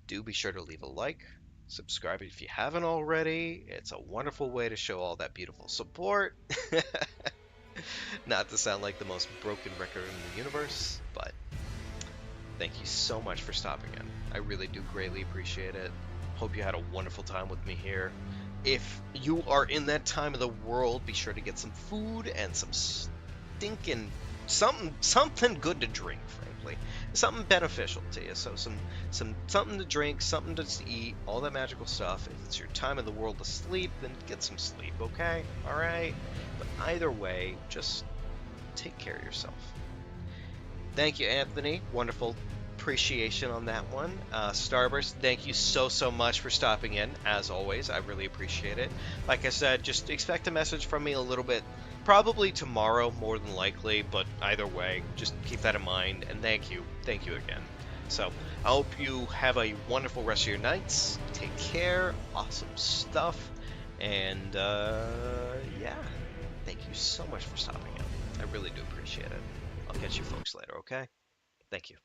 do be sure to leave a like, subscribe if you haven't already. It's a wonderful way to show all that beautiful support. Not to sound like the most broken record in the universe, but thank you so much for stopping in. I really do greatly appreciate it. Hope you had a wonderful time with me here. If you are in that time of the world, be sure to get some food and some stinking something good to drink, frankly. Something beneficial to you. So something to drink, something to eat, all that magical stuff. If it's your time of the world to sleep, then get some sleep, okay? Alright? But either way, just take care of yourself. Thank you, Anthony. Wonderful appreciation on that one. Starburst, thank you so much for stopping in. As always, I really appreciate it. Like I said, just expect a message from me a little bit, probably tomorrow, more than likely, but either way, just keep that in mind, and thank you again. So, I hope you have a wonderful rest of your nights. Take care, awesome stuff, and yeah, thank you so much for stopping in. I really do appreciate it. I'll catch you folks later, okay? Thank you.